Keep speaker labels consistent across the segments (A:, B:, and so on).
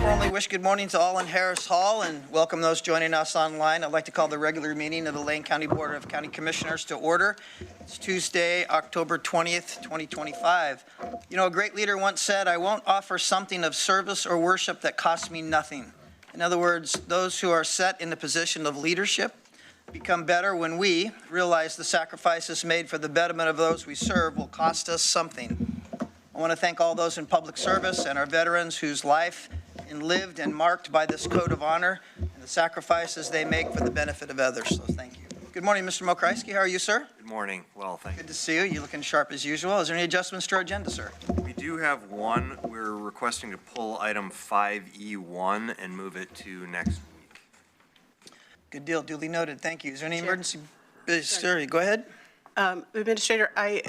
A: formally wish good morning to all in Harris Hall and welcome those joining us online. I'd like to call the regular meeting of the Lane County Board of County Commissioners to order. It's Tuesday, October 20th, 2025. You know, a great leader once said, "I won't offer something of service or worship that costs me nothing." In other words, those who are set in the position of leadership become better when we realize the sacrifices made for the betterment of those we serve will cost us something. I want to thank all those in public service and our veterans whose life is lived and marked by this code of honor and the sacrifices they make for the benefit of others. So thank you. Good morning, Mr. Mokreisky. How are you, sir?
B: Good morning. Well, thank you.
A: Good to see you. You're looking sharp as usual. Is there any adjustments to our agenda, sir?
B: We do have one. We're requesting to pull item 5E1 and move it to next week.
A: Good deal. Duly noted. Thank you. Is there any emergency business? Sir, go ahead.
C: Administrator, I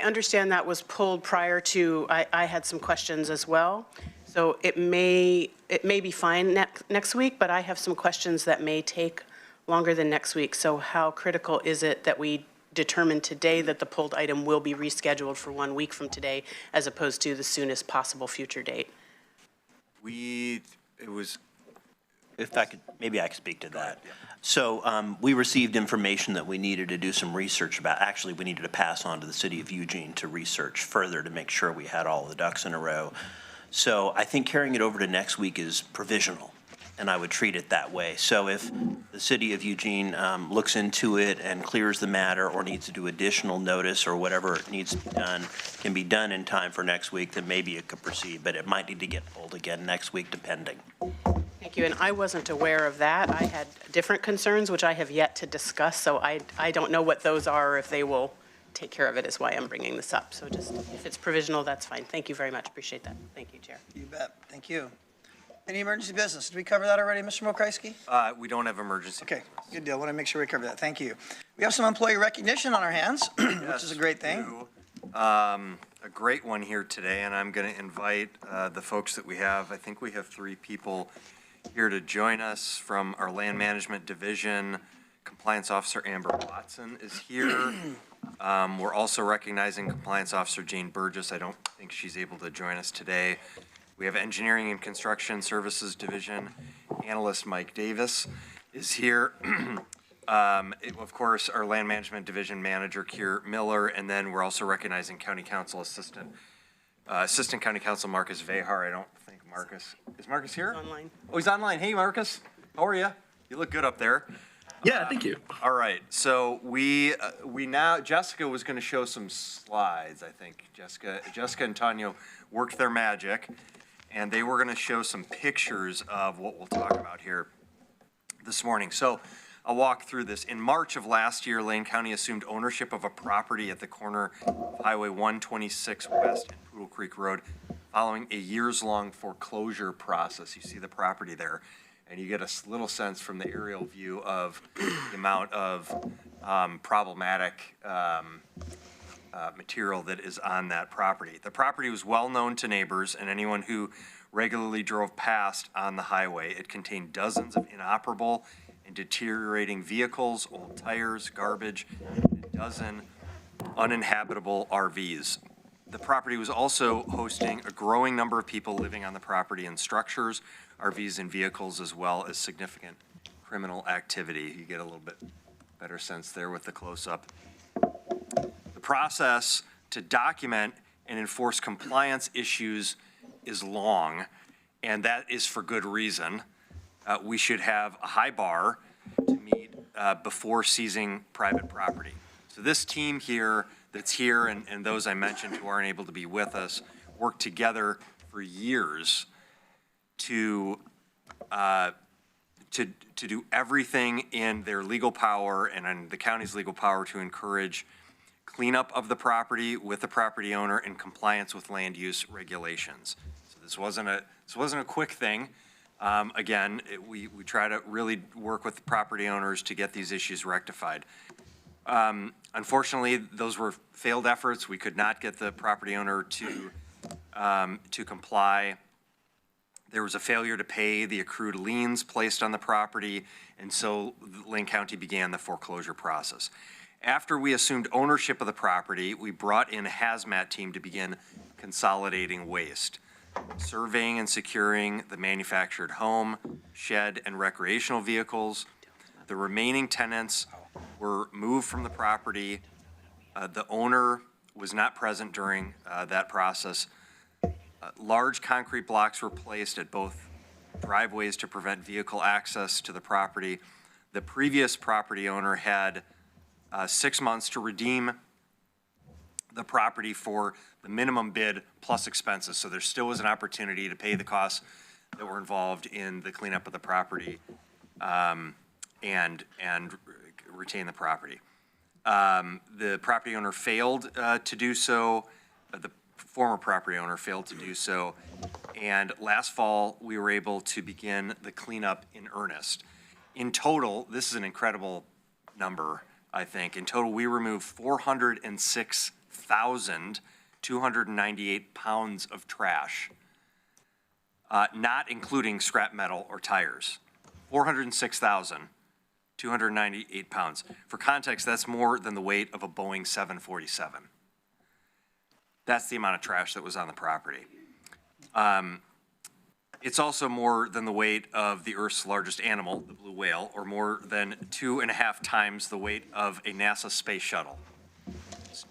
C: understand that was pulled prior to, I had some questions as well. So it may be fine next week, but I have some questions that may take longer than next week. So how critical is it that we determine today that the pulled item will be rescheduled for 1 week from today as opposed to the soonest possible future date?
D: If I could, maybe I could speak to that. So we received information that we needed to do some research about. Actually, we needed to pass on to the city of Eugene to research further to make sure we had all the ducks in a row. So I think carrying it over to next week is provisional, and I would treat it that way. So if the city of Eugene looks into it and clears the matter or needs to do additional notice or whatever it needs to be done can be done in time for next week, then maybe it could proceed, but it might need to get pulled again next week depending.
C: Thank you, and I wasn't aware of that. I had different concerns, which I have yet to discuss, so I don't know what those are, or if they will take care of it, is why I'm bringing this up. So just, if it's provisional, that's fine. Thank you very much. Appreciate that. Thank you, Chair.
A: You bet. Thank you. Any emergency business? Did we cover that already, Mr. Kreisky?
B: We don't have emergency.
A: Okay, good deal. I want to make sure we cover that. Thank you. We have some employee recognition on our hands, which is a great thing.
B: A great one here today, and I'm going to invite the folks that we have. I think we have 3 people here to join us from our land management division. Compliance Officer Amber Watson is here. We're also recognizing Compliance Officer Jane Burgess. I don't think she's able to join us today. We have Engineering and Construction Services Division. Analyst Mike Davis is here. Of course, our Land Management Division Manager, Keir Miller, and then we're also recognizing County Council Assistant County Council Marcus Vehar. I don't think Marcus, is Marcus here?
C: He's online.
B: Oh, he's online. Hey, Marcus, how are you? You look good up there.
E: Yeah, thank you.
B: All right, so we now, Jessica was going to show some slides, I think. Jessica and Tanya worked their magic, and they were going to show some pictures of what we'll talk about here this morning. So I'll walk through this. In March of last year, Lane County assumed ownership of a property at the corner of Highway 126 West and Poodle Creek Road following a years-long foreclosure process. You see the property there, and you get a little sense from the aerial view of the amount of problematic material that is on that property. The property was well known to neighbors and anyone who regularly drove past on the highway. It contained dozens of inoperable and deteriorating vehicles, old tires, garbage, and a dozen uninhabitable RVs. The property was also hosting a growing number of people living on the property in structures, RVs, and vehicles, as well as significant criminal activity. You get a little bit better sense there with the close-up. The process to document and enforce compliance issues is long, and that is for good reason. We should have a high bar to meet before seizing private property. So this team here that's here and those I mentioned who aren't able to be with us worked together for years to do everything in their legal power and in the county's legal power to encourage cleanup of the property with the property owner in compliance with land use regulations. So this wasn't a quick thing. Again, we try to really work with the property owners to get these issues rectified. Unfortunately, those were failed efforts. We could not get the property owner to comply. There was a failure to pay the accrued liens placed on the property, and so Lane County began the foreclosure process. After we assumed ownership of the property, we brought in a hazmat team to begin consolidating waste. surveying and securing the manufactured home, shed, and recreational vehicles. The remaining tenants were moved from the property. The owner was not present during that process. Large concrete blocks were placed at both driveways to prevent vehicle access to the property. The previous property owner had 6 months to redeem the property for the minimum bid plus expenses. So there still was an opportunity to pay the costs that were involved in the cleanup of the property and retain the property. The property owner failed to do so. The former property owner failed to do so. And last fall, we were able to begin the cleanup in earnest. In total, this is an incredible number, I think. In total, we removed 406,298 pounds of trash, not including scrap metal or tires. 406,298 pounds. For context, that's more than the weight of a Boeing 747. That's the amount of trash that was on the property. It's also more than the weight of the Earth's largest animal, the blue whale, or more than 2.5 times the weight of a NASA space shuttle.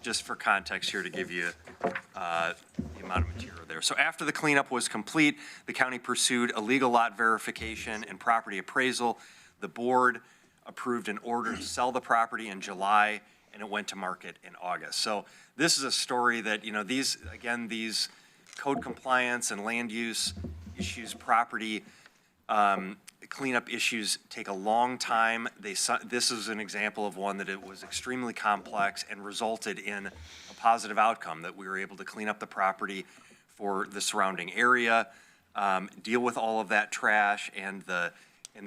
B: Just for context here to give you the amount of material there. So after the cleanup was complete, the county pursued a legal lot verification and property appraisal. The board approved an order to sell the property in July, and it went to market in August. So this is a story that, these code compliance and land use issues, property cleanup issues take a long time. This is an example of one that it was extremely complex and resulted in a positive outcome, that we were able to clean up the property for the surrounding area, deal with all of that trash and the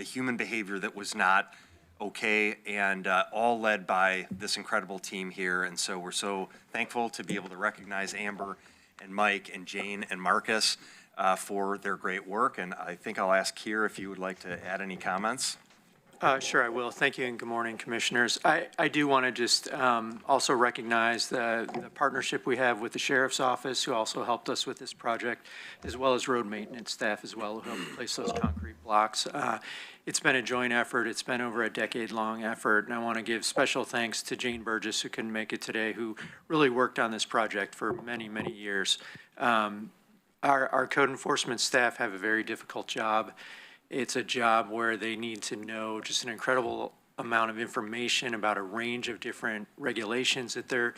B: human behavior that was not okay, and all led by this incredible team here. And so we're so thankful to be able to recognize Amber and Mike and Jane and Marcus for their great work. And I think I'll ask Keir if you would like to add any comments.
E: Sure, I will. Thank you, and good morning, Commissioners. I do want to just also recognize the partnership we have with the Sheriff's Office, who also helped us with this project, as well as road maintenance staff as well, who helped place those concrete blocks. It's been a joint effort. It's been over a decade-long effort, and I want to give special thanks to Jane Burgess, who couldn't make it today, who really worked on this project for many, many years. Our code enforcement staff have a very difficult job. It's a job where they need to know just an incredible amount of information about a range of different regulations that they're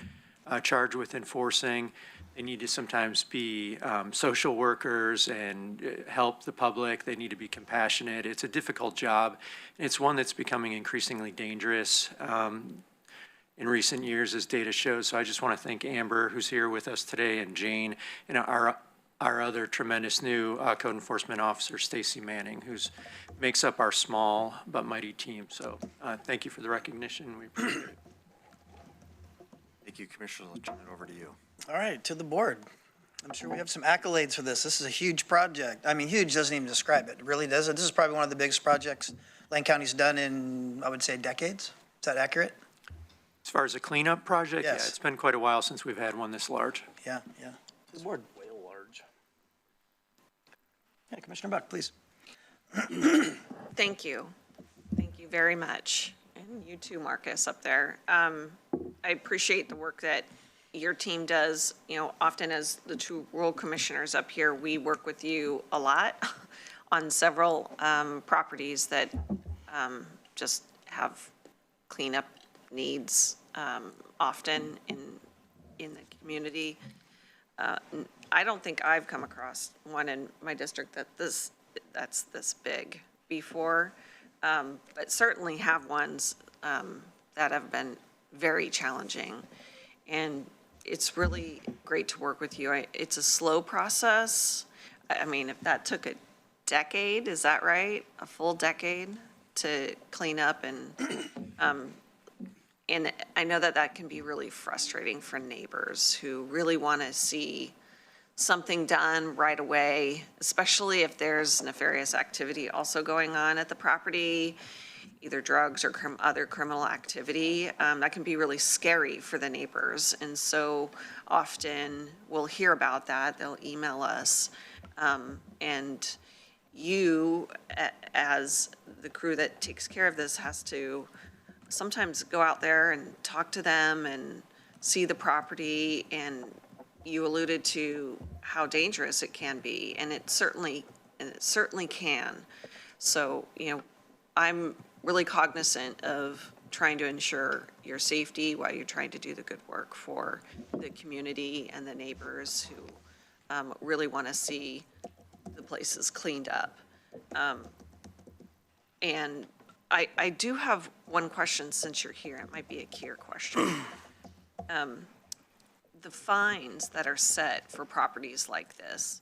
E: charged with enforcing. They need to sometimes be social workers and help the public. They need to be compassionate. It's a difficult job. It's one that's becoming increasingly dangerous in recent years, as data shows. So I just want to thank Amber, who's here with us today, and Jane, and our other tremendous new code enforcement officer, Stacy Manning, who makes up our small but mighty team. So thank you for the recognition. We appreciate it.
B: Thank you, Commissioner. I'll turn it over to you.
A: All right, to the board. I'm sure we have some accolades for this. This is a huge project. I mean, huge doesn't even describe it. It really doesn't. This is probably one of the biggest projects Lane County's done in, I would say, decades. Is that accurate?
E: As far as a cleanup project,
A: Yes.
E: yeah, it's been quite a while since we've had one this large.
A: Yeah, yeah. To the board.
D: Whale large.
A: Yeah, Commissioner Buck, please.
F: Thank you. Thank you very much. And you too, Marcus, up there. I appreciate the work that your team does. Often as the two rural commissioners up here, we work with you a lot on several properties that just have cleanup needs often in the community. I don't think I've come across one in my district that's this big before, but certainly have ones that have been very challenging. And it's really great to work with you. It's a slow process. I mean, if that took a decade, is that right? A full decade to clean up, and I know that can be really frustrating for neighbors who really want to see something done right away, especially if there's nefarious activity also going on at the property. either drugs or other criminal activity, that can be really scary for the neighbors. And so often we'll hear about that, they'll email us. And you, as the crew that takes care of this, has to sometimes go out there and talk to them and see the property. And you alluded to how dangerous it can be, and it certainly can. So, I'm really cognizant of trying to ensure your safety while you're trying to do the good work for the community and the neighbors who really want to see the places cleaned up. And I do have one question since you're here. It might be a Keir question. The fines that are set for properties like this,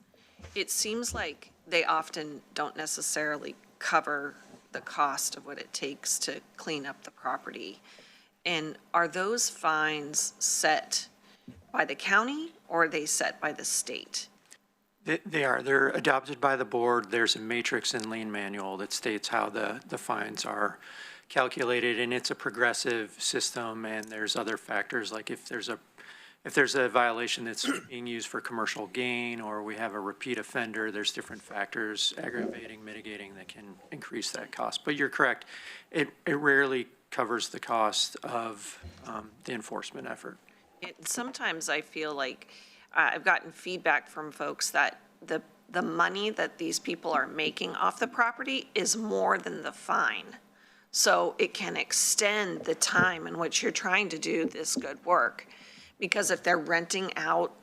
F: it seems like they often don't necessarily cover the cost of what it takes to clean up the property. And are those fines set by the county or are they set by the state?
E: They are. They're adopted by the board. There's a matrix and lien manual that states how the fines are calculated, and it's a progressive system, and there's other factors, like if there's a violation that's being used for commercial gain, or we have a repeat offender, there's different factors, aggravating, mitigating, that can increase that cost. But you're correct. It rarely covers the cost of the enforcement effort.
F: Sometimes I feel like I've gotten feedback from folks that the money that these people are making off the property is more than the fine. So it can extend the time in which you're trying to do this good work. Because if they're renting out,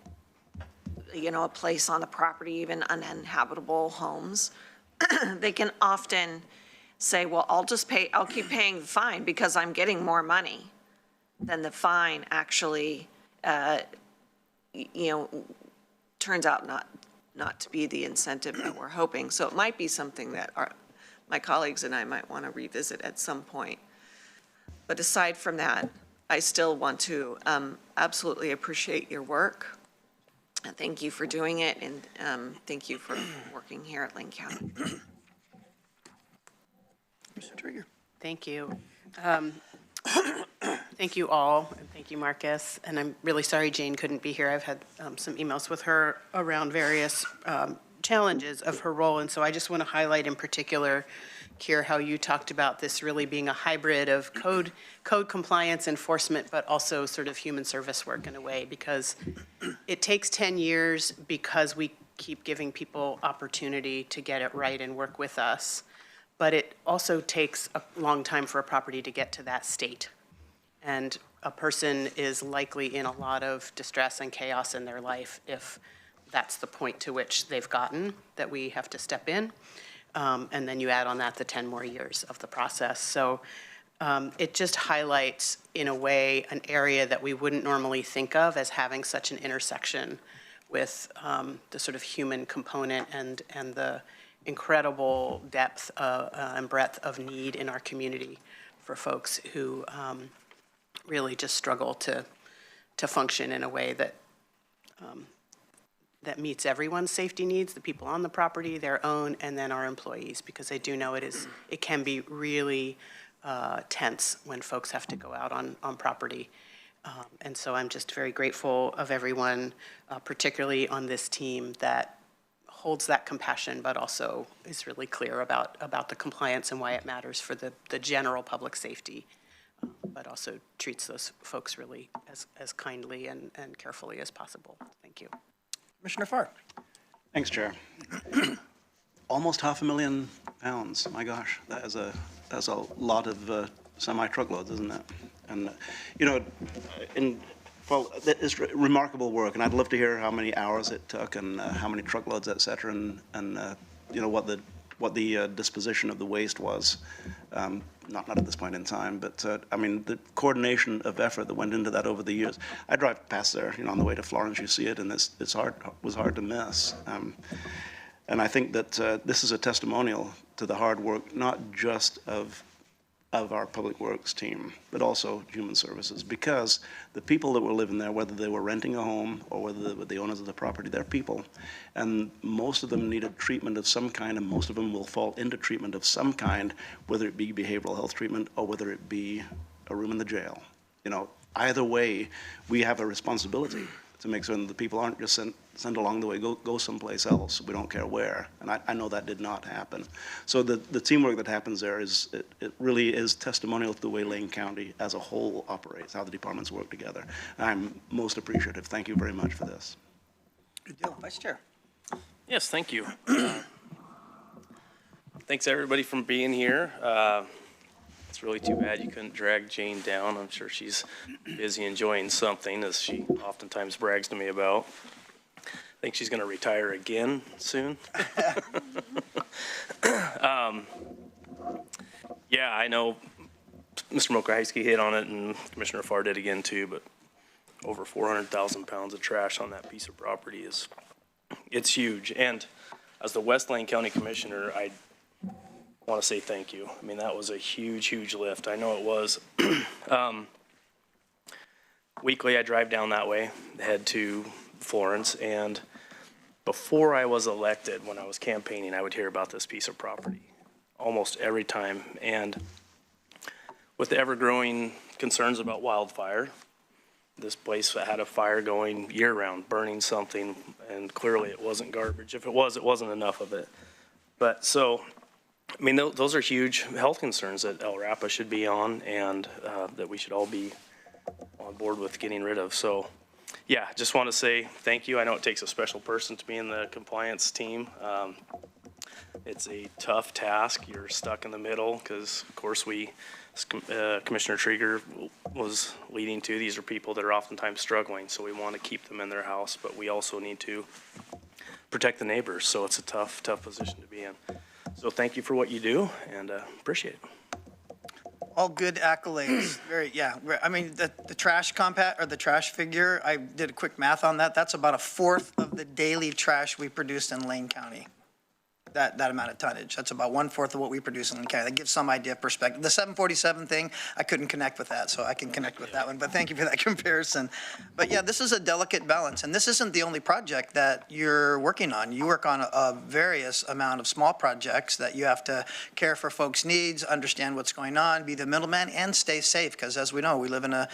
F: a place on the property, even uninhabitable homes, they can often say, well, I'll keep paying the fine because I'm getting more money than the fine actually, turns out not to be the incentive that we're hoping. So it might be something that my colleagues and I might want to revisit at some point. But aside from that, I still want to absolutely appreciate your work. And thank you for doing it, and thank you for working here at Lane County.
A: Mr. Trigger.
C: Thank you. Thank you all, and thank you, Marcus. And I'm really sorry Jane couldn't be here. I've had some emails with her around various challenges of her role, and so I just want to highlight in particular, Keir, how you talked about this really being a hybrid of code compliance enforcement, but also sort of human service work in a way, because it takes 10 years because we keep giving people opportunity to get it right and work with us. But it also takes a long time for a property to get to that state. And a person is likely in a lot of distress and chaos in their life if that's the point to which they've gotten, that we have to step in. And then you add on that the 10 more years of the process. So it just highlights, in a way, an area that we wouldn't normally think of as having such an intersection with the sort of human component and the incredible depth and breadth of need in our community for folks who really just struggle to function in a way that that meets everyone's safety needs, the people on the property, their own, and then our employees, because I do know it can be really tense when folks have to go out on property. And so I'm just very grateful of everyone, particularly on this team, that holds that compassion, but also is really clear about the compliance and why it matters for the general public safety, but also treats those folks really as kindly and carefully as possible. Thank you.
A: Commissioner Farr.
G: Thanks, Chair. Almost £500,000. My gosh, that's a lot of semi-truckloads, isn't it? And it's remarkable work, and I'd love to hear how many hours it took and how many truckloads, et cetera, and what the disposition of the waste was. Not at this point in time, but I mean, the coordination of effort that went into that over the years. I drive past there, on the way to Florence, you see it, and it was hard to miss. And I think that this is a testimonial to the hard work, not just of of our Public Works team, but also Human Services, because the people that were living there, whether they were renting a home or whether they were the owners of the property, they're people. And most of them needed treatment of some kind, and most of them will fall into treatment of some kind, whether it be behavioral health treatment or whether it be a room in the jail. You know, either way, we have a responsibility to make certain that the people aren't just sent along the way, go someplace else, we don't care where. And I know that did not happen. So the teamwork that happens there it really is testimonial to the way Lane County as a whole operates, how the departments work together. I'm most appreciative. Thank you very much for this.
A: Good deal. Vice Chair.
H: Yes, thank you. Thanks, everybody, for being here. It's really too bad you couldn't drag Jane down. I'm sure she's busy enjoying something, as she oftentimes brags to me about. I think she's going to retire again soon. Yeah, I know Mr. Mokrycki hit on it, and Commissioner Farr did again too, but over 400,000 pounds of trash on that piece of property it's huge. And as the West Lane County Commissioner, I want to say thank you. I mean, that was a huge, huge lift. I know it was. Weekly, I drive down that way, head to Florence, and before I was elected, when I was campaigning, I would hear about this piece of property almost every time. And with the ever-growing concerns about wildfire, this place had a fire going year-round, burning something, and clearly it wasn't garbage. If it was, it wasn't enough of it. But so, I mean, those are huge health concerns that El Rapa should be on, and that we should all be on board with getting rid of. So, yeah, just want to say thank you. I know it takes a special person to be in the compliance team. It's a tough task. You're stuck in the middle because, of course, Commissioner Trieger was leading to. These are people that are oftentimes struggling, so we want to keep them in their house, but we also need to protect the neighbors. So it's a tough, tough position to be in. So thank you for what you do, and appreciate it.
A: All good accolades. I mean, the trash compact, or the trash figure, I did a quick math on that. That's about a fourth of the daily trash we produced in Lane County. That amount of tonnage. That's about 1/4 of what we produce in Lane County. That gives some idea of perspective. The 747 thing, I couldn't connect with that, so I can connect with that one. But thank you for that comparison. But yeah, this is a delicate balance, and this isn't the only project that you're working on. You work on a various amount of small projects that you have to care for folks' needs, understand what's going on, be the middleman, and stay safe. Because as we know, we live in a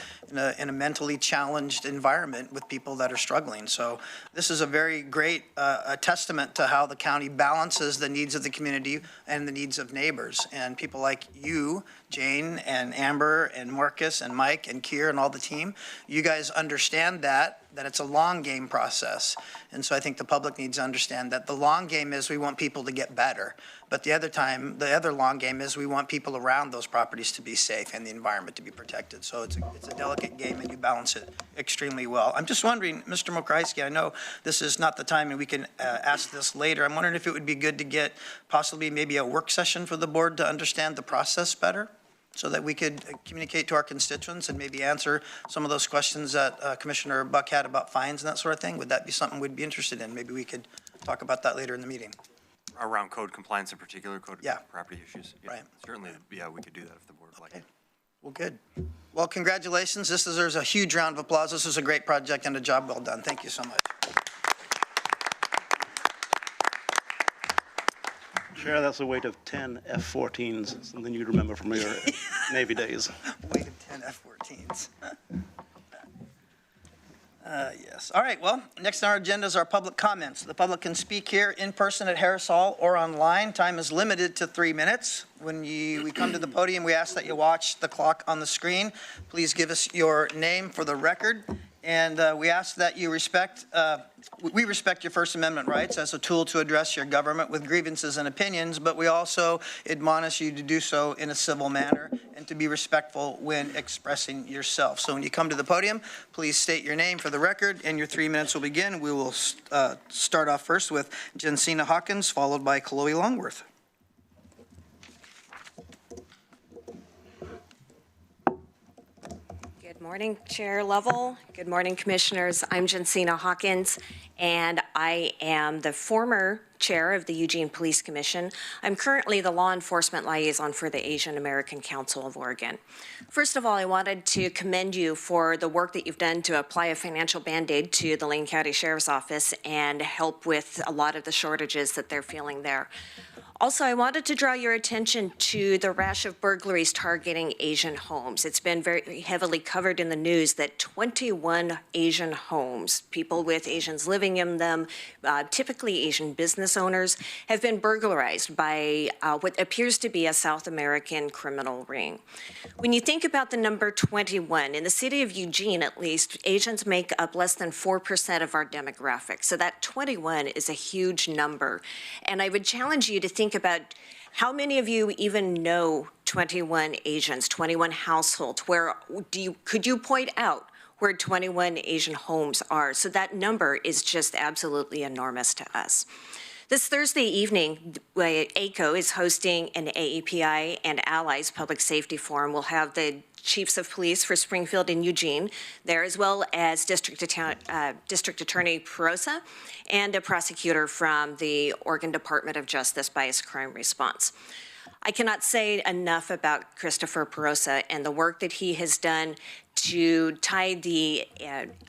A: mentally challenged environment with people that are struggling. So this is a very great a testament to how the county balances the needs of the community and the needs of neighbors. And people like you, Jane and Amber and Marcus and Mike and Keir and all the team, you guys understand that it's a long game process. And so I think the public needs to understand that the long game is we want people to get better. But the other long game is we want people around those properties to be safe and the environment to be protected. So it's a delicate game, and you balance it extremely well. I'm just wondering, Mr. Mokrycki, I know this is not the time and we can ask this later. I'm wondering if it would be good to get possibly maybe a work session for the board to understand the process better, so that we could communicate to our constituents and maybe answer some of those questions that Commissioner Buck had about fines and that sort of thing. Would that be something we'd be interested in? Maybe we could talk about that later in the meeting.
B: Around code compliance in particular, property issues. Yeah,
A: right.
B: Certainly, yeah, we could do that if the board would like it.
A: Well, good. Well, congratulations. This deserves a huge round of applause. This is a great project and a job well done. Thank you so much.
G: Chair, that's a weight of 10 F-14s, something you'd remember from your Navy days.
A: Weight of 10 F-14s. Yes. All right. Well, next on our agenda is our public comments. The public can speak here in person at Harris Hall or online. Time is limited to 3 minutes. When we come to the podium, we ask that you watch the clock on the screen. Please give us your name for the record. And we ask that you we respect your First Amendment rights as a tool to address your government with grievances and opinions, but we also admonish you to do so in a civil manner and to be respectful when expressing yourself. So when you come to the podium, please state your name for the record, and your 3 minutes will begin. We will start off first with Jensina Hawkins, followed by Chloe Longworth.
I: Good morning, Chair Lovell. Good morning, Commissioners. I'm Jensina Hawkins, and I am the former Chair of the Eugene Police Commission. I'm currently the law enforcement liaison for the Asian American Council of Oregon. First of all, I wanted to commend you for the work that you've done to apply a financial Band-Aid to the Lane County Sheriff's Office and help with a lot of the shortages that they're feeling there. Also, I wanted to draw your attention to the rash of burglaries targeting Asian homes. It's been very heavily covered in the news that 21 Asian homes, people with Asians living in them, typically Asian business owners, have been burglarized by what appears to be a South American criminal ring. When you think about the number 21, in the city of Eugene at least, Asians make up less than 4% of our demographic. So that 21 is a huge number. And I would challenge you to think about how many of you even know 21 Asians, 21 households. Could you point out where 21 Asian homes are? So that number is just absolutely enormous to us. This Thursday evening, ACO is hosting an AEPI and Allies Public Safety Forum. We'll have the chiefs of police for Springfield and Eugene there, as well as District Attorney Perosa and a prosecutor from the Oregon Department of Justice Bias Crime Response. I cannot say enough about Christopher Perosa and the work that he has done to tie the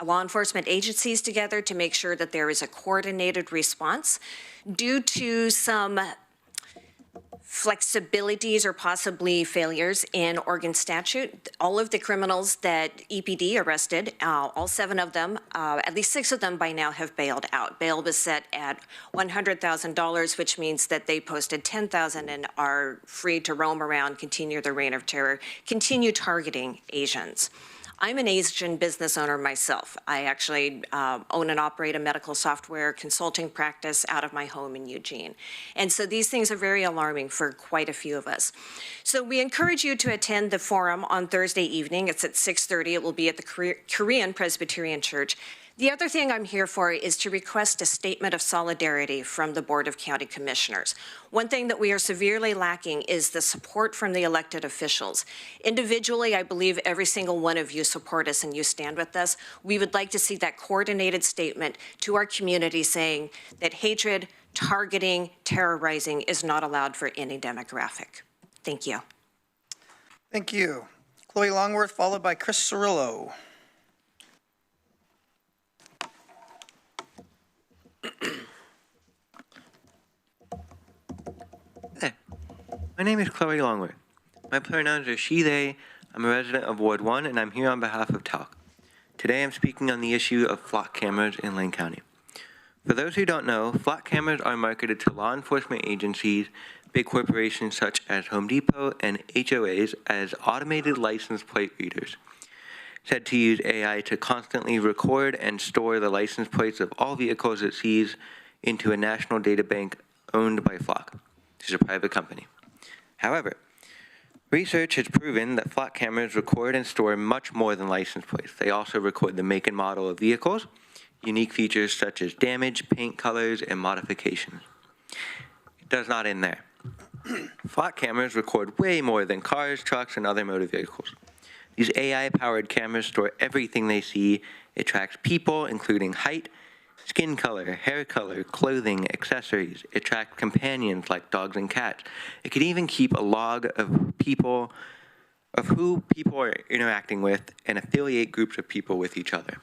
I: law enforcement agencies together to make sure that there is a coordinated response. Due to some flexibilities or possibly failures in Oregon statute, all of the criminals that EPD arrested, all 7 of them, at least 6 of them by now have bailed out. Bail was set at $100,000, which means that they posted $10,000 and are free to roam around, continue their reign of terror, continue targeting Asians. I'm an Asian business owner myself. I actually own and operate a medical software consulting practice out of my home in Eugene. And so these things are very alarming for quite a few of us. So we encourage you to attend the forum on Thursday evening. It's at 6:30. It will be at the Korean Presbyterian Church. The other thing I'm here for is to request a statement of solidarity from the Board of County Commissioners. One thing that we are severely lacking is the support from the elected officials. Individually, I believe every single one of you support us and you stand with us. We would like to see that coordinated statement to our community saying that hatred, targeting, terrorizing is not allowed for any demographic. Thank you.
A: Thank you. Chloe Longworth, followed by Chris Cirillo.
J: Hey, my name is Chloe Longworth. My pronouns are she, they. I'm a resident of Ward 1, and I'm here on behalf of TALC. Today I'm speaking on the issue of flock cameras in Lane County. For those who don't know, flock cameras are marketed to law enforcement agencies, big corporations such as Home Depot, and HOAs as automated license plate readers, said to use AI to constantly record and store the license plates of all vehicles it sees into a national data bank owned by Flock. This is a private company. However, research has proven that flock cameras record and store much more than license plates. They also record the make and model of vehicles, unique features such as damage, paint colors, and modifications. It does not end there. Flock cameras record way more than cars, trucks, and other motor vehicles. These AI-powered cameras store everything they see. It tracks people, including height, skin color, hair color, clothing, accessories. It tracks companions like dogs and cats. It can even keep a log of who people are interacting with and affiliate groups of people with each other.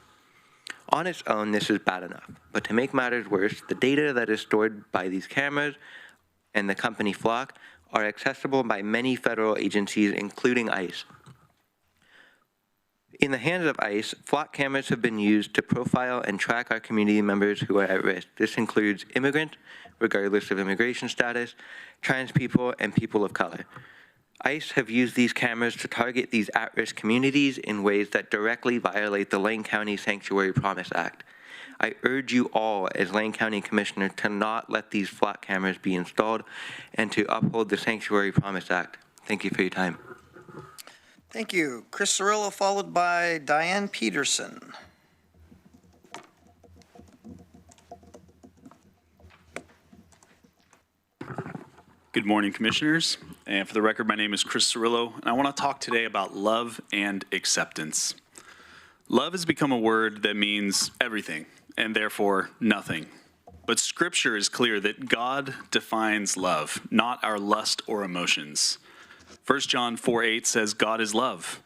J: On its own, this is bad enough. But to make matters worse, the data that is stored by these cameras and the company Flock are accessible by many federal agencies, including ICE. In the hands of ICE, flock cameras have been used to profile and track our community members who are at risk. This includes immigrants, regardless of immigration status, trans people, and people of color. ICE have used these cameras to target these at-risk communities in ways that directly violate the Lane County Sanctuary Promise Act. I urge you all as Lane County Commissioner to not let these flock cameras be installed and to uphold the Sanctuary Promise Act. Thank you for your time.
A: Thank you. Chris Cirillo, followed by Diane Peterson.
K: Good morning, Commissioners. And for the record, my name is Chris Cirillo, and I want to talk today about love and acceptance. Love has become a word that means everything, and therefore nothing. But Scripture is clear that God defines love, not our lust or emotions. 1 John 4:8 says God is love.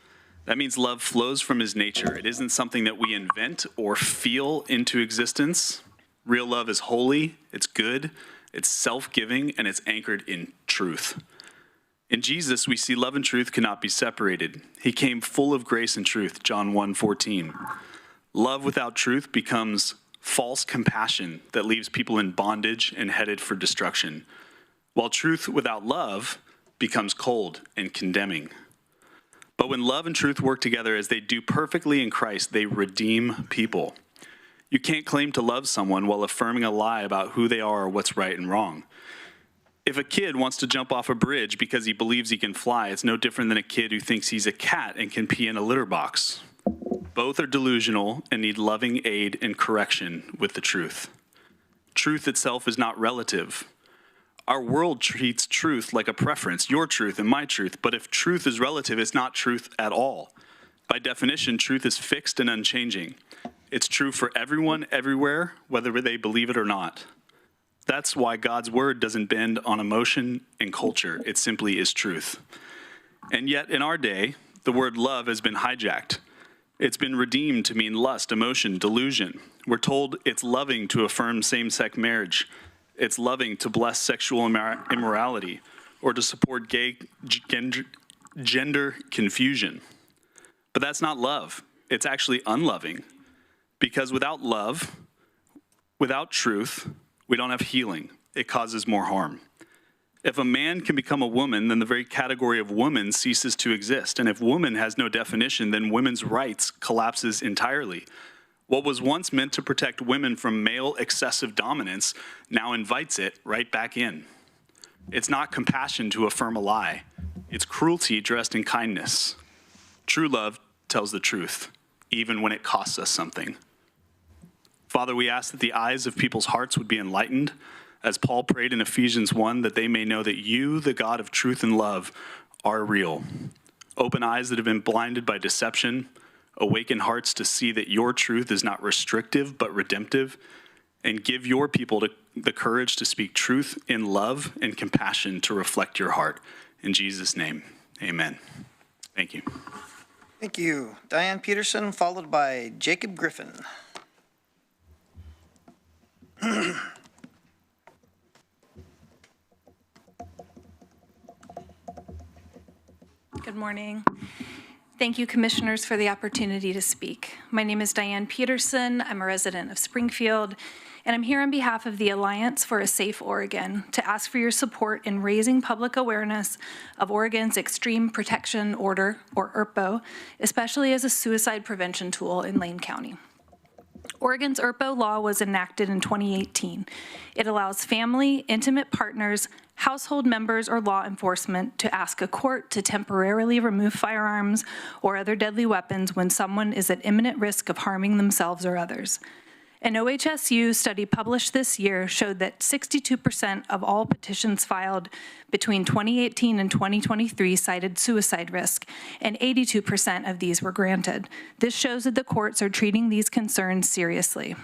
K: That means love flows from his nature. It isn't something that we invent or feel into existence. Real love is holy, it's good, it's self-giving, and it's anchored in truth. In Jesus, we see love and truth cannot be separated. He came full of grace and truth, John 1:14. Love without truth becomes false compassion that leaves people in bondage and headed for destruction, while truth without love becomes cold and condemning. But when love and truth work together as they do perfectly in Christ, they redeem people. You can't claim to love someone while affirming a lie about who they are or what's right and wrong. If a kid wants to jump off a bridge because he believes he can fly, it's no different than a kid who thinks he's a cat and can pee in a litter box. Both are delusional and need loving aid and correction with the truth. Truth itself is not relative. Our world treats truth like a preference, your truth and my truth, but if truth is relative, it's not truth at all. By definition, truth is fixed and unchanging. It's true for everyone, everywhere, whether they believe it or not. That's why God's word doesn't bend on emotion and culture. It simply is truth. And yet, in our day, the word love has been hijacked. It's been redeemed to mean lust, emotion, delusion. We're told it's loving to affirm same-sex marriage. It's loving to bless sexual immorality or to support gay gender confusion. But that's not love. It's actually unloving. Because without love, without truth, we don't have healing. It causes more harm. If a man can become a woman, then the very category of woman ceases to exist. And if woman has no definition, then women's rights collapses entirely. What was once meant to protect women from male excessive dominance now invites it right back in. It's not compassion to affirm a lie. It's cruelty dressed in kindness. True love tells the truth, even when it costs us something. Father, we ask that the eyes of people's hearts would be enlightened, as Paul prayed in Ephesians 1, that they may know that you, the God of truth and love, are real. Open eyes that have been blinded by deception, awaken hearts to see that your truth is not restrictive but redemptive, and give your people the courage to speak truth in love and compassion to reflect your heart. In Jesus' name, amen. Thank you.
A: Thank you. Diane Peterson, followed by Jacob Griffin.
L: Good morning. Thank you, commissioners, for the opportunity to speak. My name is Diane Peterson. I'm a resident of Springfield, and I'm here on behalf of the Alliance for a Safe Oregon to ask for your support in raising public awareness of Oregon's Extreme Protection Order, or ERPO, especially as a suicide prevention tool in Lane County. Oregon's ERPO law was enacted in 2018. It allows family, intimate partners, household members, or law enforcement to ask a court to temporarily remove firearms or other deadly weapons when someone is at imminent risk of harming themselves or others. An OHSU study published this year showed that 62% of all petitions filed between 2018 and 2023 cited suicide risk, and 82% of these were granted. This shows that the courts are treating these concerns seriously.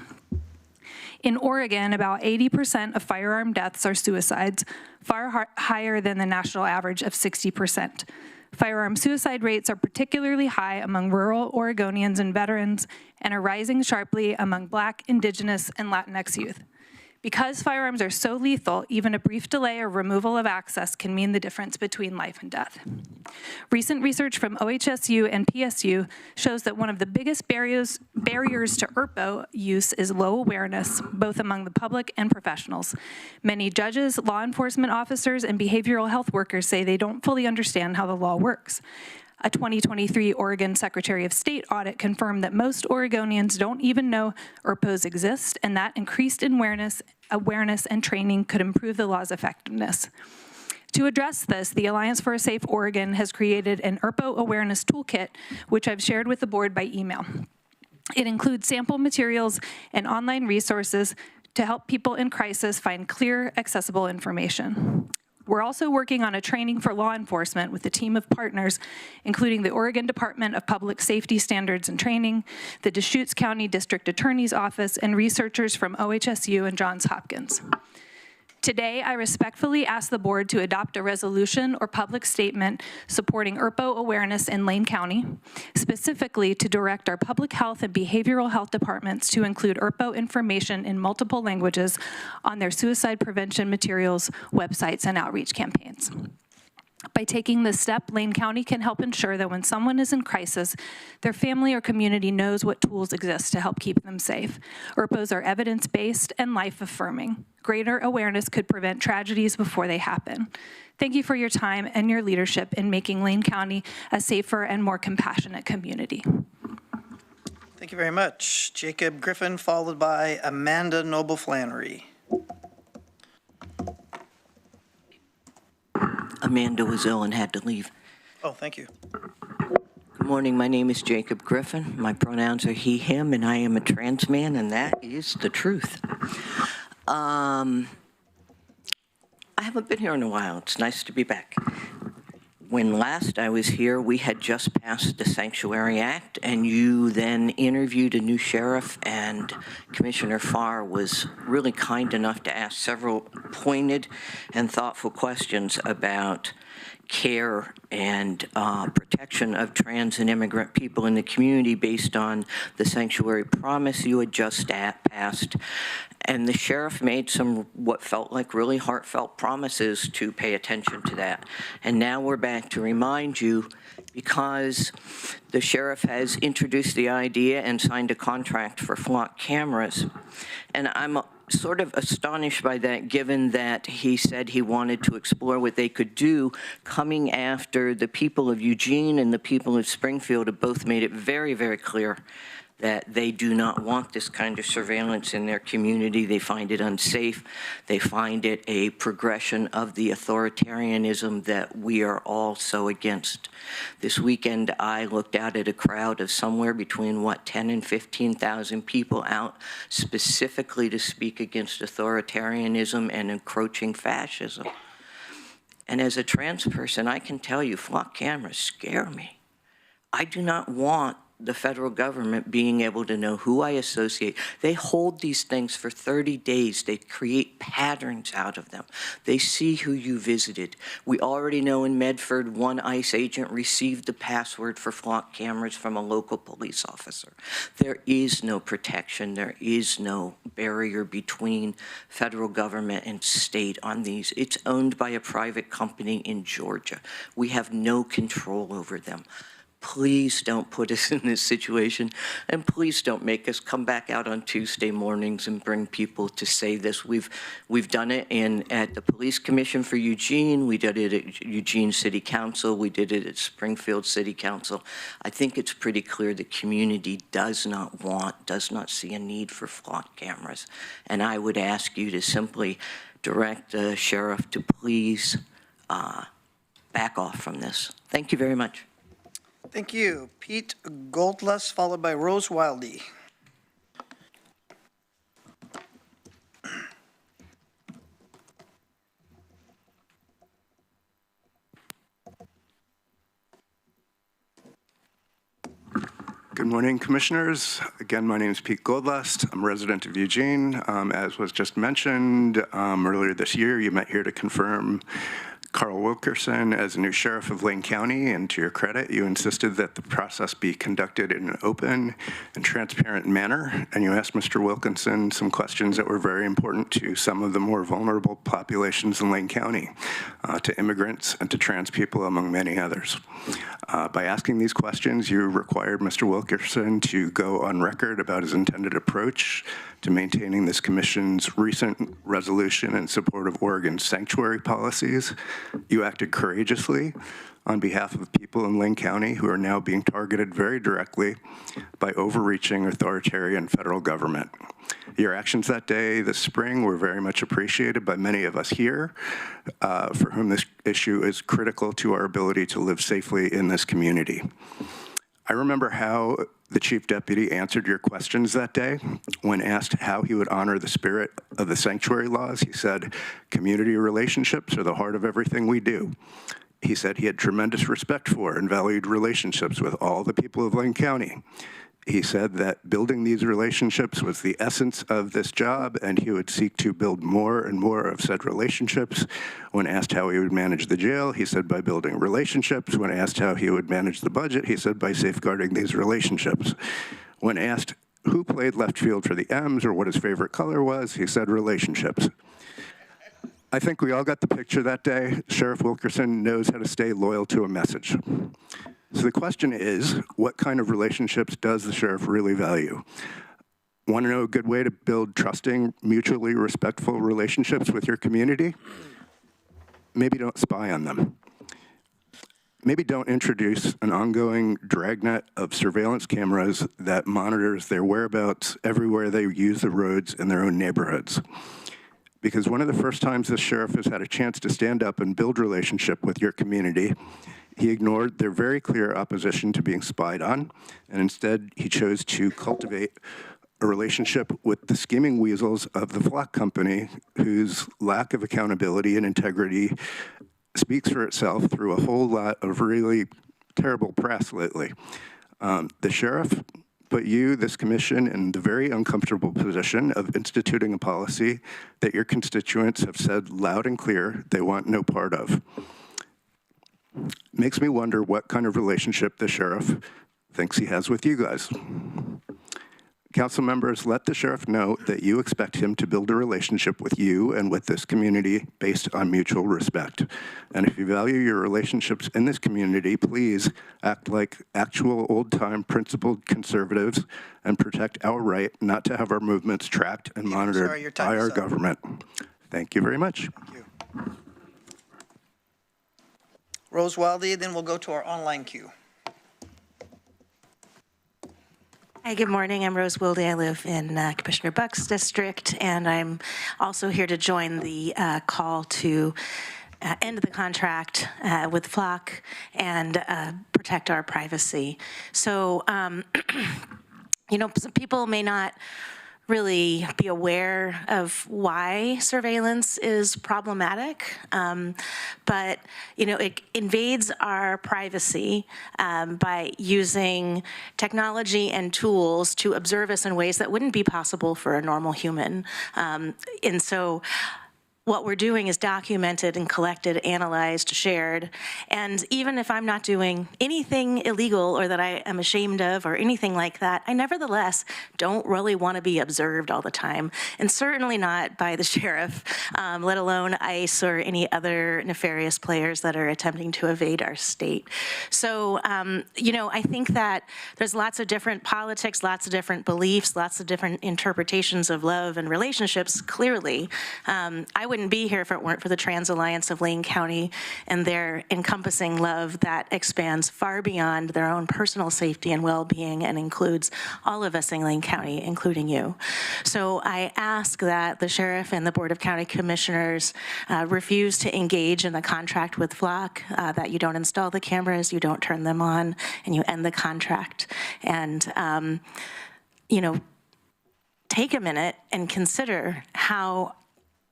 L: In Oregon, about 80% of firearm deaths are suicides, far higher than the national average of 60%. Firearm suicide rates are particularly high among rural Oregonians and veterans and are rising sharply among Black, Indigenous, and Latinx youth. Because firearms are so lethal, even a brief delay or removal of access can mean the difference between life and death. Recent research from OHSU and PSU shows that one of the biggest barriers to ERPO use is low awareness, both among the public and professionals. Many judges, law enforcement officers, and behavioral health workers say they don't fully understand how the law works. A 2023 Oregon Secretary of State audit confirmed that most Oregonians don't even know ERPOs exist, and that increased awareness and training could improve the law's effectiveness. To address this, the Alliance for a Safe Oregon has created an ERPO awareness toolkit, which I've shared with the board by email. It includes sample materials and online resources to help people in crisis find clear, accessible information. We're also working on a training for law enforcement with a team of partners, including the Oregon Department of Public Safety Standards and Training, the Deschutes County District Attorney's Office, and researchers from OHSU and Johns Hopkins. Today, I respectfully ask the board to adopt a resolution or public statement supporting ERPO awareness in Lane County, specifically to direct our public health and behavioral health departments to include ERPO information in multiple languages on their suicide prevention materials, websites, and outreach campaigns. By taking this step, Lane County can help ensure that when someone is in crisis, their family or community knows what tools exist to help keep them safe. ERPOs are evidence-based and life-affirming. Greater awareness could prevent tragedies before they happen. Thank you for your time and your leadership in making Lane County a safer and more compassionate community.
A: Thank you very much. Jacob Griffin, followed by Amanda Noble Flannery.
M: Amanda was ill and had to leave.
A: Oh, thank you.
M: Good morning, my name is Jacob Griffin. My pronouns are he, him, and I am a trans man, and that is the truth. I haven't been here in a while. It's nice to be back. When last I was here, we had just passed the Sanctuary Act, and you then interviewed a new sheriff, and Commissioner Farr was really kind enough to ask several pointed and thoughtful questions about care and protection of trans and immigrant people in the community based on the sanctuary promise you had just passed. And the sheriff made some what felt like really heartfelt promises to pay attention to that. And now we're back to remind you, because the sheriff has introduced the idea and signed a contract for flock cameras. And I'm sort of astonished by that, given that he said he wanted to explore what they could do, coming after the people of Eugene and the people of Springfield have both made it very, very clear that they do not want this kind of surveillance in their community. They find it unsafe. They find it a progression of the authoritarianism that we are all so against. This weekend, I looked out at a crowd of somewhere between, 10 and 15,000 people out specifically to speak against authoritarianism and encroaching fascism. And as a trans person, I can tell you, flock cameras scare me. I do not want the federal government being able to know who I associate. They hold these things for 30 days. They create patterns out of them. They see who you visited. We already know in Medford, one ICE agent received the password for flock cameras from a local police officer. There is no protection. There is no barrier between federal government and state on these. It's owned by a private company in Georgia. We have no control over them. Please don't put us in this situation, and please don't make us come back out on Tuesday mornings and bring people to say this. We've done it at the Police Commission for Eugene. We did it at Eugene City Council. We did it at Springfield City Council. I think it's pretty clear the community does not see a need for flock cameras. And I would ask you to simply direct the sheriff to please back off from this. Thank you very much.
A: Thank you. Pete Goldlust, followed by Rose Wildy.
N: Good morning, Commissioners. Again, my name is Pete Goldlust. I'm a resident of Eugene. As was just mentioned, earlier this year, you met here to confirm Carl Wilkerson as a new sheriff of Lane County, and to your credit, you insisted that the process be conducted in an open and transparent manner, and you asked Mr. Wilkinson some questions that were very important to some of the more vulnerable populations in Lane County, to immigrants and to trans people, among many others. By asking these questions, you required Mr. Wilkerson to go on record about his intended approach to maintaining this commission's recent resolution in support of Oregon's sanctuary policies. You acted courageously on behalf of people in Lane County who are now being targeted very directly by overreaching authoritarian federal government. Your actions that day, this spring, were very much appreciated by many of us here, for whom this issue is critical to our ability to live safely in this community. I remember how the chief deputy answered your questions that day. When asked how he would honor the spirit of the sanctuary laws, he said, "Community relationships are the heart of everything we do." He said he had tremendous respect for and valued relationships with all the people of Lane County. He said that building these relationships was the essence of this job, and he would seek to build more and more of said relationships. When asked how he would manage the jail, he said by building relationships. When asked how he would manage the budget, he said by safeguarding these relationships. When asked who played left field for the M's or what his favorite color was, he said relationships. I think we all got the picture that day. Sheriff Wilkerson knows how to stay loyal to a message. So the question is, what kind of relationships does the sheriff really value? Want to know a good way to build trusting, mutually respectful relationships with your community? Maybe don't spy on them. Maybe don't introduce an ongoing dragnet of surveillance cameras that monitors their whereabouts everywhere they use the roads in their own neighborhoods. Because one of the first times the sheriff has had a chance to stand up and build relationship with your community, he ignored their very clear opposition to being spied on, and instead he chose to cultivate a relationship with the scheming weasels of the Flock Company, whose lack of accountability and integrity speaks for itself through a whole lot of really terrible press lately. The sheriff put you, this commission, in the very uncomfortable position of instituting a policy that your constituents have said loud and clear they want no part of. Makes me wonder what kind of relationship the sheriff thinks he has with you guys. Council members, let the sheriff know that you expect him to build a relationship with you and with this community based on mutual respect. And if you value your relationships in this community, please act like actual old-time principled conservatives and protect our right not to have our movements tracked and monitored by our government. Thank you very much.
A: Thank you. Rose Wildy, then we'll go to our online queue.
O: Hi, good morning. I'm Rose Wilde. I live in Commissioner Buck's district, and I'm also here to join the call to end the contract with Flock and protect our privacy. So, you know, some people may not really be aware of why surveillance is problematic, but you know, it invades our privacy by using technology and tools to observe us in ways that wouldn't be possible for a normal human. And so what we're doing is documented and collected, analyzed, shared, and even if I'm not doing anything illegal or that I am ashamed of or anything like that, I nevertheless don't really want to be observed all the time, and certainly not by the sheriff, let alone ICE or any other nefarious players that are attempting to evade our state. So, you know, I think that there's lots of different politics, lots of different beliefs, lots of different interpretations of love and relationships, clearly. I wouldn't be here if it weren't for the Trans Alliance of Lane County and their encompassing love that expands far beyond their own personal safety and well-being and includes all of us in Lane County, including you. So I ask that the sheriff and the Board of County Commissioners refuse to engage in the contract with Flock, that you don't install the cameras, you don't turn them on, and you end the contract. And, you know, take a minute and consider how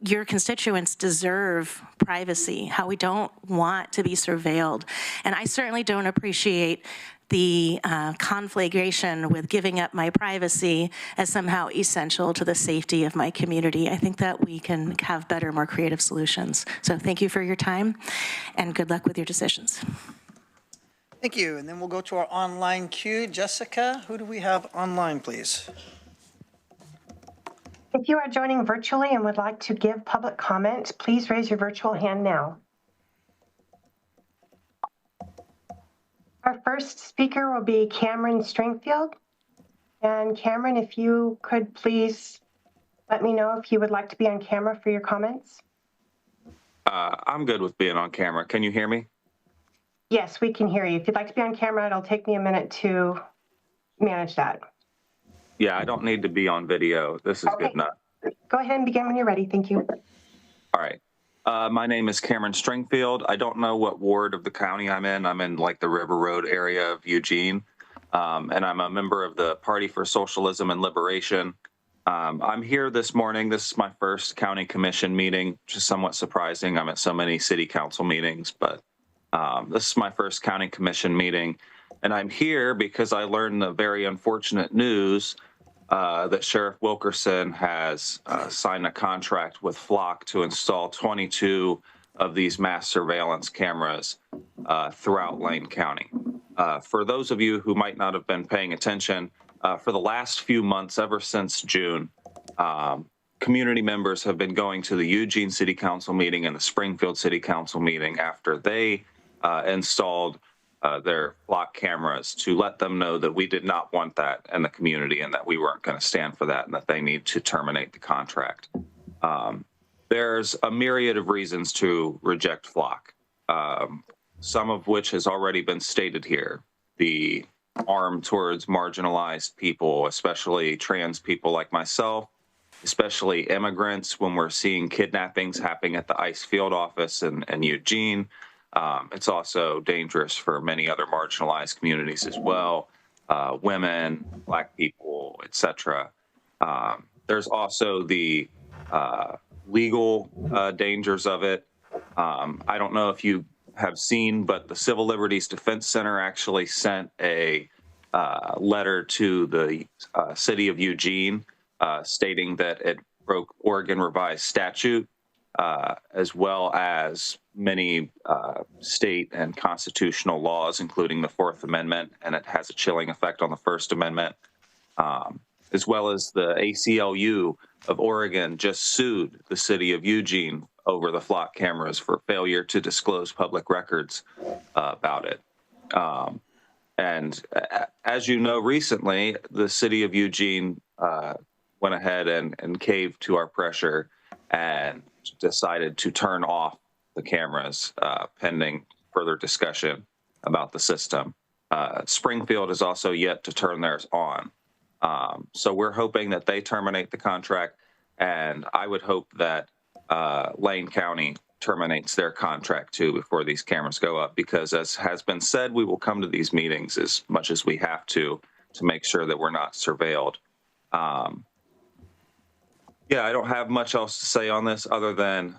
O: your constituents deserve privacy, how we don't want to be surveilled. And I certainly don't appreciate the conflagration with giving up my privacy as somehow essential to the safety of my community. I think that we can have better, more creative solutions. So thank you for your time, and good luck with your decisions.
A: Thank you. And then we'll go to our online queue. Jessica, who do we have online, please?
P: If you are joining virtually and would like to give public comment, please raise your virtual hand now. Our first speaker will be Cameron Stringfield. And Cameron, if you could please let me know if you would like to be on camera for your comments.
Q: I'm good with being on camera. Can you hear me?
P: Yes, we can hear you. If you'd like to be on camera, it'll take me a minute to manage that.
Q: Yeah, I don't need to be on video. This is good enough.
P: Go ahead and begin when you're ready. Thank you.
Q: All right. My name is Cameron Stringfield. I don't know what ward of the county I'm in. I'm in like the River Road area of Eugene. and I'm a member of the Party for Socialism and Liberation. I'm here this morning. This is my first county commission meeting, which is somewhat surprising. I'm at so many city council meetings, but this is my first county commission meeting. And I'm here because I learned the very unfortunate news that Sheriff Wilkerson has signed a contract with Flock to install 22 of these mass surveillance cameras throughout Lane County. For those of you who might not have been paying attention, for the last few months, ever since June, community members have been going to the Eugene City Council meeting and the Springfield City Council meeting after they installed their Flock cameras to let them know that we did not want that in the community and that we weren't going to stand for that and that they need to terminate the contract. There's a myriad of reasons to reject Flock, some of which has already been stated here. The arm towards marginalized people, especially trans people like myself, especially immigrants, when we're seeing kidnappings happening at the ICE field office in Eugene. It's also dangerous for many other marginalized communities as well, women, Black people, etc. There's also the legal dangers of it. I don't know if you have seen, but the Civil Liberties Defense Center actually sent a letter to the city of Eugene stating that it broke Oregon revised statute, as well as many state and constitutional laws, including the Fourth Amendment, and it has a chilling effect on the First Amendment, as well as the ACLU of Oregon just sued the city of Eugene over the Flock cameras for failure to disclose public records about it. And as you know, recently, the city of Eugene went ahead and caved to our pressure and decided to turn off the cameras pending further discussion about the system. Springfield is also yet to turn theirs on. So we're hoping that they terminate the contract, and I would hope that Lane County terminates their contract too before these cameras go up, because as has been said, we will come to these meetings as much as we have to make sure that we're not surveilled. Yeah, I don't have much else to say on this other than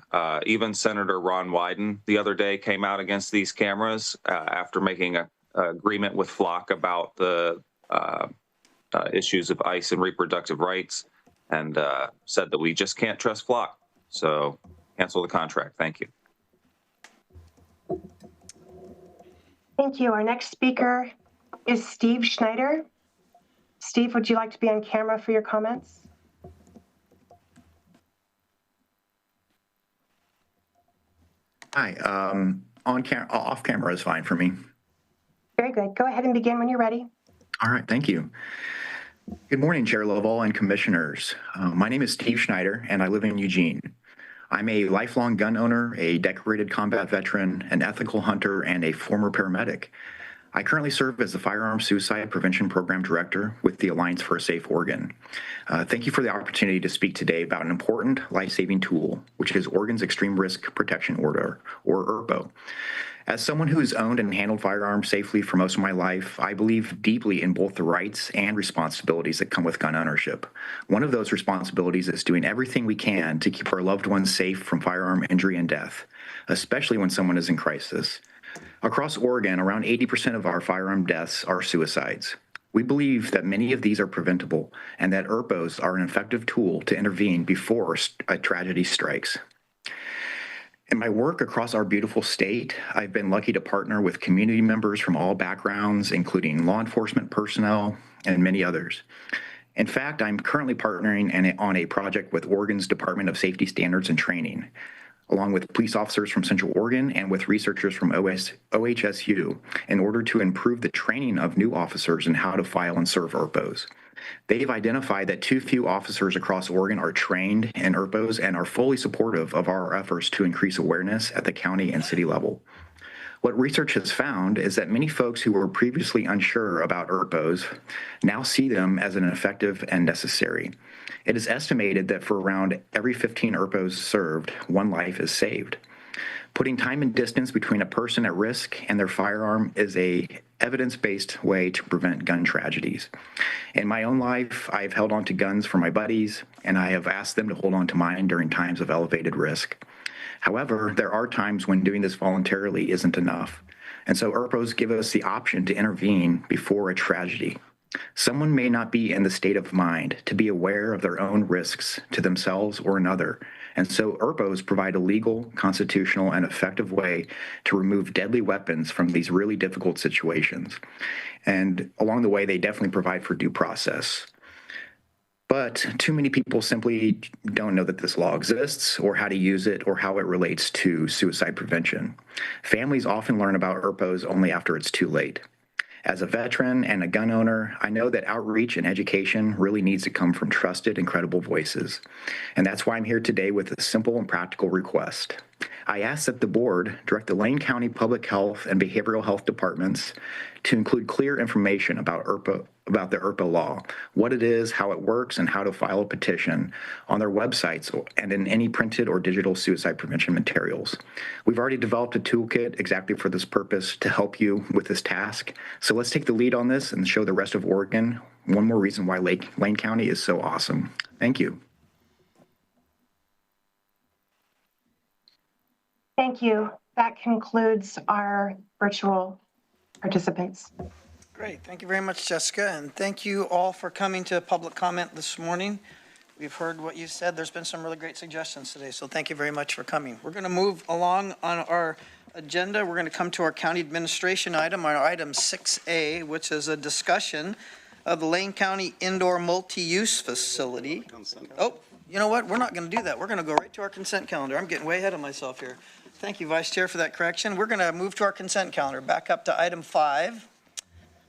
Q: even Senator Ron Wyden the other day came out against these cameras after making an agreement with Flock about the issues of ICE and reproductive rights, and said that we just can't trust Flock. So cancel the contract. Thank you.
P: Thank you. Our next speaker is Steve Schneider. Steve, would you like to be on camera for your comments?
R: Hi, off camera is fine for me.
P: Very good. Go ahead and begin when you're ready.
R: All right, thank you. Good morning, Chair Lovell and commissioners. My name is Steve Schneider, and I live in Eugene. I'm a lifelong gun owner, a decorated combat veteran, an ethical hunter, and a former paramedic. I currently serve as the Firearms Suicide Prevention Program Director with the Alliance for a Safe Oregon. Thank you for the opportunity to speak today about an important life-saving tool, which is Oregon's Extreme Risk Protection Order, or ERPO. As someone who has owned and handled firearms safely for most of my life, I believe deeply in both the rights and responsibilities that come with gun ownership. One of those responsibilities is doing everything we can to keep our loved ones safe from firearm injury and death, especially when someone is in crisis. Across Oregon, around 80% of our firearm deaths are suicides. We believe that many of these are preventable and that ERPOs are an effective tool to intervene before a tragedy strikes. In my work across our beautiful state, I've been lucky to partner with community members from all backgrounds, including law enforcement personnel and many others. In fact, I'm currently partnering on a project with Oregon's Department of Safety Standards and Training, along with police officers from Central Oregon and with researchers from OHSU, in order to improve the training of new officers in how to file and serve ERPOs. They've identified that too few officers across Oregon are trained in ERPOs and are fully supportive of our efforts to increase awareness at the county and city level. What research has found is that many folks who were previously unsure about ERPOs now see them as an effective and necessary. It is estimated that for around every 15 ERPOs served, one life is saved. Putting time and distance between a person at risk and their firearm is a evidence-based way to prevent gun tragedies. In my own life, I've held on to guns for my buddies, and I have asked them to hold on to mine during times of elevated risk. However, there are times when doing this voluntarily isn't enough. And so ERPOs give us the option to intervene before a tragedy. Someone may not be in the state of mind to be aware of their own risks to themselves or another. And so ERPOs provide a legal, constitutional, and effective way to remove deadly weapons from these really difficult situations. And along the way, they definitely provide for due process. But too many people simply don't know that this law exists or how to use it or how it relates to suicide prevention. Families often learn about ERPOs only after it's too late. As a veteran and a gun owner, I know that outreach and education really needs to come from trusted and credible voices. And that's why I'm here today with a simple and practical request. I ask that the board direct the Lane County Public Health and Behavioral Health Departments to include clear information about the ERPO law, what it is, how it works, and how to file a petition on their websites and in any printed or digital suicide prevention materials. We've already developed a toolkit exactly for this purpose to help you with this task. So let's take the lead on this and show the rest of Oregon one more reason why Lane County is so awesome. Thank you.
P: Thank you. That concludes our virtual participants.
A: Great. Thank you very much, Jessica, and thank you all for coming to public comment this morning. We've heard what you said. There's been some really great suggestions today, so thank you very much for coming. We're going to move along on our agenda. We're going to come to our county administration item, our item 6A, which is a discussion of the Lane County Indoor Multi-Use Facility. Oh, you know what? We're not going to do that. We're going to go right to our consent calendar. I'm getting way ahead of myself here. Thank you, Vice Chair, for that correction. We're going to move to our consent calendar. Back up to item 5.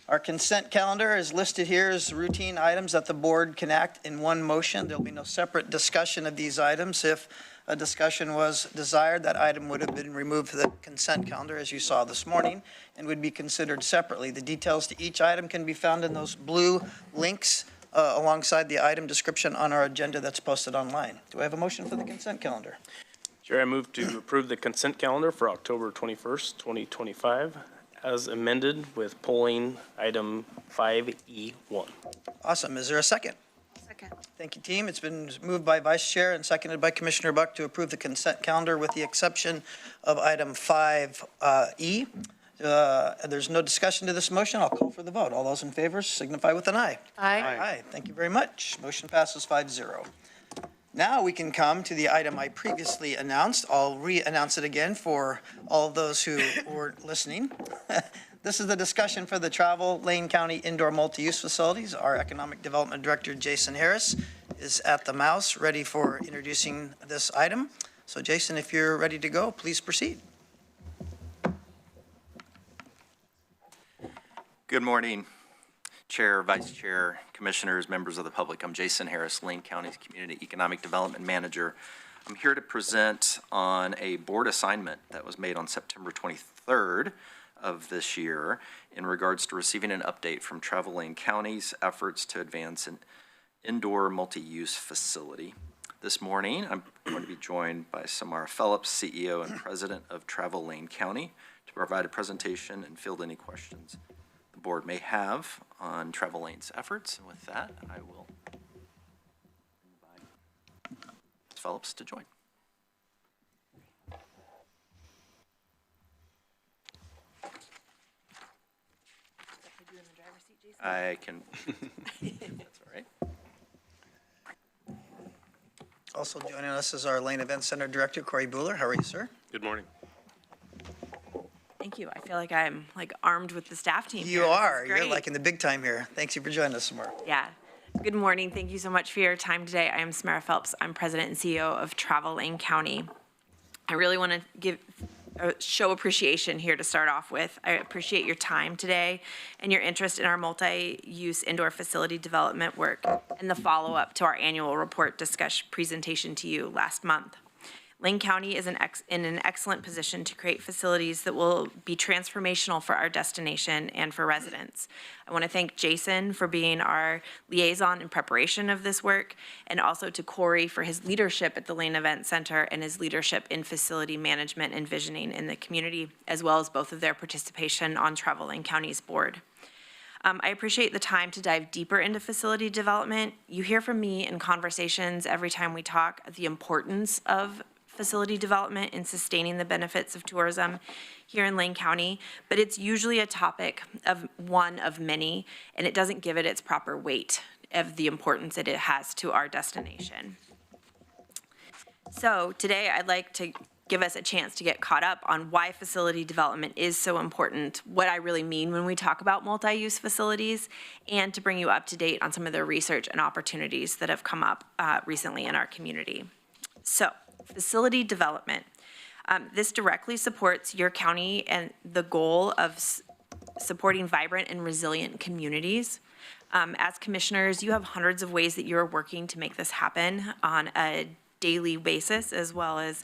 A: Our consent calendar is listed here as routine items that the board can act in one motion. There'll be no separate discussion of these items. If a discussion was desired, that item would have been removed from the consent calendar, as you saw this morning, and would be considered separately. The details to each item can be found in those blue links alongside the item description on our agenda that's posted online. Do I have a motion for the consent calendar?
H: Chair, I move to approve the consent calendar for October 21st, 2025, as amended with polling item 5E1.
A: Awesome. Is there a second?
F: Second.
A: Thank you, team. It's been moved by Vice Chair and seconded by Commissioner Buck to approve the consent calendar with the exception of item 5E. There's no discussion to this motion. I'll call for the vote. All those in favor signify with an aye.
C: Aye.
A: Aye. Thank you very much. Motion passes 5-0. Now we can come to the item I previously announced. I'll re-announce it again for all of those who weren't listening. This is the discussion for the Travel Lane County Indoor Multi-Use Facilities. Our Economic Development Director, Jason Harris, is at the mouse, ready for introducing this item. So Jason, if you're ready to go, please proceed.
D: Good morning, Chair, Vice Chair, Commissioners, members of the public. I'm Jason Harris, Lane County's Community Economic Development Manager. I'm here to present on a board assignment that was made on September 23rd of this year in regards to receiving an update from Travel Lane County's efforts to advance an indoor multi-use facility. This morning, I'm going to be joined by Samara Phillips, CEO and President of Travel Lane County, to provide a presentation and field any questions the board may have on Travel Lane's efforts. And with that, I will invite Ms. Phillips to join. I can, that's all right.
A: Also joining us is our Lane Event Center Director, Corey Bueller. How are you, sir?
H: Good morning.
S: Thank you. I feel like I'm armed with the staff team.
A: You are. You're like in the big time here. Thanks you for joining us, Samara.
S: Yeah. Good morning. Thank you so much for your time today. I am Samara Phelps. I'm President and CEO of Travel Lane County. I really want to show appreciation here to start off with. I appreciate your time today and your interest in our multi-use indoor facility development work and the follow-up to our annual report presentation to you last month. Lane County is in an excellent position to create facilities that will be transformational for our destination and for residents. I want to thank Jason for being our liaison in preparation of this work, and also to Corey for his leadership at the Lane Event Center and his leadership in facility management and visioning in the community, as well as both of their participation on Travel Lane County's board. I appreciate the time to dive deeper into facility development. You hear from me in conversations every time we talk the importance of facility development in sustaining the benefits of tourism here in Lane County, but it's usually a topic of one of many, and it doesn't give it its proper weight of the importance that it has to our destination. So today I'd like to give us a chance to get caught up on why facility development is so important, what I really mean when we talk about multi-use facilities, and to bring you up to date on some of the research and opportunities that have come up recently in our community. So, facility development. This directly supports your county and the goal of supporting vibrant and resilient communities. As commissioners, you have hundreds of ways that you're working to make this happen on a daily basis, as well as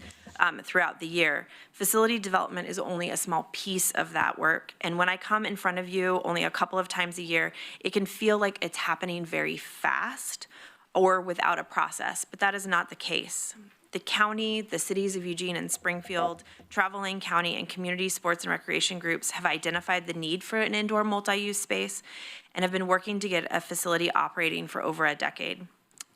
S: throughout the year. Facility development is only a small piece of that work. And when I come in front of you only a couple of times a year, it can feel like it's happening very fast or without a process, but that is not the case. The county, the cities of Eugene and Springfield, Travel Lane County, and community sports and recreation groups have identified the need for an indoor multi-use space and have been working to get a facility operating for over a decade.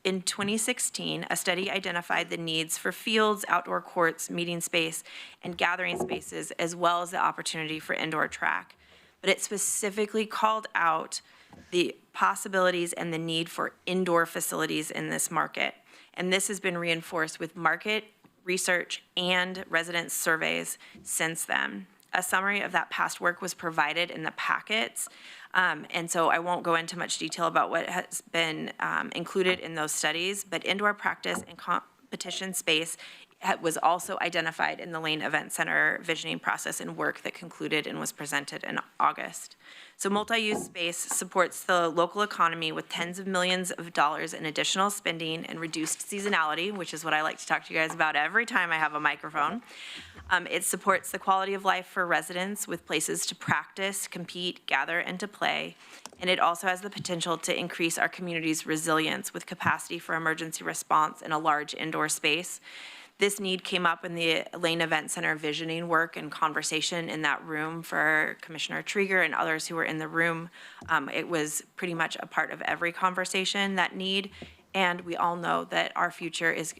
S: In 2016, a study identified the needs for fields, outdoor courts, meeting space, and gathering spaces, as well as the opportunity for indoor track. But it specifically called out the possibilities and the need for indoor facilities in this market. And this has been reinforced with market research and resident surveys since then. A summary of that past work was provided in the packets. And so I won't go into much detail about what has been included in those studies, but indoor practice and competition space was also identified in the Lane Event Center visioning process and work that concluded and was presented in August. So multi-use space supports the local economy with tens of millions of dollars in additional spending and reduced seasonality, which is what I like to talk to you guys about every time I have a microphone. It supports the quality of life for residents with places to practice, compete, gather, and to play. And it also has the potential to increase our community's resilience with capacity for emergency response in a large indoor space. This need came up in the Lane Event Center visioning work and conversation in that room for Commissioner Trieger and others who were in the room. It was pretty much a part of every conversation, that need. And we all know that our future is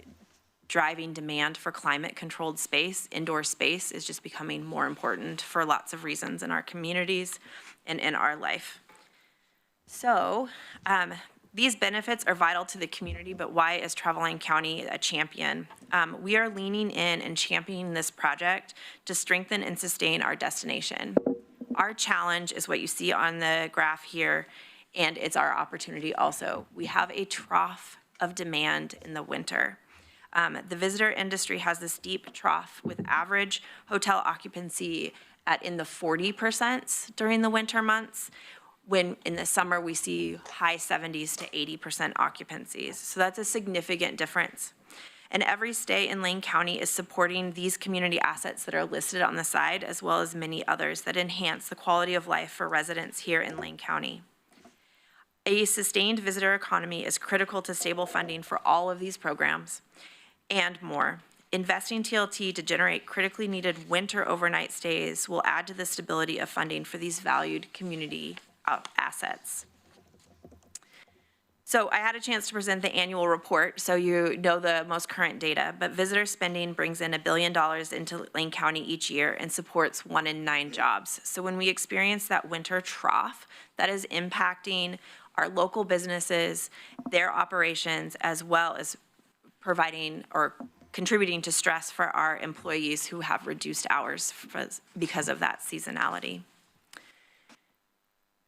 S: driving demand for climate-controlled space. Indoor space is just becoming more important for lots of reasons in our communities and in our life. So these benefits are vital to the community, but why is Travel Lane County a champion? We are leaning in and championing this project to strengthen and sustain our destination. Our challenge is what you see on the graph here, and it's our opportunity also. We have a trough of demand in the winter. The visitor industry has this deep trough with average hotel occupancy in the 40% during the winter months, when in the summer we see high 70s to 80% occupancies. So that's a significant difference. And every stay in Lane County is supporting these community assets that are listed on the side, as well as many others that enhance the quality of life for residents here in Lane County. A sustained visitor economy is critical to stable funding for all of these programs and more. Investing TLT to generate critically needed winter overnight stays will add to the stability of funding for these valued community assets. So I had a chance to present the annual report, so you know the most current data, but visitor spending brings in $1 billion into Lane County each year and supports 1 in 9 jobs. So when we experience that winter trough, that is impacting our local businesses, their operations, as well as providing or contributing to stress for our employees who have reduced hours because of that seasonality.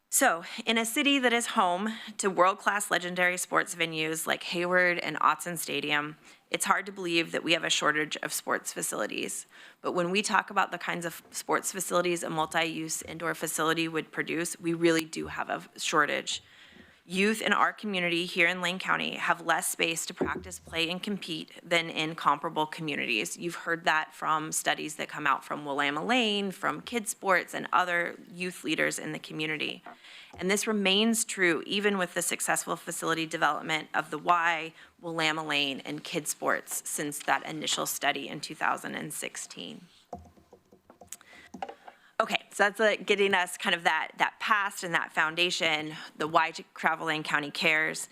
S: So, in a city that is home to world-class legendary sports venues like Hayward and Autzen Stadium, it's hard to believe that we have a shortage of sports facilities. But when we talk about the kinds of sports facilities a multi-use indoor facility would produce, we really do have a shortage. Youth in our community here in Lane County have less space to practice, play, and compete than in comparable communities. You've heard that from studies that come out from Willamette Lane, from Kids Sports, and other youth leaders in the community. And this remains true even with the successful facility development of the Y, Willamette Lane, and Kids Sports since that initial study in 2016. Okay, so that's getting us kind of that past and that foundation, the why Travel Lane County cares.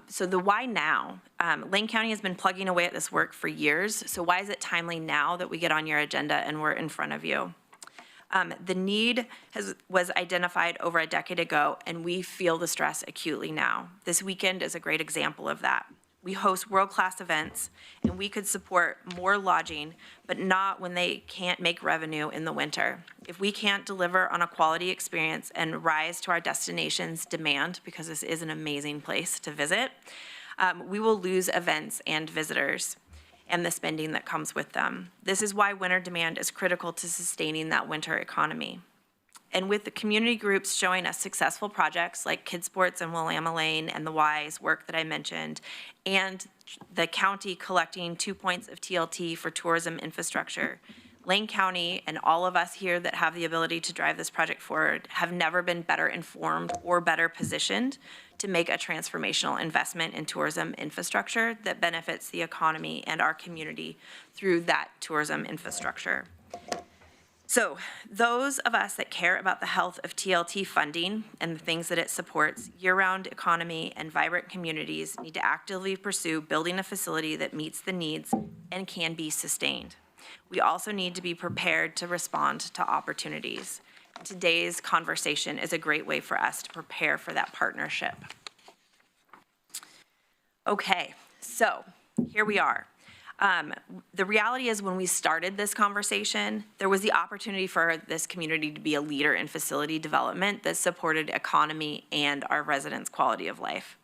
S: So the why now? Lane County has been plugging away at this work for years, so why is it timely now that we get on your agenda and we're in front of you? The need was identified over a decade ago, and we feel the stress acutely now. This weekend is a great example of that. We host world-class events, and we could support more lodging, but not when they can't make revenue in the winter. If we can't deliver on a quality experience and rise to our destination's demand, because this is an amazing place to visit, we will lose events and visitors and the spending that comes with them. This is why winter demand is critical to sustaining that winter economy. And with the community groups showing us successful projects like Kids Sports and Willamette Lane and the Wise work that I mentioned, and the county collecting 2 points of TLT for tourism infrastructure, Lane County and all of us here that have the ability to drive this project forward have never been better informed or better positioned to make a transformational investment in tourism infrastructure that benefits the economy and our community through that tourism infrastructure. So those of us that care about the health of TLT funding and the things that it supports, year-round economy and vibrant communities need to actively pursue building a facility that meets the needs and can be sustained. We also need to be prepared to respond to opportunities. Today's conversation is a great way for us to prepare for that partnership. Okay, so here we are. The reality is when we started this conversation, there was the opportunity for this community to be a leader in facility development that supported economy and our residents' quality of life.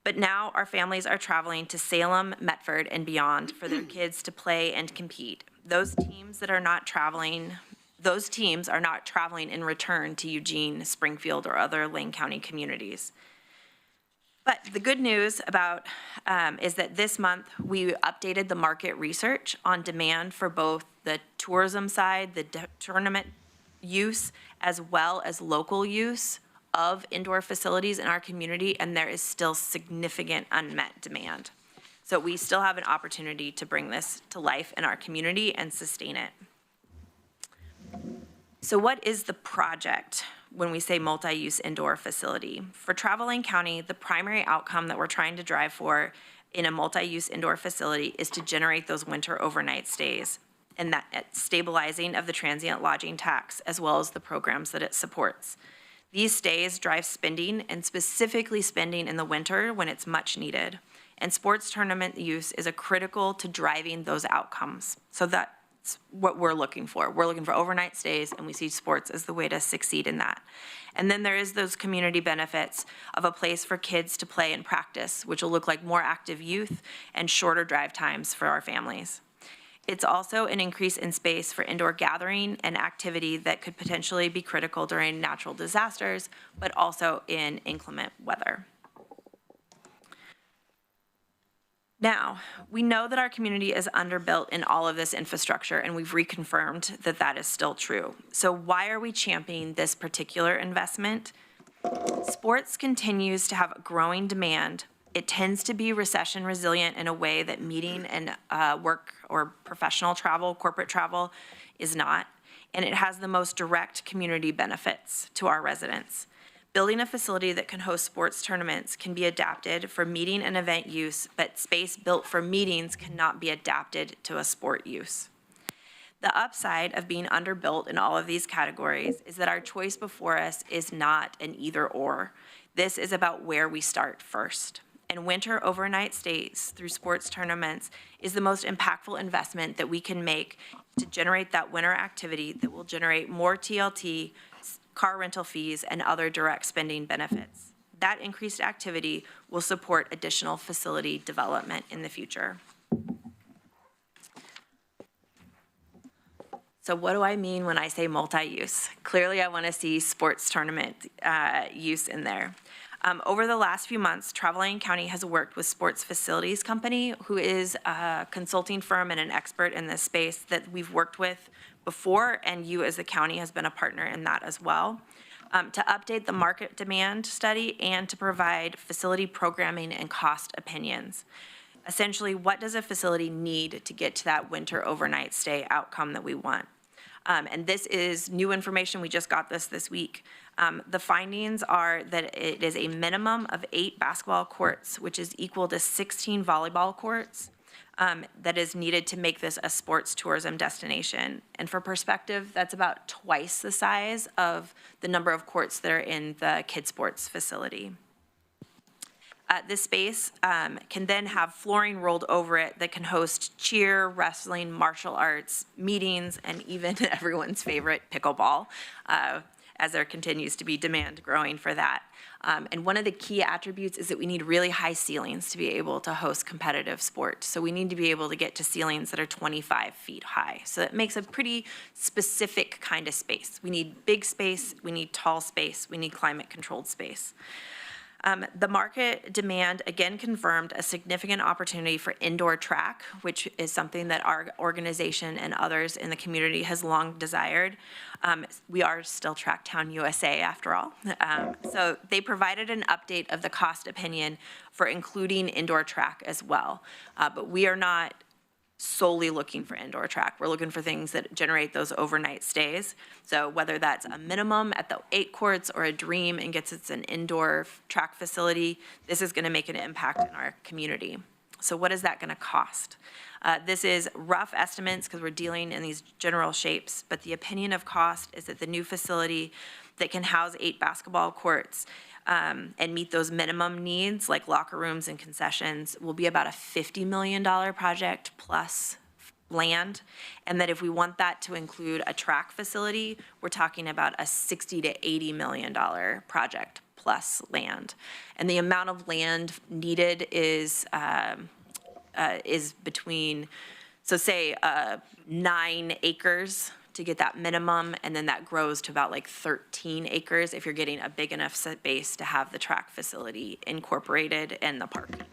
S: But now our families are traveling to Salem, Medford, and beyond for their kids to play and compete. Those teams are not traveling in return to Eugene, Springfield, or other Lane County communities. But the good news about is that this month we updated the market research on demand for both the tourism side, the tournament use, as well as local use of indoor facilities in our community, and there is still significant unmet demand. So we still have an opportunity to bring this to life in our community and sustain it. So what is the project when we say multi-use indoor facility? For Travel Lane County, the primary outcome that we're trying to drive for in a multi-use indoor facility is to generate those winter overnight stays and that stabilizing of the transient lodging tax, as well as the programs that it supports. These stays drive spending, and specifically spending in the winter when it's much needed. And sports tournament use is critical to driving those outcomes. So that's what we're looking for. We're looking for overnight stays, and we see sports as the way to succeed in that. And then there is those community benefits of a place for kids to play and practice, which will look like more active youth and shorter drive times for our families. It's also an increase in space for indoor gathering and activity that could potentially be critical during natural disasters, but also in inclement weather. Now, we know that our community is underbuilt in all of this infrastructure, and we've reconfirmed that that is still true. So why are we championing this particular investment? Sports continues to have growing demand. It tends to be recession resilient in a way that meeting and work or professional travel, corporate travel, is not. And it has the most direct community benefits to our residents. Building a facility that can host sports tournaments can be adapted for meeting and event use, but space built for meetings cannot be adapted to a sport use. The upside of being underbuilt in all of these categories is that our choice before us is not an either or. This is about where we start first. And winter overnight stays through sports tournaments is the most impactful investment that we can make to generate that winter activity that will generate more TLT, car rental fees, and other direct spending benefits. That increased activity will support additional facility development in the future. So what do I mean when I say multi-use? Clearly, I want to see sports tournament use in there. Over the last few months, Travel Lane County has worked with Sports Facilities Company, who is a consulting firm and an expert in this space that we've worked with before, and you as the county has been a partner in that as well, to update the market demand study and to provide facility programming and cost opinions. Essentially, what does a facility need to get to that winter overnight stay outcome that we want? And this is new information. We just got this week. The findings are that it is a minimum of 8 basketball courts, which is equal to 16 volleyball courts, that is needed to make this a sports tourism destination. And for perspective, that's about twice the size of the number of courts that are in the kids' sports facility. This space can then have flooring rolled over it that can host cheer, wrestling, martial arts, meetings, and even everyone's favorite pickleball, as there continues to be demand growing for that. And one of the key attributes is that we need really high ceilings to be able to host competitive sports. So we need to be able to get to ceilings that are 25 feet high. So that makes a pretty specific kind of space. We need big space, we need tall space, we need climate-controlled space. The market demand again confirmed a significant opportunity for indoor track, which is something that our organization and others in the community has long desired. We are still Tracktown USA after all. So they provided an update of the cost opinion for including indoor track as well. But we are not solely looking for indoor track. We're looking for things that generate those overnight stays. So whether that's a minimum at the 8 courts or a dream and gets us an indoor track facility, this is going to make an impact in our community. So what is that going to cost? This is rough estimates because we're dealing in these general shapes, but the opinion of cost is that the new facility that can house 8 basketball courts and meet those minimum needs like locker rooms and concessions will be about a $50 million project plus land, and that if we want that to include a track facility, we're talking about a $60 to $80 million project plus land. And the amount of land needed is between, so say 9 acres to get that minimum, and then that grows to about like 13 acres if you're getting a big enough space to have the track facility incorporated in the parking.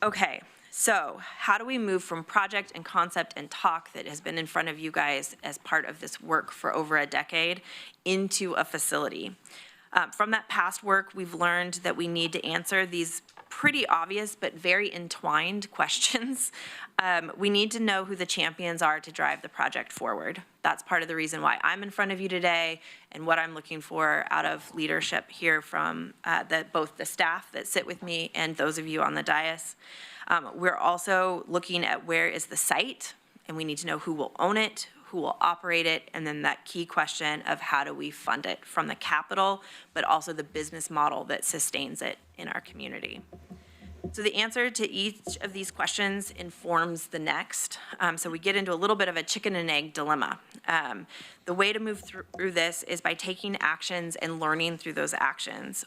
S: Okay, so how do we move from project and concept and talk that has been in front of you guys as part of this work for over a decade into a facility? From that past work, we've learned that we need to answer these pretty obvious but very entwined questions. We need to know who the champions are to drive the project forward. That's part of the reason why I'm in front of you today and what I'm looking for out of leadership here from both the staff that sit with me and those of you on the dais. We're also looking at where is the site, and we need to know who will own it, who will operate it, and then that key question of how do we fund it from the capital, but also the business model that sustains it in our community. So the answer to each of these questions informs the next. So we get into a little bit of a chicken and egg dilemma. The way to move through this is by taking actions and learning through those actions.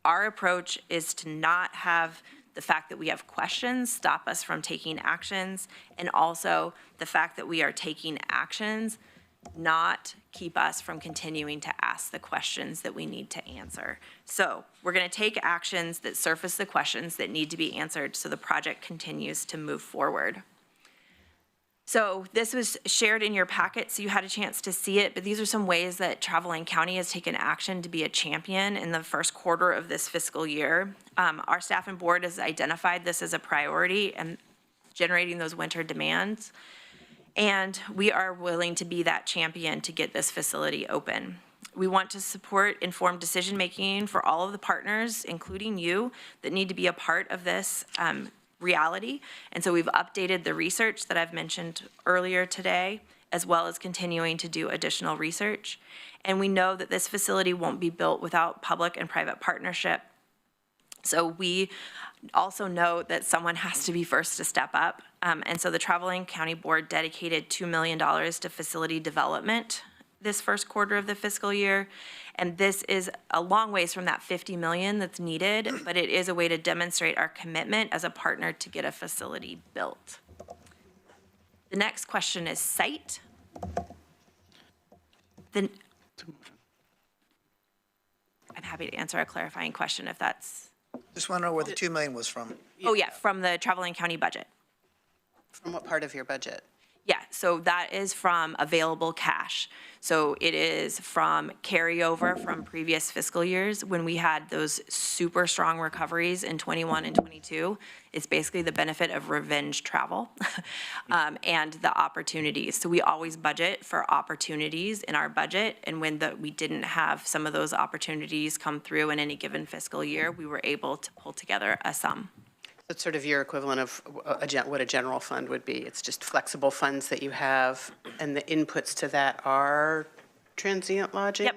S: Our approach is to not have the fact that we have questions stop us from taking actions, and also the fact that we are taking actions not keep us from continuing to ask the questions that we need to answer. So we're going to take actions that surface the questions that need to be answered so the project continues to move forward. So this was shared in your packet, so you had a chance to see it, but these are some ways that Travel Lane County has taken action to be a champion in the first quarter of this fiscal year. Our staff and board has identified this as a priority and generating those winter demands. And we are willing to be that champion to get this facility open. We want to support informed decision-making for all of the partners, including you, that need to be a part of this reality. And so we've updated the research that I've mentioned earlier today, as well as continuing to do additional research. And we know that this facility won't be built without public and private partnership. So we also know that someone has to be first to step up. And so the Travel Lane County Board dedicated $2 million to facility development this first quarter of the fiscal year. And this is a long ways from that $50 million that's needed, but it is a way to demonstrate our commitment as a partner to get a facility built. The next question is site. I'm happy to answer a clarifying question if that's,
A: Just want to know where the 2 million was from.
S: oh yeah, from the Travel Lane County budget.
C: From what part of your budget?
S: Yeah, so that is from available cash. So it is from carryover from previous fiscal years when we had those super strong recoveries in 21 and 22. It's basically the benefit of revenge travel and the opportunities. So we always budget for opportunities in our budget. And when we didn't have some of those opportunities come through in any given fiscal year, we were able to pull together a sum.
C: That's sort of your equivalent of what a general fund would be. It's just flexible funds that you have, and the inputs to that are transient lodging?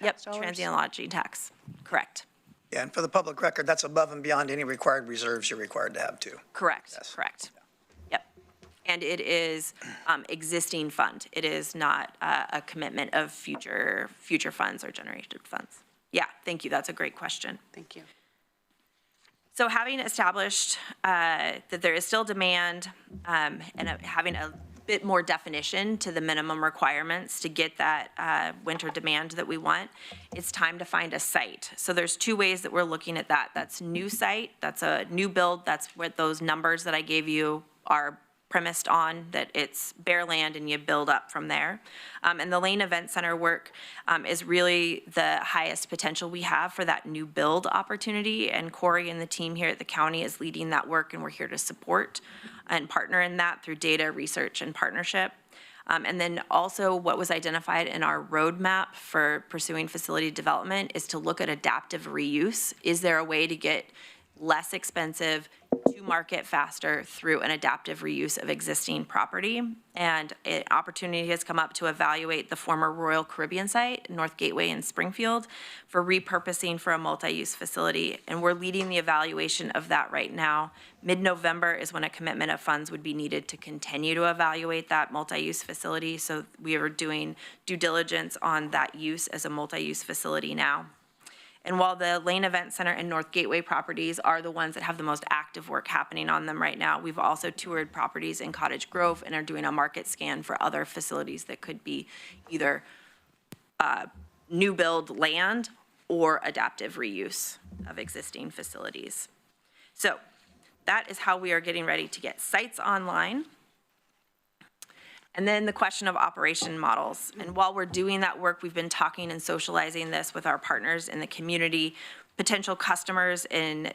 S: Yep, transient lodging tax, correct.
A: Yeah, and for the public record, that's above and beyond any required reserves you're required to have too.
S: Correct, correct. Yep. And it is existing fund. It is not a commitment of future funds or generated funds. Yeah, thank you. That's a great question.
C: Thank you.
S: So having established that there is still demand and having a bit more definition to the minimum requirements to get that winter demand that we want, it's time to find a site. So there's two ways that we're looking at that. That's new site, that's a new build, that's what those numbers that I gave you are premised on, that it's bare land and you build up from there. And the Lane Event Center work is really the highest potential we have for that new build opportunity. And Corey and the team here at the county is leading that work, and we're here to support and partner in that through data, research, and partnership. And then also what was identified in our roadmap for pursuing facility development is to look at adaptive reuse. Is there a way to get less expensive to market faster through an adaptive reuse of existing property? And an opportunity has come up to evaluate the former Royal Caribbean site, North Gateway in Springfield, for repurposing for a multi-use facility. And we're leading the evaluation of that right now. Mid-November is when a commitment of funds would be needed to continue to evaluate that multi-use facility. So we are doing due diligence on that use as a multi-use facility now. And while the Lane Event Center and North Gateway properties are the ones that have the most active work happening on them right now, we've also toured properties in Cottage Grove and are doing a market scan for other facilities that could be either new build land or adaptive reuse of existing facilities. So that is how we are getting ready to get sites online. And then the question of operation models. And while we're doing that work, we've been talking and socializing this with our partners in the community, potential customers in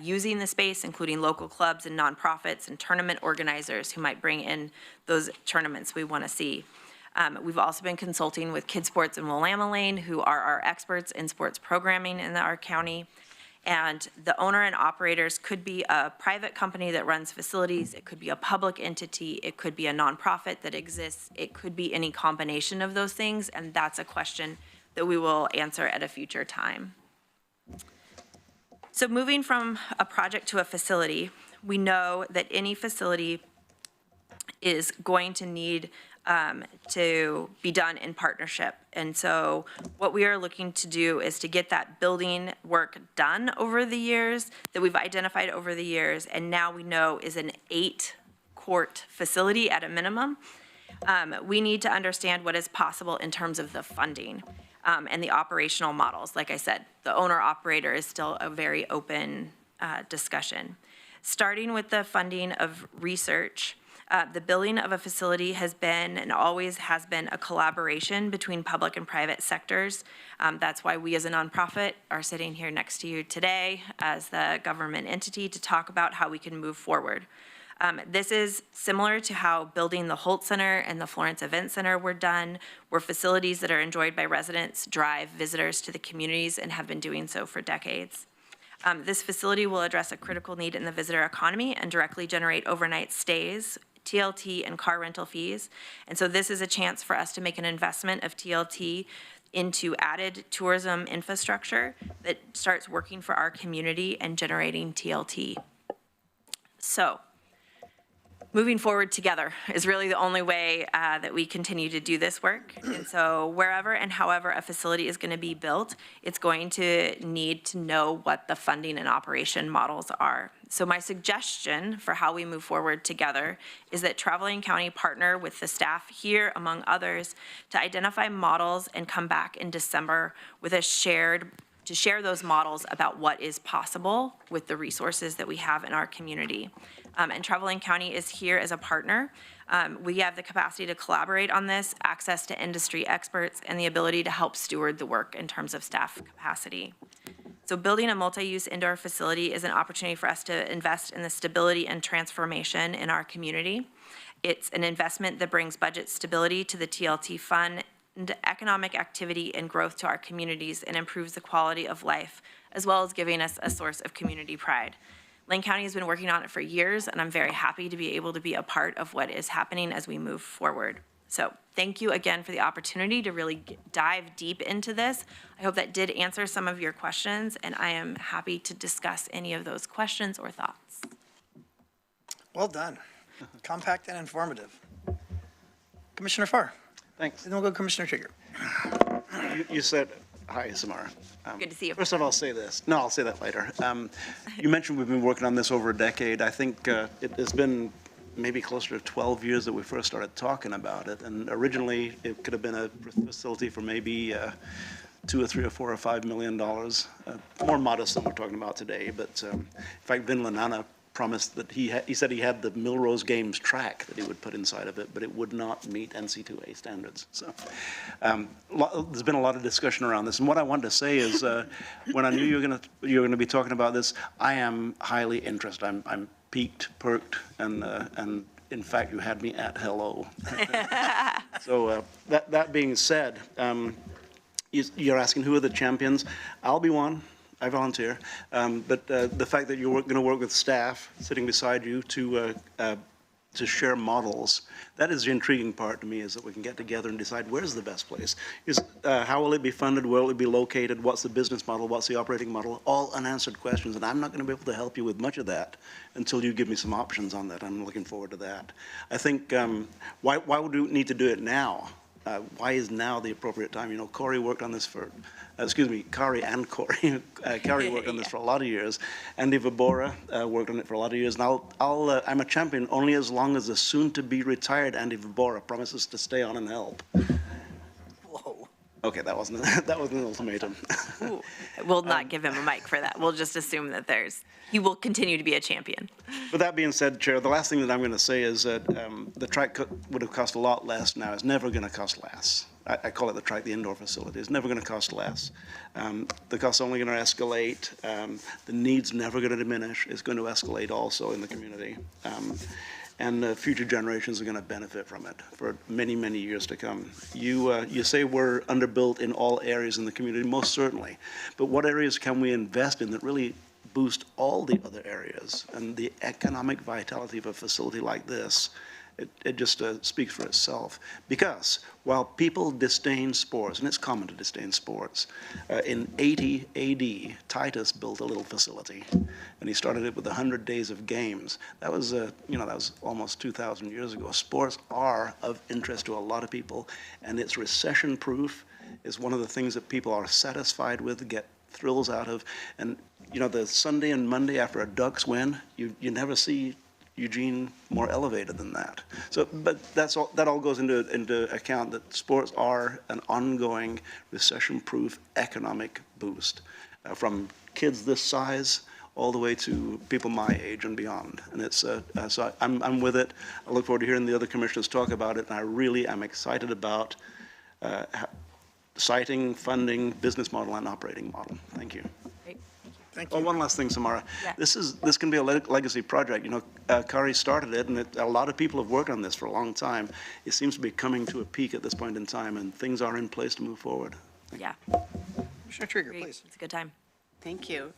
S: using the space, including local clubs and nonprofits and tournament organizers who might bring in those tournaments we want to see. We've also been consulting with Kids Sports and Willamette Lane, who are our experts in sports programming in our county. And the owner and operators could be a private company that runs facilities, it could be a public entity, it could be a nonprofit that exists, it could be any combination of those things, and that's a question that we will answer at a future time. So moving from a project to a facility, we know that any facility is going to need to be done in partnership. And so what we are looking to do is to get that building work done over the years that we've identified over the years, and now we know is an 8-court facility at a minimum. We need to understand what is possible in terms of the funding and the operational models. Like I said, the owner-operator is still a very open discussion. Starting with the funding of research, the building of a facility has been and always has been a collaboration between public and private sectors. That's why we as a nonprofit are sitting here next to you today as the government entity to talk about how we can move forward. This is similar to how building the Holt Center and the Florence Event Center were done, were facilities that are enjoyed by residents, drive visitors to the communities, and have been doing so for decades. This facility will address a critical need in the visitor economy and directly generate overnight stays, TLT, and car rental fees. And so this is a chance for us to make an investment of TLT into added tourism infrastructure that starts working for our community and generating TLT. So moving forward together is really the only way that we continue to do this work. And so wherever and however a facility is going to be built, it's going to need to know what the funding and operation models are. So my suggestion for how we move forward together is that Travel Lane County partner with the staff here, among others, to identify models and come back in December with a shared to share those models about what is possible with the resources that we have in our community. And Travel Lane County is here as a partner. We have the capacity to collaborate on this, access to industry experts, and the ability to help steward the work in terms of staff capacity. So building a multi-use indoor facility is an opportunity for us to invest in the stability and transformation in our community. It's an investment that brings budget stability to the TLT fund, and economic activity and growth to our communities, and improves the quality of life, as well as giving us a source of community pride. Lane County has been working on it for years, and I'm very happy to be able to be a part of what is happening as we move forward. So thank you again for the opportunity to really dive deep into this. I hope that did answer some of your questions, and I am happy to discuss any of those questions or thoughts.
A: Well done. Compact and informative. Commissioner Farr.
G: Thanks.
A: And then we'll go Commissioner Trigger.
G: You said, hi, Samara.
S: Good to see you.
G: First of all, I'll say this. No, I'll say that later. You mentioned we've been working on this over a decade. I think it has been maybe closer to 12 years that we first started talking about it. And originally, it could have been a facility for maybe $2 or $3 or $4 or $5 million, more modest than we're talking about today. But in fact, Vin Lanana promised that he said he had the Milrose Games track that he would put inside of it, but it would not meet NC2A standards. So there's been a lot of discussion around this. And what I wanted to say is, when I knew you were going to be talking about this, I am highly interested. I'm peaked, perked, and in fact, you had me at hello. So that being said, you're asking who are the champions? I'll be one. I volunteer, but the fact that you're going to work with staff sitting beside you to share models, that is the intriguing part to me, is that we can get together and decide where's the best place. How will it be funded, where will it be located, what's the business model, what's the operating model, all unanswered questions, and I'm not going to be able to help you with much of that until you give me some options on that. I'm looking forward to that. I think, why would we need to do it now? Why is now the appropriate time? You know, Corey worked on this for, Kari and Corey. Kari worked on this for a lot of years. Andy Vibora worked on it for a lot of years. And I'm a champion only as long as the soon-to-be retired Andy Vibora promises to stay on and help. Whoa. Okay, that wasn't an ultimatum.
S: Ooh, we'll not give him a mic for that. We'll just assume that he will continue to be a champion.
G: With that being said, Chair, the last thing that I'm going to say is that the track would have cost a lot less now. It's never going to cost less. I call it the track, the indoor facility. It's never going to cost less. The cost's only going to escalate. The need's never going to diminish. It's going to escalate also in the community. And future generations are going to benefit from it for many, many years to come. You say we're underbuilt in all areas in the community, most certainly. But what areas can we invest in that really boost all the other areas? And the economic vitality of a facility like this, it just speaks for itself. Because while people disdain sports, and it's common to disdain sports, in 80 AD, Titus built a little facility, and he started it with 100 days of games. That was, that was almost 2,000 years ago. Sports are of interest to a lot of people, and it's recession-proof. Is one of the things that people are satisfied with, get thrills out of. And the Sunday and Monday after a Ducks win, you never see Eugene more elevated than that. So, but that all goes into account that sports are an ongoing recession-proof economic boost, from kids this size all the way to people my age and beyond. And it's so I'm with it. I look forward to hearing the other commissioners talk about it, and I really am excited about siting, funding, business model, and operating model. Thank you.
A: Thank you.
G: Oh, one last thing, Samara.
S: Yeah.
G: This can be a legacy project. Kari started it, and a lot of people have worked on this for a long time. It seems to be coming to a peak at this point in time, and things are in place to move forward.
S: Yeah.
A: Commissioner Trigger, please.
S: It's a good time.
C: Thank you.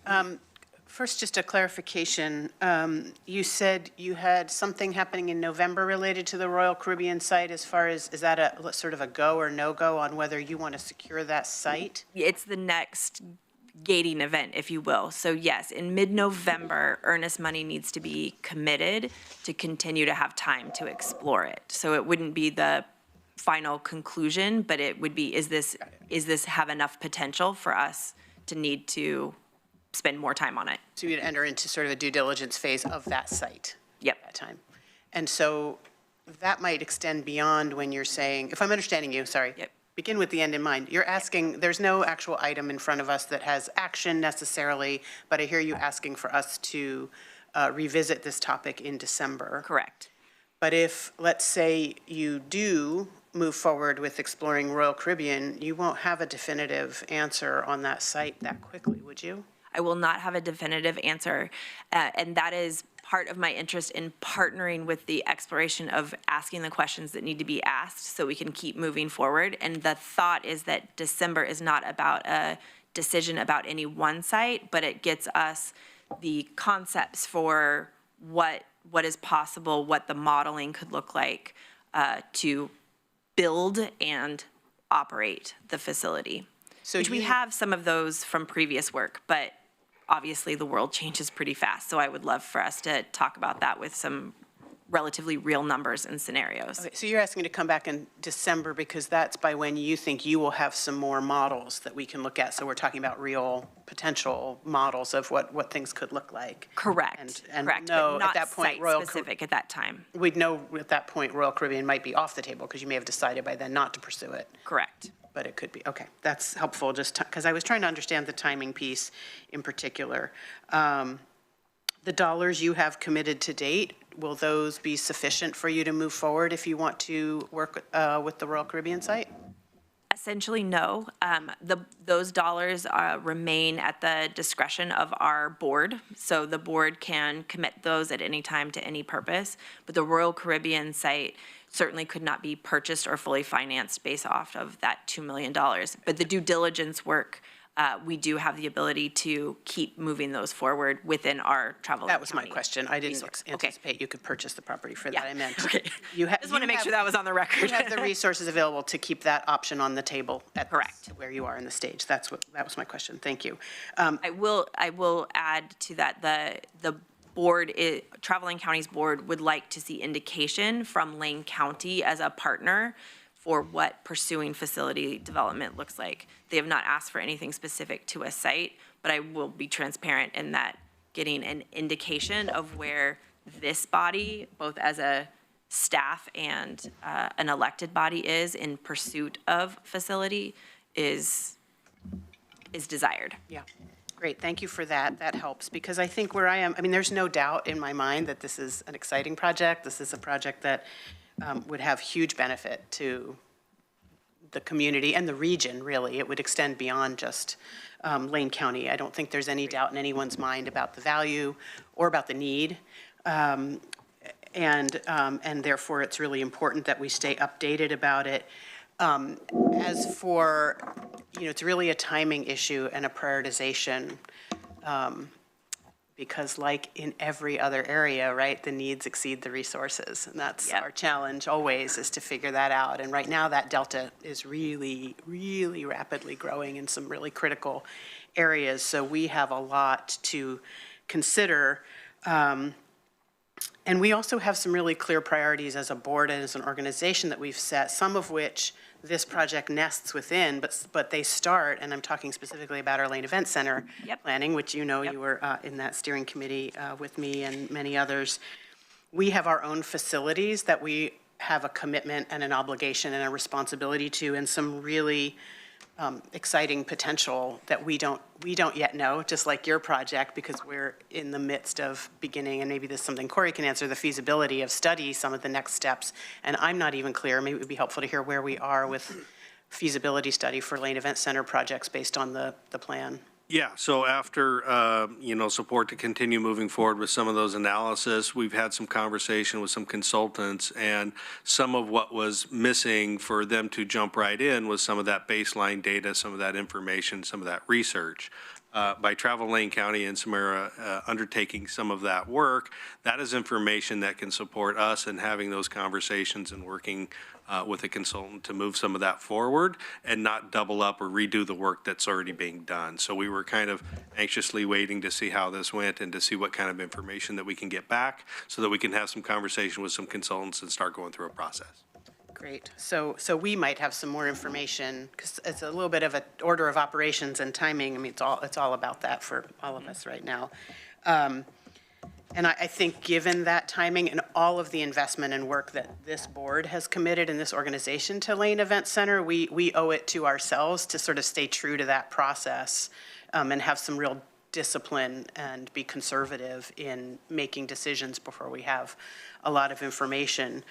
C: First, just a clarification. You said you had something happening in November related to the Royal Caribbean site. As far as, is that a sort of a go or no-go on whether you want to secure that site?
S: It's the next gating event, if you will. So yes, in mid-November, earnest money needs to be committed to continue to have time to explore it. So it wouldn't be the final conclusion, but it would be, is this have enough potential for us to need to spend more time on it?
C: So you'd enter into sort of a due diligence phase of that site?
S: Yep.
C: At that time. And so that might extend beyond when you're saying, if I'm understanding you, sorry.
S: Yep.
C: begin with the end in mind. You're asking, there's no actual item in front of us that has action necessarily, but I hear you asking for us to revisit this topic in December.
S: Correct.
C: But if, let's say, you do move forward with exploring Royal Caribbean, you won't have a definitive answer on that site that quickly, would you?
S: I will not have a definitive answer, and that is part of my interest in partnering with the exploration of asking the questions that need to be asked so we can keep moving forward. And the thought is that December is not about a decision about any one site, but it gets us the concepts for what is possible, what the modeling could look like to build and operate the facility.
C: So
S: Which we have some of those from previous work, but obviously the world changes pretty fast. So I would love for us to talk about that with some relatively real numbers and scenarios.
C: Okay, so you're asking to come back in December because that's by when you think you will have some more models that we can look at. So we're talking about real potential models of what things could look like.
S: Correct.
C: And
S: correct.
C: know
S: But not
C: at that point
S: site specific at that time.
C: We'd know at that point Royal Caribbean might be off the table because you may have decided by then not to pursue it.
S: Correct.
C: But it could be. Okay, that's helpful just because I was trying to understand the timing piece in particular. The dollars you have committed to date, will those be sufficient for you to move forward if you want to work with the Royal Caribbean site?
S: Essentially, no. Those dollars remain at the discretion of our board. So the board can commit those at any time to any purpose. But the Royal Caribbean site certainly could not be purchased or fully financed based off of that $2 million. But the due diligence work, we do have the ability to keep moving those forward within our travel.
C: That was my question. I didn't anticipate you could purchase the property for that. I meant.
S: Okay.
C: You
S: Just want to make sure that was on the record.
C: You have the resources available to keep that option on the table at
S: Correct.
C: where you are in the stage. That was my question. Thank you.
S: I will add to that the board, Traveling County's board would like to see indication from Lane County as a partner for what pursuing facility development looks like. They have not asked for anything specific to a site, but I will be transparent in that getting an indication of where this body, both as a staff and an elected body is in pursuit of facility is desired.
C: Yeah. Great, thank you for that. That helps, because I think where I am, I mean, there's no doubt in my mind that this is an exciting project. This is a project that would have huge benefit to the community and the region, really. It would extend beyond just Lane County. I don't think there's any doubt in anyone's mind about the value or about the need. And therefore, it's really important that we stay updated about it. As for, it's really a timing issue and a prioritization, because like in every other area, right, the needs exceed the resources. And that's our challenge always, is to figure that out. And right now, that delta is really, really rapidly growing in some really critical areas. So we have a lot to consider. And we also have some really clear priorities as a board and as an organization that we've set, some of which this project nests within, but they start, and I'm talking specifically about our Lane Event Center planning, which you were in that steering committee with me and many others. We have our own facilities that we have a commitment and an obligation and a responsibility to, and some really exciting potential that we don't yet know, just like your project, because we're in the midst of beginning, and maybe this is something Corey can answer, the feasibility of study, some of the next steps. And I'm not even clear, maybe it would be helpful to hear where we are with feasibility study for Lane Event Center projects based on the plan.
T: Yeah, so after, support to continue moving forward with some of those analysis, we've had some conversation with some consultants, and some of what was missing for them to jump right in was some of that baseline data, some of that information, some of that research. By Travel Lane County and Samara undertaking some of that work, that is information that can support us in having those conversations and working with a consultant to move some of that forward and not double up or redo the work that's already being done. So we were kind of anxiously waiting to see how this went and to see what kind of information that we can get back so that we can have some conversation with some consultants and start going through a process.
C: Great. So we might have some more information, because it's a little bit of an order of operations and timing. I mean, it's all about that for all of us right now. And I think given that timing and all of the investment and work that this board has committed and this organization to Lane Event Center, we owe it to ourselves to sort of stay true to that process and have some real discipline and be conservative in making decisions before we have a lot of information.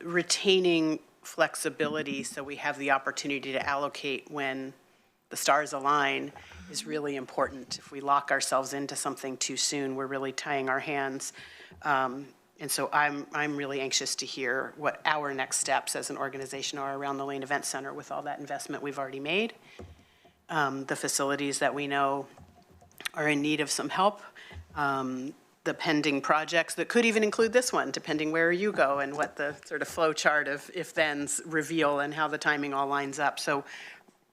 C: Retaining flexibility so we have the opportunity to allocate when the stars align is really important. If we lock ourselves into something too soon, we're really tying our hands. And so I'm really anxious to hear what our next steps as an organization are around the Lane Event Center with all that investment we've already made. The facilities that we know are in need of some help. The pending projects that could even include this one, depending where you go and what the sort of flow chart of if-thens reveal and how the timing all lines up. So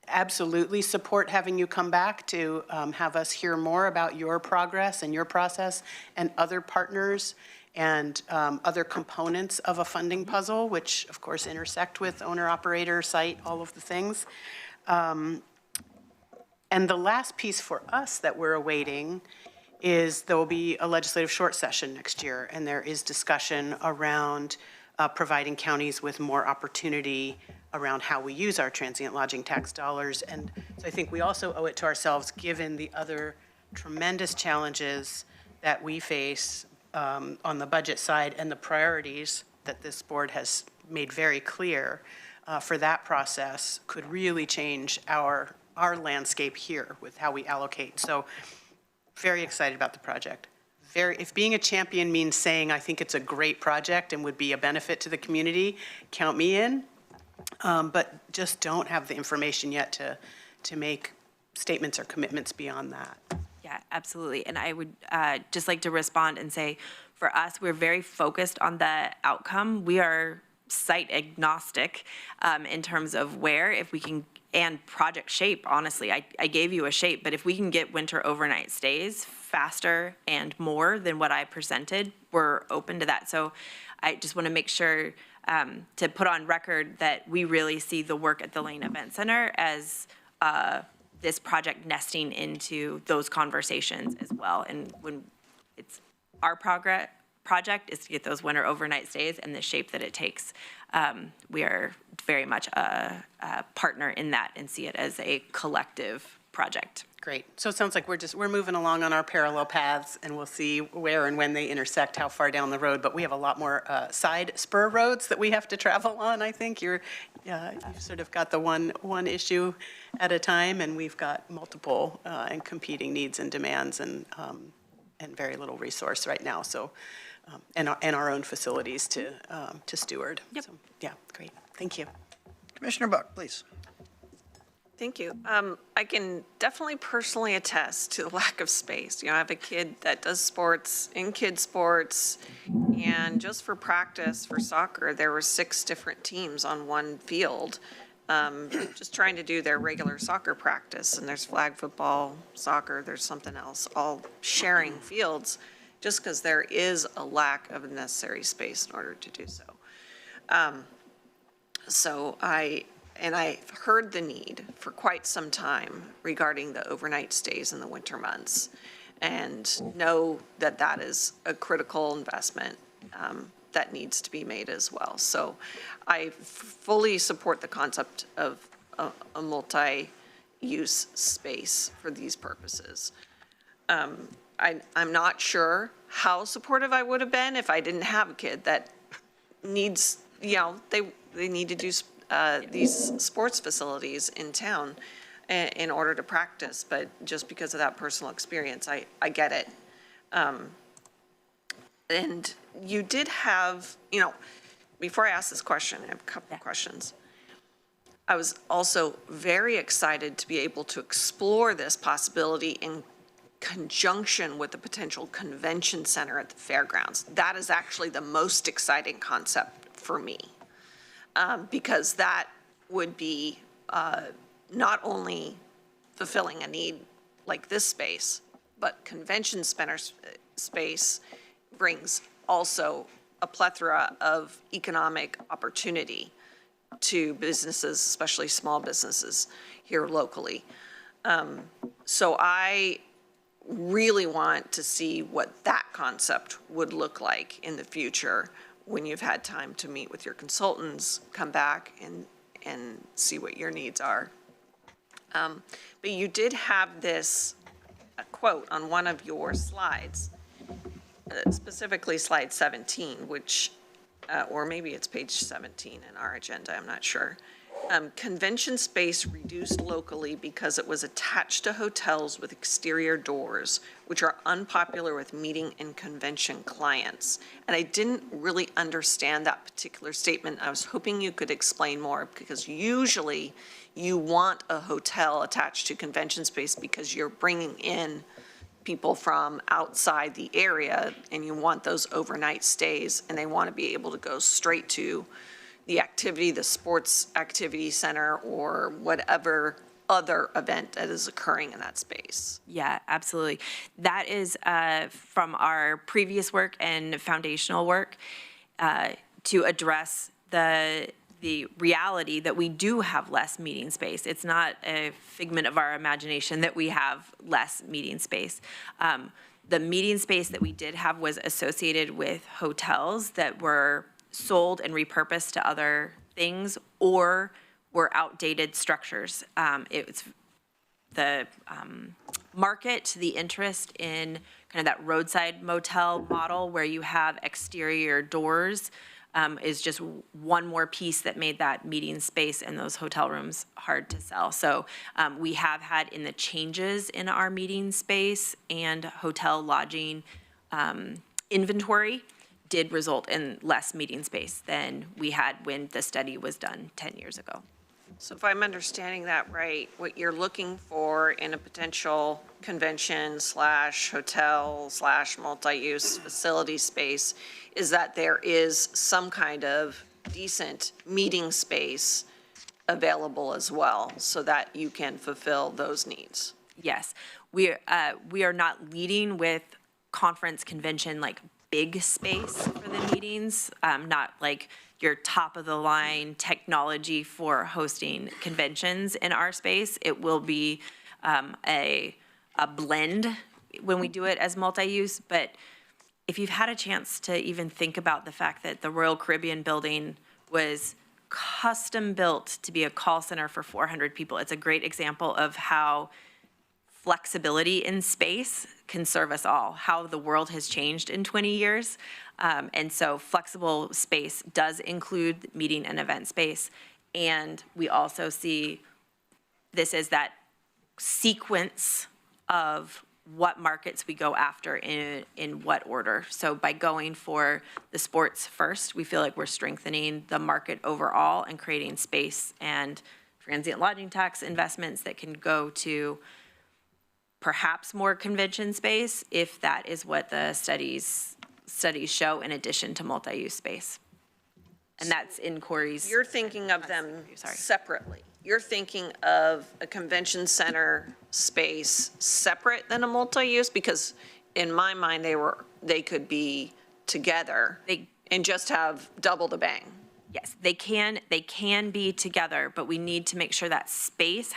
C: absolutely support having you come back to have us hear more about your progress and your process and other partners and other components of a funding puzzle, which of course intersect with owner-operator, site, all of the things. And the last piece for us that we're awaiting is there will be a legislative short session next year, and there is discussion around providing counties with more opportunity around how we use our transient lodging tax dollars. And so I think we also owe it to ourselves, given the other tremendous challenges that we face on the budget side and the priorities that this board has made very clear for that process could really change our landscape here with how we allocate. So very excited about the project. If being a champion means saying I think it's a great project and would be a benefit to the community, count me in. But just don't have the information yet to make statements or commitments beyond that.
S: Yeah, absolutely. And I would just like to respond and say, for us, we're very focused on the outcome. We are site agnostic in terms of where, if we can, and project shape, honestly. I gave you a shape, but if we can get winter overnight stays faster and more than what I presented, we're open to that. So I just want to make sure to put on record that we really see the work at the Lane Event Center as this project nesting into those conversations as well. And when it's our project is to get those winter overnight stays and the shape that it takes. We are very much a partner in that and see it as a collective project.
C: Great. So it sounds like we're moving along on our parallel paths, and we'll see where and when they intersect, how far down the road. But we have a lot more side spur roads that we have to travel on. I think you've sort of got the one issue at a time, and we've got multiple and competing needs and demands, and very little resource right now. So, and our own facilities to steward. Yep. So, yeah, great. Thank you.
A: Commissioner Buck, please.
F: Thank you. I can definitely personally attest to the lack of space. I have a kid that does sports, in kid sports, and just for practice for soccer, there were 6 different teams on one field, just trying to do their regular soccer practice. And there's flag football, soccer, there's something else, all sharing fields, just because there is a lack of necessary space in order to do so. I've heard the need for quite some time regarding the overnight stays in the winter months, and know that that is a critical investment that needs to be made as well. So I fully support the concept of a multi-use space for these purposes. I'm not sure how supportive I would have been if I didn't have a kid that needs, they need to do these sports facilities in town in order to practice, but just because of that personal experience, I get it. And you did have, before I ask this question, I have a couple of questions. I was also very excited to be able to explore this possibility in conjunction with the potential convention center at the fairgrounds. That is actually the most exciting concept for me. Because that would be not only fulfilling a need like this space, but convention center space brings also a plethora of economic opportunity to businesses, especially small businesses here locally. So I really want to see what that concept would look like in the future when you've had time to meet with your consultants, come back and see what your needs are. But you did have this quote on one of your slides, specifically slide 17, which, or maybe it's page 17 in our agenda, I'm not sure. Convention space reduced locally because it was attached to hotels with exterior doors, which are unpopular with meeting and convention clients. And I didn't really understand that particular statement. I was hoping you could explain more, because usually you want a hotel attached to convention space because you're bringing in people from outside the area and you want those overnight stays, and they want to be able to go straight to the activity, the sports activity center, or whatever other event that is occurring in that space.
S: Yeah, absolutely. That is from our previous work and foundational work to address the reality that we do have less meeting space. It's not a figment of our imagination that we have less meeting space. The meeting space that we did have was associated with hotels that were sold and repurposed to other things or were outdated structures. It's the market, the interest in kind of that roadside motel model where you have exterior doors is just one more piece that made that meeting space in those hotel rooms hard to sell. So we have had in the changes in our meeting space and hotel lodging inventory did result in less meeting space than we had when the study was done 10 years ago.
F: So if I'm understanding that right, what you're looking for in a potential convention / hotel / multi-use facility space is that there is some kind of decent meeting space available as well, so that you can fulfill those needs.
S: Yes, we are not leading with conference convention like big space for the meetings, not like your top of the line technology for hosting conventions in our space. It will be a blend when we do it as multi-use, but if you've had a chance to even think about the fact that the Royal Caribbean building was custom built to be a call center for 400 people, it's a great example of how flexibility in space can serve us all, how the world has changed in 20 years. And so flexible space does include meeting and event space. And we also see this as that sequence of what markets we go after in what order. So by going for the sports first, we feel like we're strengthening the market overall and creating space and transient lodging tax investments that can go to perhaps more convention space, if that is what the studies show, in addition to multi-use space. And that's in Corey's.
F: You're thinking of them separately. You're thinking of a convention center space separate than a multi-use? Because in my mind, they could be together and just have double the bang.
S: Yes, they can be together, but we need to make sure that space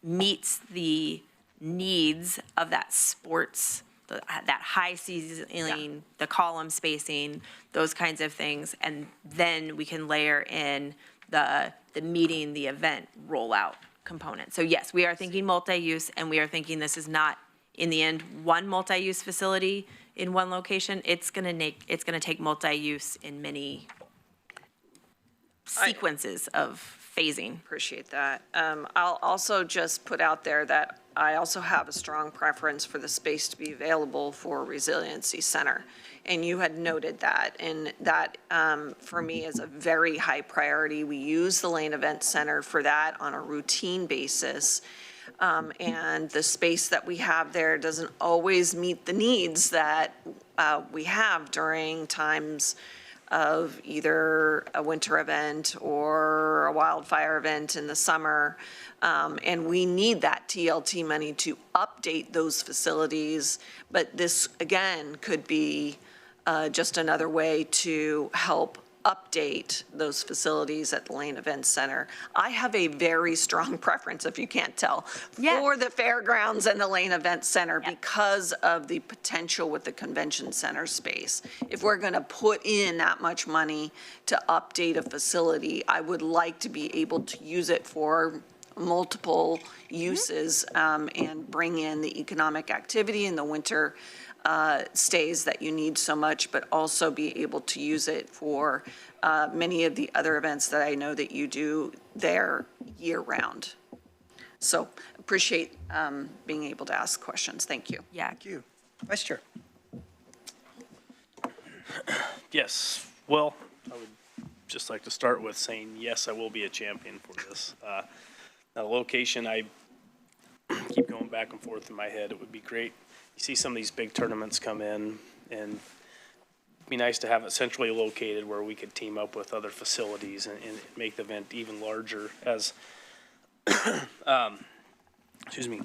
S: meets the needs of that sports, that high ceiling, the column spacing, those kinds of things, and then we can layer in the meeting, the event rollout component. So yes, we are thinking multi-use, and we are thinking this is not, in the end, one multi-use facility in one location. It's gonna take multi-use in many sequences of phasing.
F: Appreciate that. I'll also just put out there that I also have a strong preference for the space to be available for Resiliency Center. And you had noted that, and that for me is a very high priority. We use the Lane Event Center for that on a routine basis. And the space that we have there doesn't always meet the needs that we have during times of either a winter event or a wildfire event in the summer. And we need that TLT money to update those facilities. But this, again, could be just another way to help update those facilities at the Lane Event Center. I have a very strong preference, if you can't tell, for the fairgrounds and the Lane Event Center because of the potential with the convention center space. If we're going to put in that much money to update a facility, I would like to be able to use it for multiple uses and bring in the economic activity in the winter stays that you need so much, but also be able to use it for many of the other events that I know that you do there year-round. So appreciate being able to ask questions. Thank you.
S: Yeah.
A: Thank you. Vice Chair.
H: Yes, well, I would just like to start with saying, yes, I will be a champion for this. Now, the location, I keep going back and forth in my head. It would be great. You see some of these big tournaments come in, and it'd be nice to have it centrally located where we could team up with other facilities and make the event even larger. As, excuse me,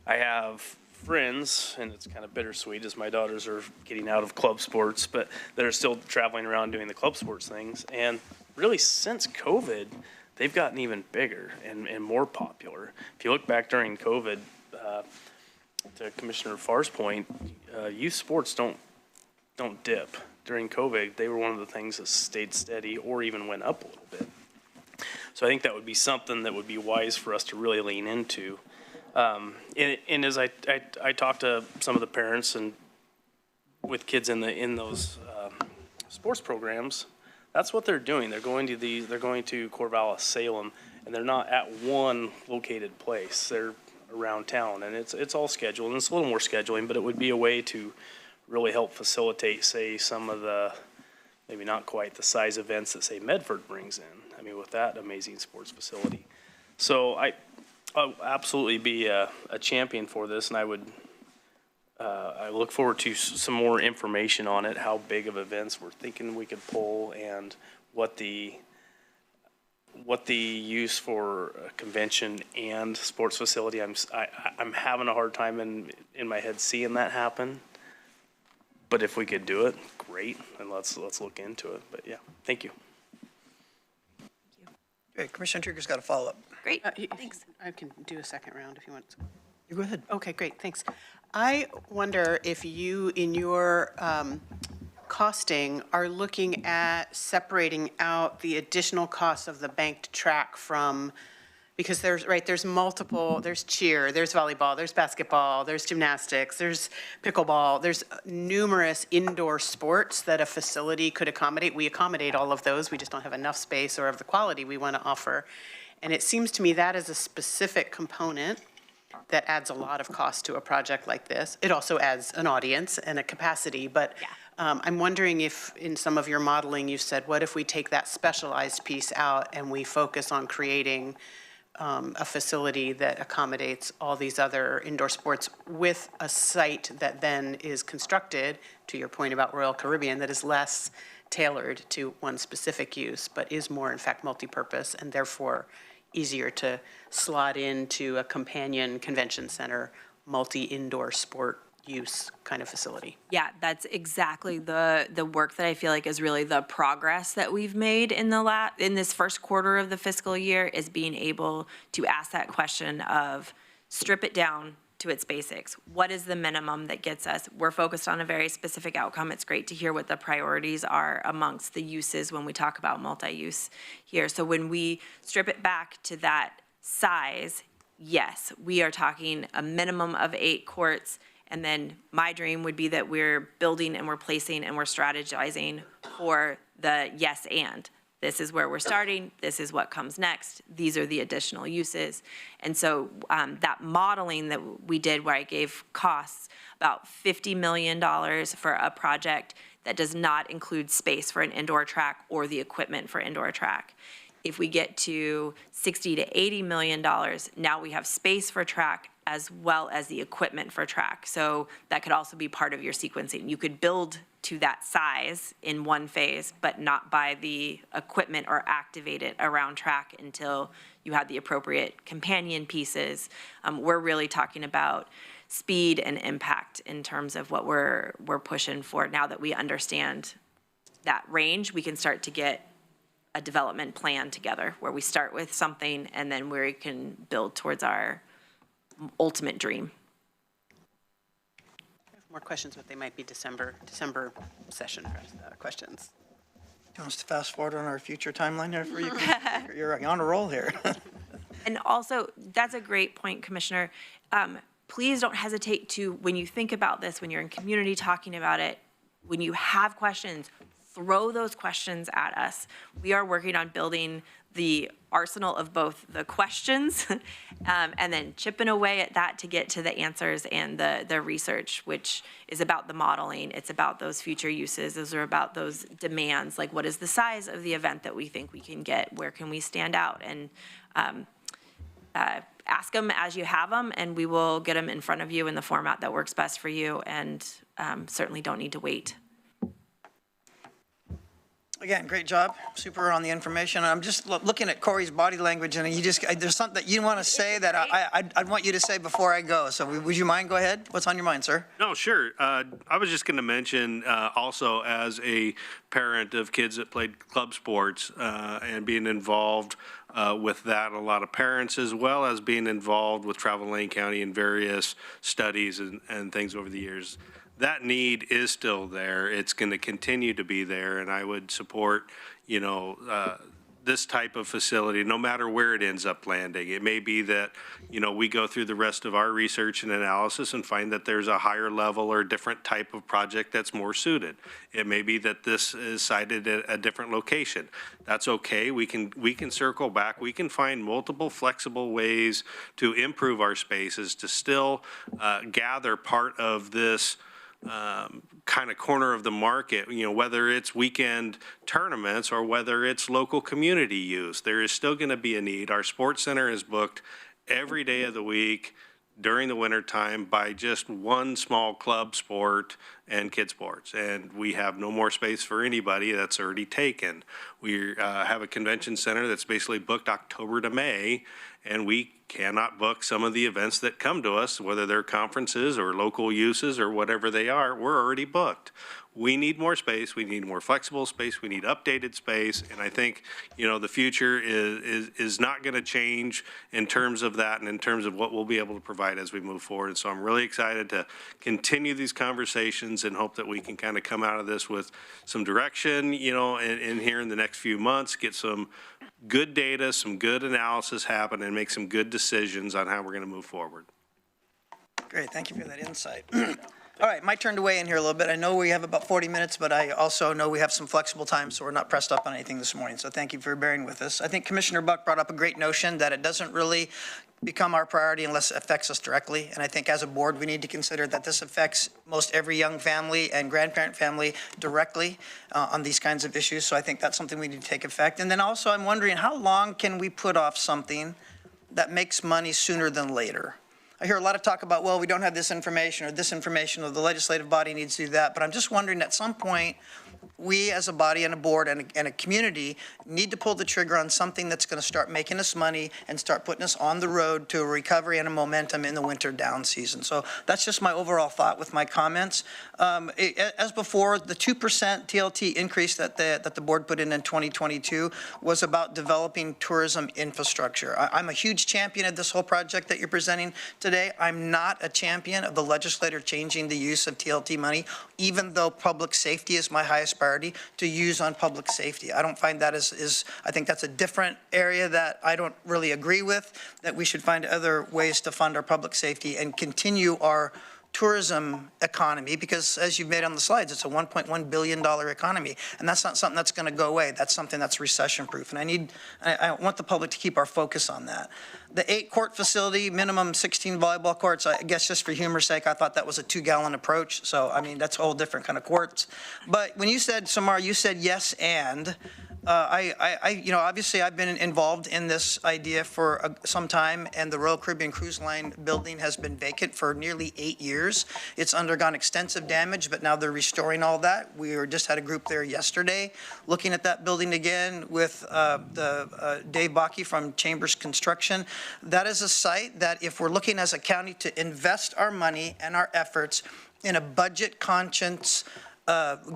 H: I have friends, and it's kind of bittersweet as my daughters are getting out of club sports, but they're still traveling around doing the club sports things. And really, since COVID, they've gotten even bigger and more popular. If you look back during COVID, to Commissioner Farr's point, youth sports don't dip. During COVID, they were one of the things that stayed steady or even went up a little bit. So I think that would be something that would be wise for us to really lean into. And as I talk to some of the parents and with kids in those sports programs, that's what they're doing. They're going to Corvallis, Salem, and they're not at one located place. They're around town, and it's all scheduled, and it's a little more scheduling, but it would be a way to really help facilitate, say, some of the, maybe not quite the size events that, say, Medford brings in. I mean, with that amazing sports facility. So I'll absolutely be a champion for this, and I look forward to some more information on it, how big of events we're thinking we could pull, and what the use for a convention and sports facility. I'm having a hard time in my head seeing that happen. But if we could do it, great, and let's look into it. But yeah, thank you.
A: Great. Commissioner Trigger's got a follow-up.
S: Great, thanks.
C: I can do a second round if you want.
A: You go ahead.
C: Okay, great, thanks. I wonder if you, in your costing, are looking at separating out the additional costs of the banked track from, because there's multiple, there's cheer, there's volleyball, there's basketball, there's gymnastics, there's pickleball, there's numerous indoor sports that a facility could accommodate. We accommodate all of those, we just don't have enough space or of the quality we want to offer. And it seems to me that is a specific component that adds a lot of cost to a project like this. It also adds an audience and a capacity, but I'm wondering if in some of your modeling you said, what if we take that specialized piece out and we focus on creating a facility that accommodates all these other indoor sports with a site that then is constructed, to your point about Royal Caribbean, that is less tailored to one specific use, but is more, in fact, multi-purpose and therefore easier to slot into a companion convention center, multi-indoor sport use kind of facility.
S: Yeah, that's exactly the work that I feel like is really the progress that we've made in this first quarter of the fiscal year, is being able to ask that question of strip it down to its basics. What is the minimum that gets us? We're focused on a very specific outcome. It's great to hear what the priorities are amongst the uses when we talk about multi-use here. So when we strip it back to that size, yes, we are talking a minimum of 8 courts. And then my dream would be that we're building and we're placing and we're strategizing for the yes and. This is where we're starting. This is what comes next. These are the additional uses. And so that modeling that we did where I gave costs about $50 million for a project that does not include space for an indoor track or the equipment for indoor track. If we get to $60 to $80 million, now we have space for track as well as the equipment for track. So that could also be part of your sequencing. You could build to that size in one phase, but not buy the equipment or activate it around track until you had the appropriate companion pieces. We're really talking about speed and impact in terms of what we're pushing for now that we understand that range, we can start to get a development plan together where we start with something and then where we can build towards our ultimate dream.
C: More questions, but they might be December session questions.
A: Do you want us to fast forward on our future timeline here for you? You're on a roll here.
S: And also, that's a great point, Commissioner. Please don't hesitate to, when you think about this, when you're in community talking about it, when you have questions, throw those questions at us. We are working on building the arsenal of both the questions and then chipping away at that to get to the answers and the research, which is about the modeling. It's about those future uses. Those are about those demands, like what is the size of the event that we think we can get? Where can we stand out? And ask them as you have them, and we will get them in front of you in the format that works best for you, and certainly don't need to wait.
A: Again, great job. Super on the information. I'm just looking at Corey's body language, and there's something that you want to say that I'd want you to say before I go. So would you mind? Go ahead. What's on your mind, sir?
T: No, sure. I was just going to mention also as a parent of kids that played club sports and being involved with that, a lot of parents, as well as being involved with Travel Lane County in various studies and things over the years. That need is still there. It's going to continue to be there, and I would support, this type of facility, no matter where it ends up landing. It may be that, we go through the rest of our research and analysis and find that there's a higher level or different type of project that's more suited. It may be that this is sited at a different location. That's okay. We can circle back. We can find multiple flexible ways to improve our spaces to still gather part of this kind of corner of the market, whether it's weekend tournaments or whether it's local community use. There is still going to be a need. Our sports center is booked every day of the week during the winter time by just one small club sport and kid sports. And we have no more space for anybody. That's already taken. We have a convention center that's basically booked October to May, and we cannot book some of the events that come to us, whether they're conferences or local uses or whatever they are. We're already booked. We need more space. We need more flexible space. We need updated space. And I think, the future is not going to change in terms of that and in terms of what we'll be able to provide as we move forward. And so I'm really excited to continue these conversations and hope that we can kind of come out of this with some direction, in here in the next few months, get some good data, some good analysis happen, and make some good decisions on how we're going to move forward.
A: Great. Thank you for that insight. All right, my turn to weigh in here a little bit. I know we have about 40 minutes, but I also know we have some flexible time, so we're not pressed up on anything this morning. So thank you for bearing with us. I think Commissioner Buck brought up a great notion that it doesn't really become our priority unless it affects us directly. And I think as a board, we need to consider that this affects most every young family and grandparent family directly on these kinds of issues. So I think that's something we need to take effect. And then also I'm wondering, how long can we put off something that makes money sooner than later? I hear a lot of talk about, well, we don't have this information or the legislative body needs to do that. But I'm just wondering, at some point, we as a body and a board and a community need to pull the trigger on something that's going to start making us money and start putting us on the road to a recovery and a momentum in the winter down season. So that's just my overall thought with my comments. As before, the 2% TLT increase that the board put in 2022 was about developing tourism infrastructure. I'm a huge champion of this whole project that you're presenting today. I'm not a champion of the legislator changing the use of TLT money, even though public safety is my highest priority to use on public safety. I don't find that I think that's a different area that I don't really agree with, that we should find other ways to fund our public safety and continue our tourism economy, because as you've made on the slides, it's a $1.1 billion economy, and that's not something that's going to go away. That's something that's recession proof, and I want the public to keep our focus on that. The 8-court facility, minimum 16 volleyball courts, I guess just for humor's sake, I thought that was a 2-gallon approach. So, I mean, that's a whole different kind of courts. But when you said, Samar, you said yes and, obviously I've been involved in this idea for some time, and the Royal Caribbean Cruise Line building has been vacant for nearly 8 years. It's undergone extensive damage, but now they're restoring all that. We just had a group there yesterday looking at that building again with Dave Bakke from Chambers Construction. That is a site that if we're looking as a county to invest our money and our efforts in a budget conscious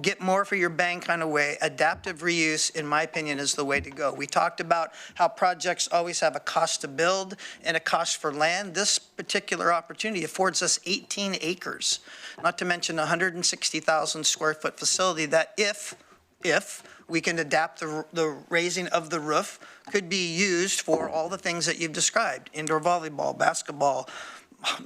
A: get more for your bang kind of way, adaptive reuse, in my opinion, is the way to go. We talked about how projects always have a cost to build and a cost for land. This particular opportunity affords us 18 acres, not to mention a 160,000 square foot facility that if we can adapt the raising of the roof, could be used for all the things that you've described, indoor volleyball, basketball,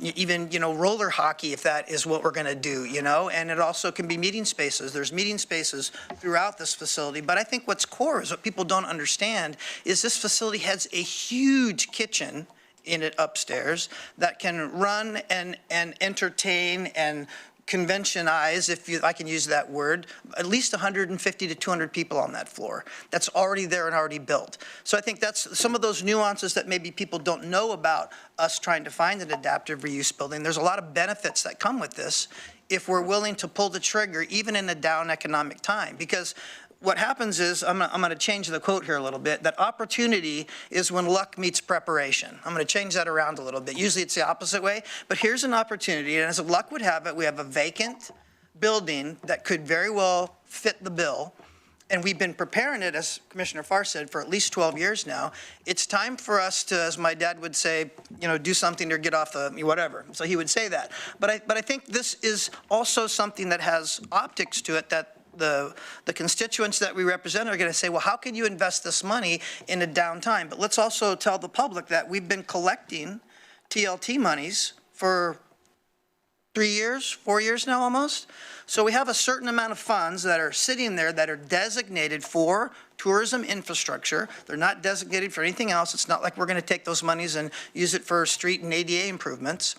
A: even, roller hockey, if that is what we're going to do, and it also can be meeting spaces. There's meeting spaces throughout this facility, but I think what's core is what people don't understand is this facility has a huge kitchen in it upstairs that can run and entertain and conventionize, if I can use that word, at least 150 to 200 people on that floor. That's already there and already built. So I think that's some of those nuances that maybe people don't know about us trying to find an adaptive reuse building. There's a lot of benefits that come with this if we're willing to pull the trigger, even in a down economic time. Because what happens is, I'm going to change the quote here a little bit, that opportunity is when luck meets preparation. I'm going to change that around a little bit. Usually it's the opposite way, but here's an opportunity, and as luck would have it, we have a vacant building that could very well fit the bill, and we've been preparing it, as Commissioner Farr said, for at least 12 years now. It's time for us to, as my dad would say, do something or get off the whatever. So he would say that. But I think this is also something that has optics to it that the constituents that we represent are going to say, well, how can you invest this money in a downtime? But let's also tell the public that we've been collecting TLT monies for 3 years, 4 years now almost. So we have a certain amount of funds that are sitting there that are designated for tourism infrastructure. They're not designated for anything else. It's not like we're going to take those monies and use it for street and ADA improvements.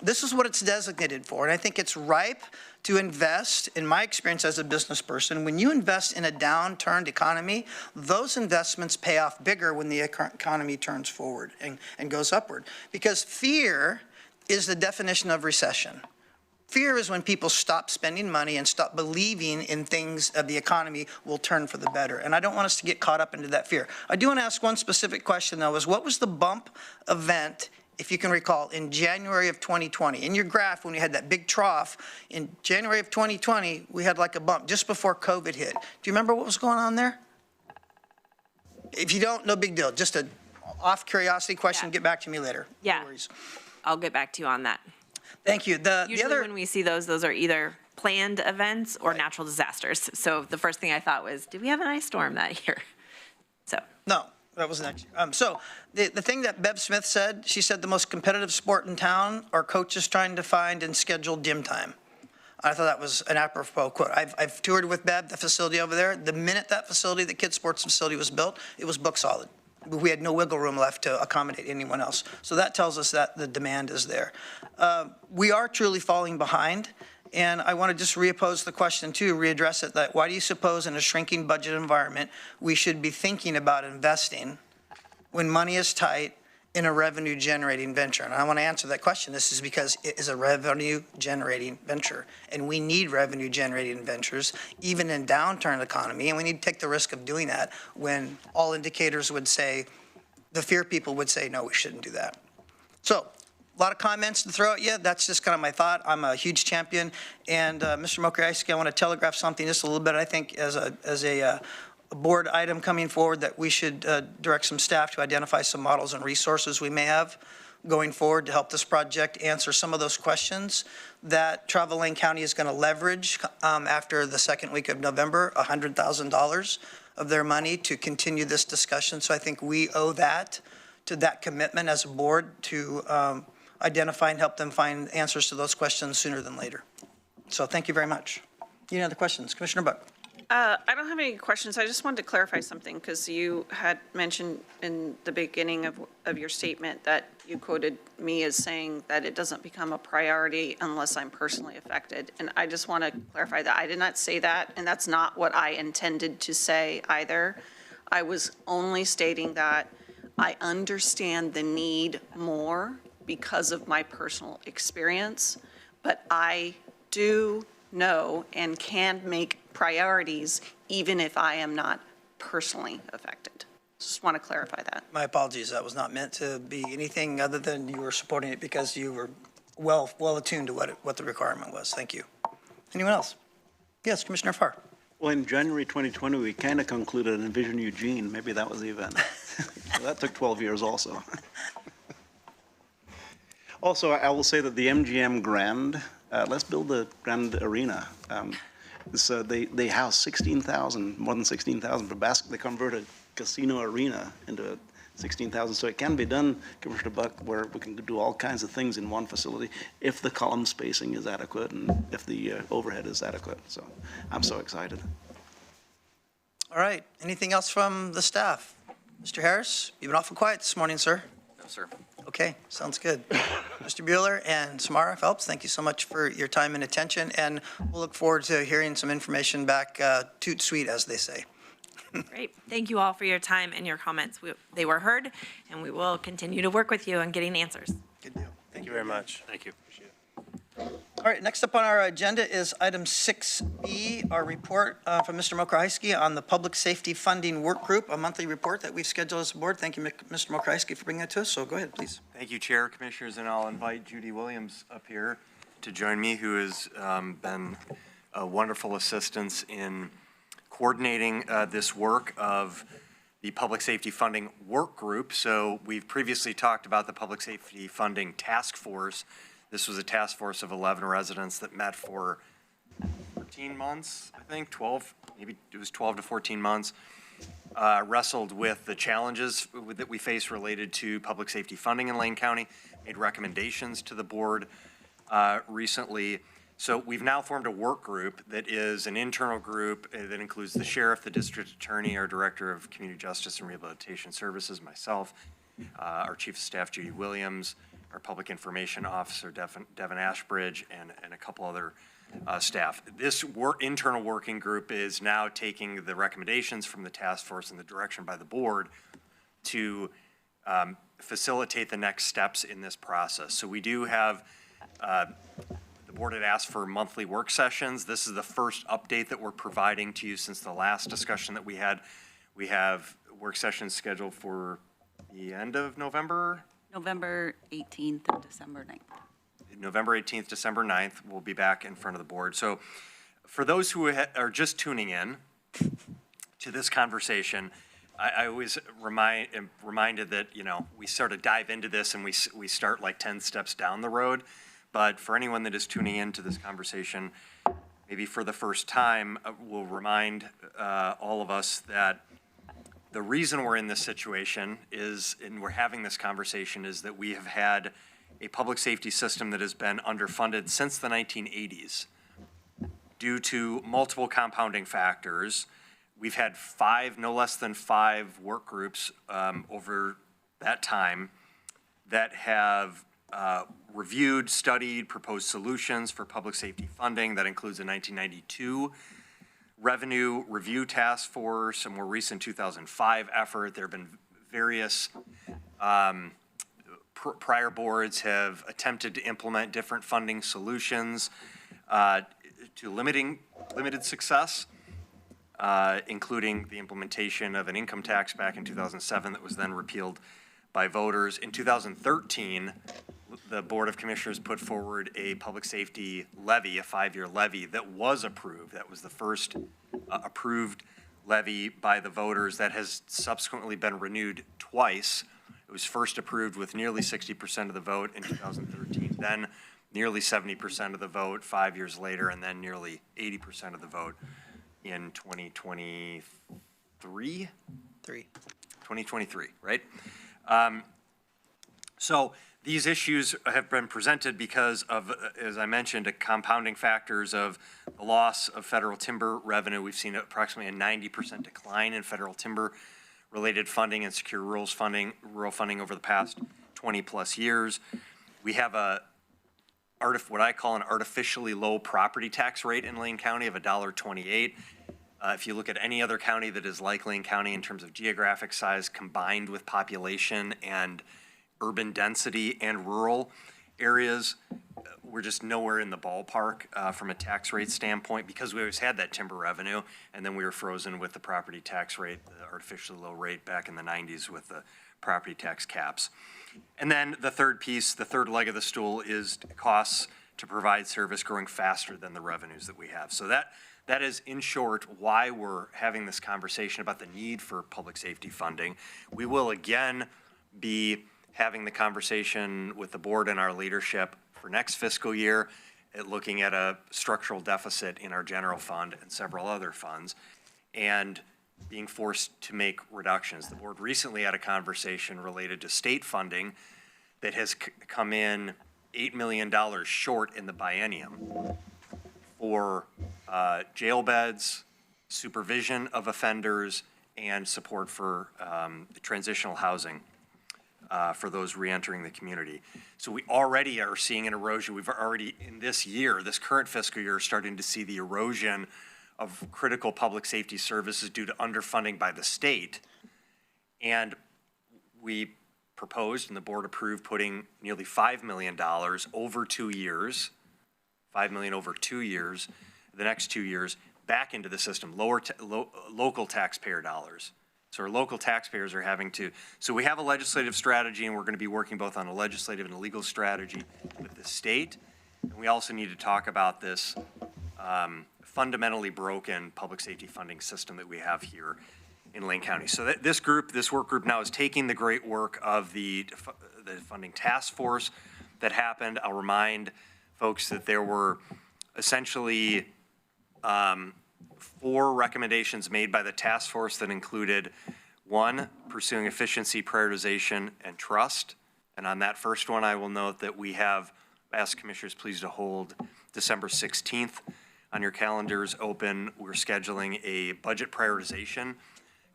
A: This is what it's designated for, and I think it's ripe to invest. In my experience as a business person, when you invest in a downturned economy, those investments pay off bigger when the economy turns forward and goes upward. Because fear is the definition of recession. Fear is when people stop spending money and stop believing in things of the economy will turn for the better. And I don't want us to get caught up into that fear. I do want to ask one specific question, though, is what was the bump event, if you can recall, in January of 2020? In your graph, when we had that big trough, in January of 2020, we had like a bump just before COVID hit. Do you remember what was going on there? If you don't, no big deal. Just a off curiosity question. Get back to me later.
S: Yeah.
A: No worries.
S: I'll get back to you on that.
A: Thank you.
S: Usually when we see those are either planned events or natural disasters. So the first thing I thought was, did we have an ice storm that year? So.
A: No. That was next year. So the thing that Bev Smith said, she said the most competitive sport in town are coaches trying to find and schedule gym time. I thought that was an apropos quote. I've toured with Bev, the facility over there. The minute that facility, the kids' sports facility was built, it was book solid. We had no wiggle room left to accommodate anyone else. So that tells us that the demand is there. We are truly falling behind. And I want to just reoppose the question too, readdress it, that why do you suppose in a shrinking budget environment we should be thinking about investing when money is tight in a revenue generating venture? And I want to answer that question. This is because it is a revenue generating venture, and we need revenue generating ventures even in downturn economy, and we need to take the risk of doing that when all indicators would say, the fear people would say, no, we shouldn't do that. So a lot of comments to throw at you. That's just kind of my thought. I'm a huge champion. And Mr. Mokriaski, I want to telegraph something just a little bit. I think as a board item coming forward that we should direct some staff to identify some models and resources we may have going forward to help this project answer some of those questions that Travel Lane County is going to leverage after the second week of November, $100,000 of their money to continue this discussion. So I think we owe that to that commitment as a board to identify and help them find answers to those questions sooner than later. So thank you very much. Any other questions? Commissioner Buck.
F: I don't have any questions. I just wanted to clarify something because you had mentioned in the beginning of your statement that you quoted me as saying that it doesn't become a priority unless I'm personally affected. And I just want to clarify that I did not say that, and that's not what I intended to say either. I was only stating that I understand the need more because of my personal experience, but I do know and can make priorities even if I am not personally affected. Just want to clarify that.
A: My apologies. That was not meant to be anything other than you were supporting it because you were well attuned to what the requirement was. Thank you. Anyone else? Yes, Commissioner Farr.
G: Well, in January 2020, we kind of concluded Envision Eugene. Maybe that was the event. That took 12 years also. Also, I will say that the MGM Grand, let's build the Grand Arena. So they house 16,000, more than 16,000 for basketball. They converted casino arena into 16,000. So it can be done, Commissioner Buck, where we can do all kinds of things in one facility if the column spacing is adequate and if the overhead is adequate. So I'm so excited.
A: All right, anything else from the staff? Mr. Harris, you've been awful quiet this morning, sir.
B: No, sir.
A: Okay, sounds good. Mr. Bueller and Samara Phelps, thank you so much for your time and attention, and we'll look forward to hearing some information back, toot sweet, as they say.
S: Great. Thank you all for your time and your comments. They were heard, and we will continue to work with you on getting answers.
A: Good deal.
B: Thank you very much. Thank you.
A: All right, next up on our agenda is item 6B, our report from Mr. Mokrahysky on the Public Safety Funding Work Group, a monthly report that we've scheduled as a board. Thank you, Mr. Mokrahysky, for bringing that to us. So go ahead, please.
B: Thank you, Chair, Commissioners, and I'll invite Judy Williams up here to join me, who has been a wonderful assistance in coordinating this work of the Public Safety Funding Work Group. So we've previously talked about the Public Safety Funding Task Force. This was a task force of 11 residents that met for 14 months, I think, 12, maybe it was 12 to 14 months, wrestled with the challenges that we face related to public safety funding in Lane County, made recommendations to the board recently. So we've now formed a work group that is an internal group that includes the sheriff, the district attorney, our director of community justice and rehabilitation services, myself, our chief of staff, Judy Williams, our public information officer, Devin Ashbridge, and a couple other staff. This internal working group is now taking the recommendations from the task force and the direction by the board to facilitate the next steps in this process. So we do have, the board had asked for monthly work sessions. This is the first update that we're providing to you since the last discussion that we had. We have work sessions scheduled for the end of November?
U: November 18th and December 9th.
B: November 18th, December 9th, we'll be back in front of the board. So for those who are just tuning in to this conversation, I always am reminded that, you know, we sort of dive into this and we start like 10 steps down the road. But for anyone that is tuning into this conversation, maybe for the first time, we'll remind all of us that the reason we're in this situation is, and we're having this conversation, is that we have had a public safety system that has been underfunded since the 1980s due to multiple compounding factors. We've had no less than five work groups over that time that have reviewed, studied, proposed solutions for public safety funding. That includes a 1992 Revenue Review Task Force, a more recent 2005 effort. There have been various prior boards have attempted to implement different funding solutions to limited success, including the implementation of an income tax back in 2007 that was then repealed by voters. In 2013, the Board of Commissioners put forward a public safety levy, a 5-year levy that was approved. That was the first approved levy by the voters that has subsequently been renewed twice. It was first approved with nearly 60% of the vote in 2013, then nearly 70% of the vote 5 years later, and then nearly 80% of the vote in 2023? 2023, right? So these issues have been presented because of, as I mentioned, compounding factors of the loss of federal timber revenue. We've seen approximately a 90% decline in federal timber-related funding and secure rural funding over the past 20-plus years. We have what I call an artificially low property tax rate in Lane County of $1.28. If you look at any other county that is like Lane County in terms of geographic size combined with population and urban density and rural areas, we're just nowhere in the ballpark from a tax rate standpoint because we always had that timber revenue, and then we were frozen with the property tax rate, the artificially low rate back in the 90s with the property tax caps. And then the third piece, the third leg of the stool is costs to provide service growing faster than the revenues that we have. So That is, in short, why we're having this conversation about the need for public safety funding. We will again be having the conversation with the board and our leadership for next fiscal year, at looking at a structural deficit in our general fund and several other funds, and being forced to make reductions. The board recently had a conversation related to state funding that has come in $8 million short in the biennium for jail beds, supervision of offenders, and support for transitional housing for those reentering the community. So we already are seeing an erosion. We've already, in this year, this current fiscal year, starting to see the erosion of critical public safety services due to underfunding by the state. And we proposed and the board approved putting nearly $5 million over 2 years, $5 million over 2 years, the next 2 years, back into the system, local taxpayer dollars. So our local taxpayers are having to, so we have a legislative strategy, and we're going to be working both on a legislative and a legal strategy with the state. And we also need to talk about this fundamentally broken public safety funding system that we have here in Lane County. So that this work group now is taking the great work of the funding task force that happened. I'll remind folks that there were essentially 4 recommendations made by the task force that included 1, pursuing efficiency, prioritization, and trust. And on that first one, I will note that we have asked commissioners please to hold December 16th on your calendars open. We're scheduling a budget prioritization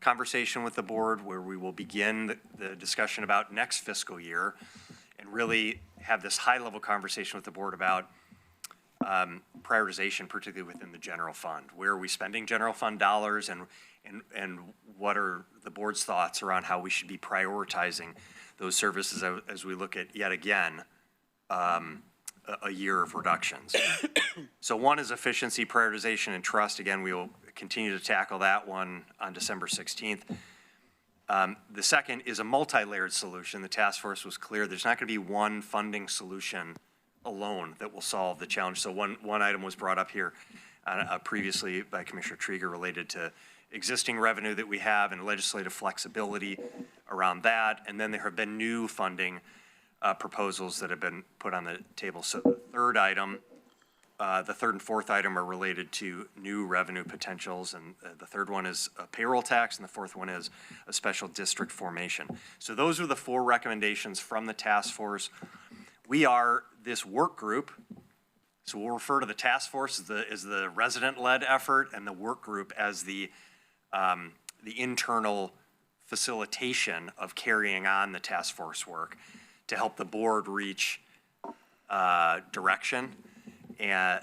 B: conversation with the board where we will begin the discussion about next fiscal year and really have this high-level conversation with the board about prioritization, particularly within the general fund. Where are we spending general fund dollars, and what are the board's thoughts around how we should be prioritizing those services as we look at, yet again, a year of reductions. So 1 is efficiency, prioritization, and trust. Again, we will continue to tackle that one on December 16th. The second is a multi-layered solution. The task force was clear. There's not going to be one funding solution alone that will solve the challenge. So one item was brought up here previously by Commissioner Trieger related to existing revenue that we have and legislative flexibility around that. And then there have been new funding proposals that have been put on the table. So the third item, the third and fourth item are related to new revenue potentials. And the third one is a payroll tax, and the fourth one is a special district formation. So those are the 4 recommendations from the task force. We are this work group, so we'll refer to the task force as the resident-led effort and the work group as the internal facilitation of carrying on the task force work to help the board reach direction and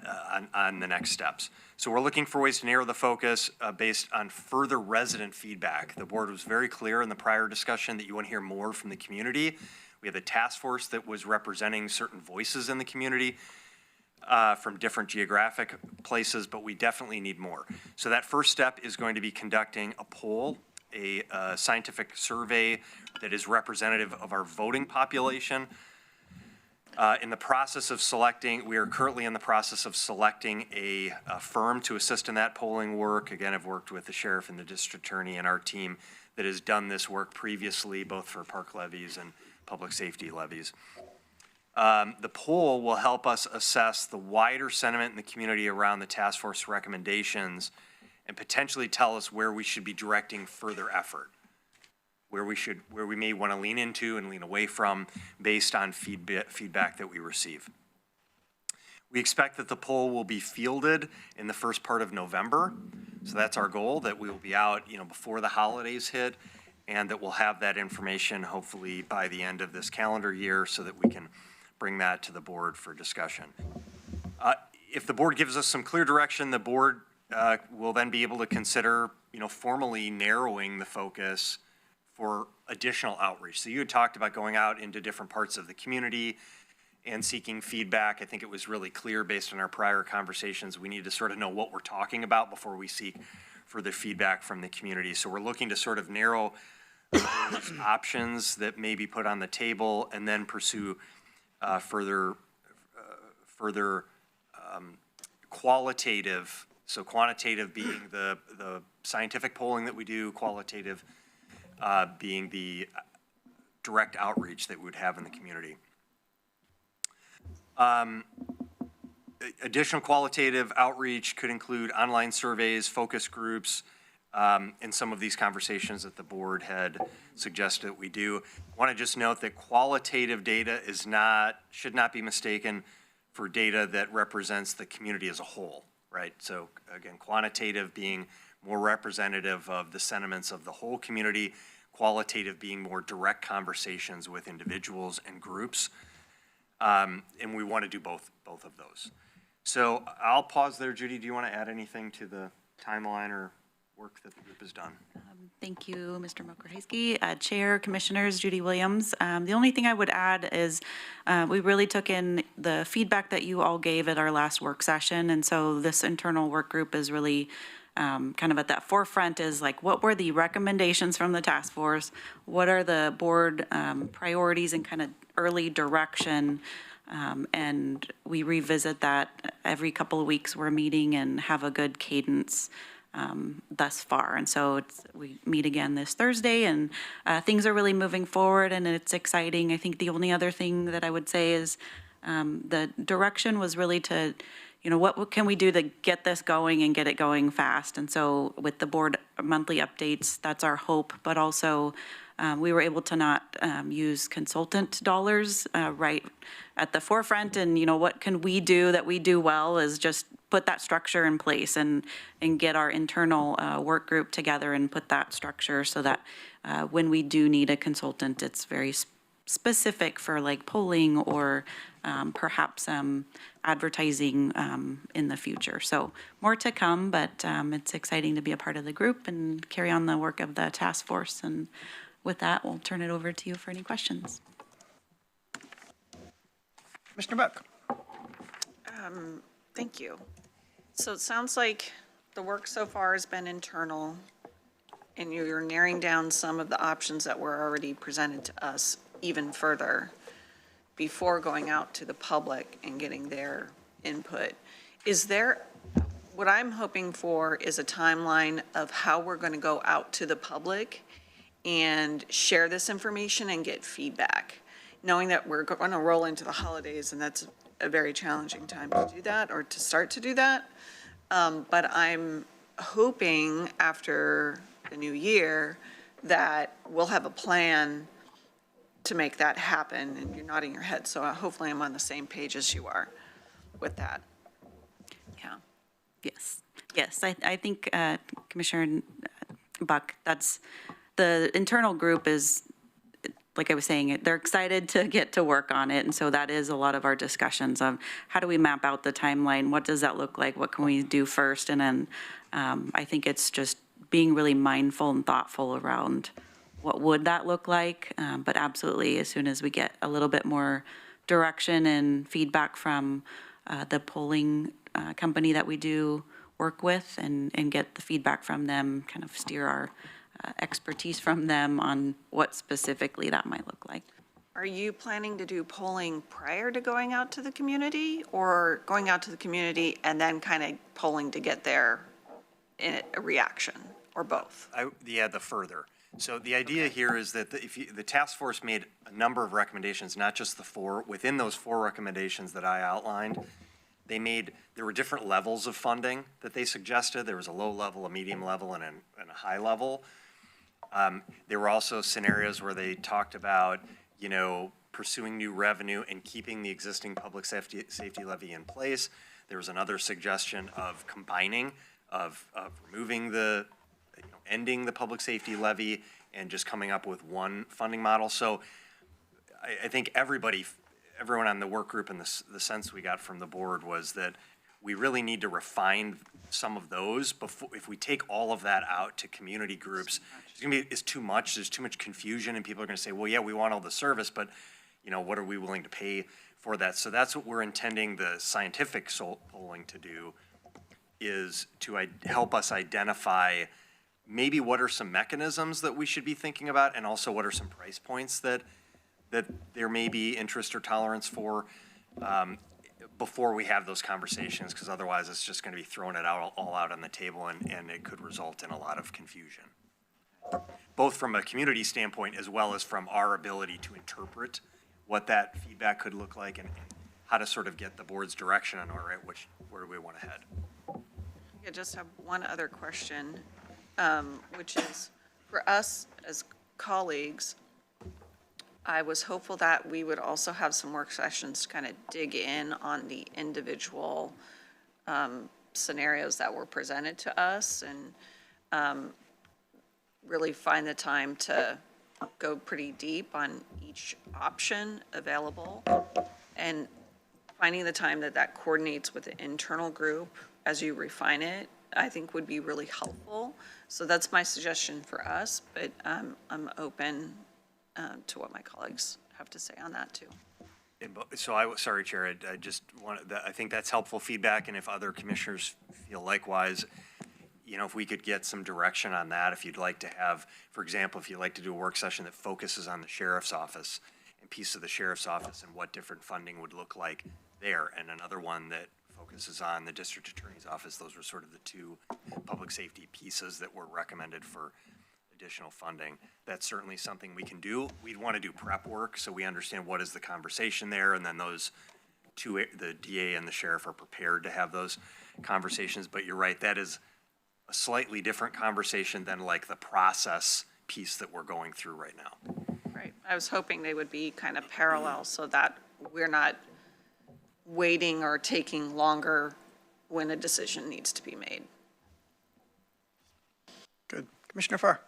B: on the next steps. So we're looking for ways to narrow the focus based on further resident feedback. The board was very clear in the prior discussion that you want to hear more from the community. We have a task force that was representing certain voices in the community from different geographic places, but we definitely need more. So that first step is going to be conducting a poll, a scientific survey that is representative of our voting population. In the process of selecting, we are currently in the process of selecting a firm to assist in that polling work. Again, I've worked with the sheriff and the district attorney and our team that has done this work previously, both for park levies and public safety levies. The poll will help us assess the wider sentiment in the community around the task force recommendations and potentially tell us where we should be directing further effort, where we may want to lean into and lean away from based on feedback that we receive. We expect that the poll will be fielded in the first part of November. So that's our goal, that we will be out, before the holidays hit, and that we'll have that information hopefully by the end of this calendar year so that we can bring that to the board for discussion. If the board gives us some clear direction, the board will then be able to consider, formally narrowing the focus for additional outreach. So you had talked about going out into different parts of the community and seeking feedback. I think it was really clear based on our prior conversations, we need to sort of know what we're talking about before we seek further feedback from the community. So we're looking to sort of narrow those options that may be put on the table and then pursue further qualitative So quantitative being the scientific polling that we do, qualitative being the direct outreach that we would have in the community. Additional qualitative outreach could include online surveys, focus groups, and some of these conversations that the board had suggested that we do. I want to just note that qualitative data should not be mistaken for data that represents the community as a whole, right? So again, quantitative being more representative of the sentiments of the whole community, qualitative being more direct conversations with individuals and groups. And we want to do both of those. So I'll pause there. Judy, do you want to add anything to the timeline or work that the group has done?
U: Thank you, Mr. Mokrzycki. Chair, Commissioners, Judy Williams. The only thing I would add is we really took in the feedback that you all gave at our last work session. And so this internal work group is really kind of at that forefront is like, what were the recommendations from the task force? What are the board priorities and kind of early direction? And we revisit that every couple of weeks. We're meeting and have a good cadence thus far. And so we meet again this Thursday, and things are really moving forward, and it's exciting. I think the only other thing that I would say is the direction was really to, what can we do to get this going and get it going fast? And so with the board monthly updates, that's our hope, but also we were able to not use consultant dollars right at the forefront. And, what can we do that we do well is just put that structure in place and get our internal work group together and put that structure so that when we do need a consultant, it's very specific for like polling or perhaps advertising in the future. So more to come, but it's exciting to be a part of the group and carry on the work of the task force. And with that, we'll turn it over to you for any questions.
A: Commissioner Buck.
F: Thank you. So it sounds like the work so far has been internal, and you're narrowing down some of the options that were already presented to us even further before going out to the public and getting their input. What I'm hoping for is a timeline of how we're going to go out to the public and share this information and get feedback, knowing that we're going to roll into the holidays, and that's a very challenging time to do that or to start to do that. But I'm hoping after the new year that we'll have a plan to make that happen. And you're nodding your head, so hopefully I'm on the same page as you are with that. Yeah.
U: Yes, I think Commissioner Buck, that's the internal group is, like I was saying, they're excited to get to work on it. And so that is a lot of our discussions of how do we map out the timeline? What does that look like? What can we do first? And then I think it's just being really mindful and thoughtful around what would that look like. But absolutely, as soon as we get a little bit more direction and feedback from the polling company that we do work with and get the feedback from them, kind of steer our expertise from them on what specifically that might look like.
F: Are you planning to do polling prior to going out to the community, or going out to the community and then kind of polling to get their reaction, or both?
B: The further. So the idea here is that the task force made a number of recommendations, not just the four. Within those four recommendations that I outlined, there were different levels of funding that they suggested. There was a low level, a medium level, and a high level. There were also scenarios where they talked about, pursuing new revenue and keeping the existing public safety levy in place. There was another suggestion of combining, of removing ending the public safety levy and just coming up with one funding model. So I think everyone on the work group and the sense we got from the board was that we really need to refine some of those before. If we take all of that out to community groups, it's too much. There's too much confusion, and people are going to say, well, yeah, we want all the service, but what are we willing to pay for that? So that's what we're intending the scientific polling to do, is to help us identify maybe what are some mechanisms that we should be thinking about, and also what are some price points that there may be interest or tolerance for. before we have those conversations, because otherwise it's just going to be throwing it out all out on the table, and it could result in a lot of confusion, both from a community standpoint as well as from our ability to interpret what that feedback could look like and how to sort of get the board's direction on, all right, where do we want to head?
F: I just have one other question, which is, for us as colleagues, I was hopeful that we would also have some work sessions to kind of dig in on the individual scenarios that were presented to us and really find the time to go pretty deep on each option available, and finding the time that coordinates with the internal group as you refine it, I think would be really helpful. So that's my suggestion for us, but I'm open to what my colleagues have to say on that too.
B: So sorry, Chair, I just wanted, I think that's helpful feedback, and if other commissioners feel likewise, you know, if we could get some direction on that, if you'd like to have, for example, if you'd like to do a work session that focuses on the sheriff's office and piece of the sheriff's office and what different funding would look like there, and another one that focuses on the district attorney's office, those were sort of the two public safety pieces that were recommended for additional funding. That's certainly something we can do. We'd want to do prep work so we understand what is the conversation there, and then those two, the DA and the sheriff, are prepared to have those conversations. But you're right, that is a slightly different conversation than like the process piece that we're going through right now.
F: Right. I was hoping they would be kind of parallel so that we're not waiting or taking longer when a decision needs to be made.
A: Good. Commissioner Farr.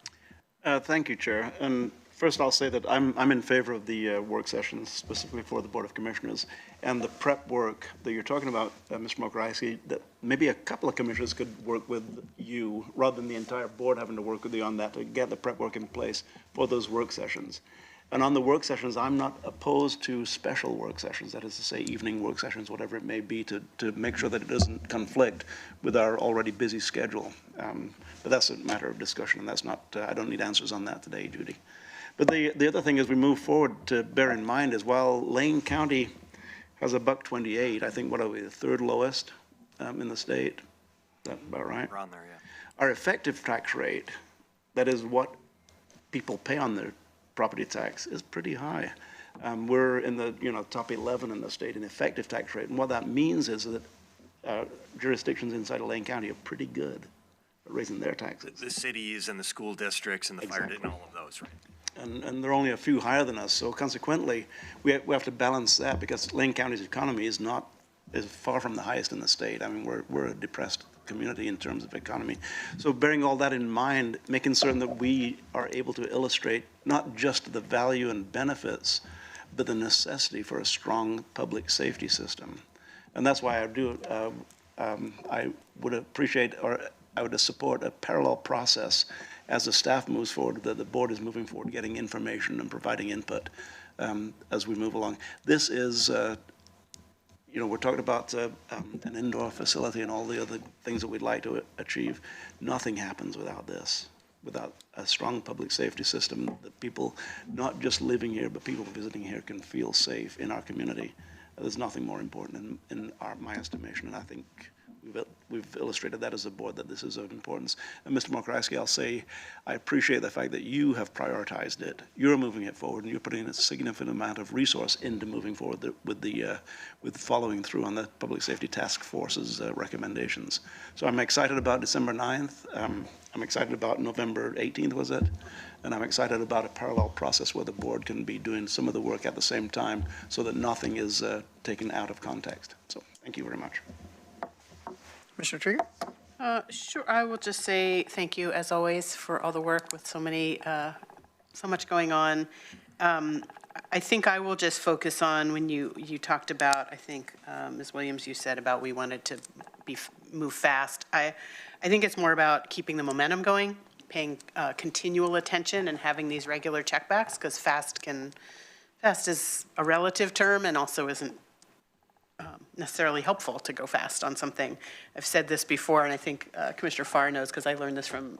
G: Thank you, Chair. And first, I'll say that I'm in favor of the work sessions, specifically for the Board of Commissioners, and the prep work that you're talking about, Mr. Mokrajewski, that maybe a couple of commissioners could work with you rather than the entire board having to work with you on that to get the prep work in place for those work sessions. And on the work sessions, I'm not opposed to special work sessions, that is to say evening work sessions, whatever it may be, to make sure that it doesn't conflict with our already busy schedule. But that's a matter of discussion, and that's not, I don't need answers on that today, Judy. But the other thing as we move forward to bear in mind is while Lane County has a $1.28, I think, what are we, the third lowest in the state? Is that about right?
B: Around there, yeah.
G: Our effective tax rate, that is what people pay on their property tax, is pretty high. We're in the top 11 in the state in effective tax rate, and what that means is that jurisdictions inside of Lane County are pretty good at raising their taxes.
B: The cities and the school districts and the fire and all of those, right?
G: And there are only a few higher than us, so consequently, we have to balance that because Lane County's economy is far from the highest in the state. I mean, we're a depressed community in terms of economy. So bearing all that in mind, making certain that we are able to illustrate not just the value and benefits, but the necessity for a strong public safety system. And that's why I would appreciate, or I would support a parallel process as the staff moves forward, that the board is moving forward, getting information and providing input as we move along. This is we're talking about an indoor facility and all the other things that we'd like to achieve. Nothing happens without this, without a strong public safety system that people, not just living here, but people visiting here can feel safe in our community. There's nothing more important in my estimation, and I think we've illustrated that as a board, that this is of importance. And Mr. Mokrajewski, I'll say I appreciate the fact that you have prioritized it. You're moving it forward, and you're putting a significant amount of resource into moving forward with following through on the Public Safety Task Force's recommendations. So I'm excited about December 9th. I'm excited about November 18th, was it? And I'm excited about a parallel process where the board can be doing some of the work at the same time so that nothing is taken out of context. So thank you very much.
A: Commissioner Trieger?
C: Sure. I will just say thank you, as always, for all the work with so much going on. I think I will just focus on when you talked about, I think, Ms. Williams, you said about we wanted to move fast. I think it's more about keeping the momentum going, paying continual attention and having these regular checkbacks, because fast is a relative term and also isn't necessarily helpful to go fast on something. I've said this before, and I think Commissioner Farr knows, because I learned this from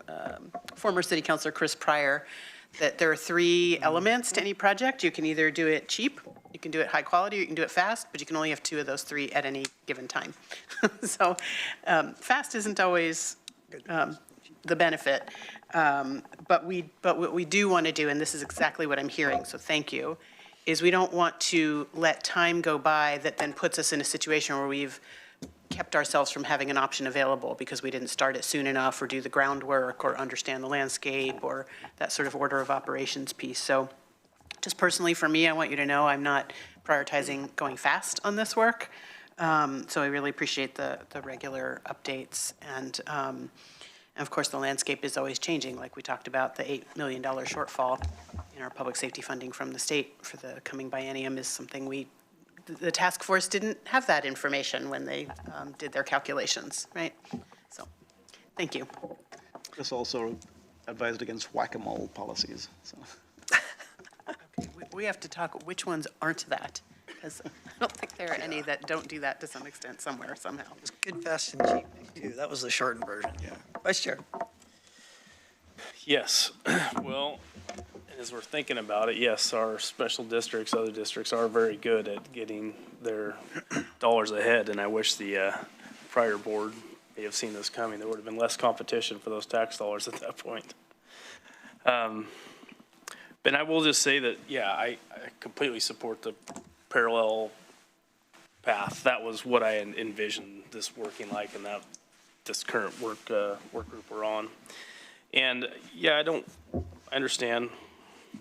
C: former City Councilor Chris Pryor, that there are three elements to any project. You can either do it cheap, you can do it high quality, or you can do it fast, but you can only have two of those three at any given time. So fast isn't always the benefit. But what we do want to do, and this is exactly what I'm hearing, so thank you, is we don't want to let time go by that then puts us in a situation where we've kept ourselves from having an option available because we didn't start it soon enough or do the groundwork or understand the landscape or that sort of order of operations piece. So just personally for me, I want you to know I'm not prioritizing going fast on this work. So I really appreciate the regular updates. And of course, the landscape is always changing. Like we talked about, the $8 million shortfall in our public safety funding from the state for the coming biennium is something the task force didn't have that information when they did their calculations, right? So, thank you.
G: This also advised against whack-a-mole policies, so.
C: Okay, we have to talk, which ones aren't that? Because I don't think there are any that don't do that to some extent somewhere, somehow.
A: It's good, fast, and cheap, too. That was the shortened version. Yeah. Vice Chair.
H: Yes, well, as we're thinking about it, yes, our special districts, other districts are very good at getting their dollars ahead, and I wish the prior board may have seen this coming. There would have been less competition for those tax dollars at that point. But I will just say that, yeah, I completely support the parallel path. That was what I envisioned this working like, and that this current work group we're on. And yeah, I understand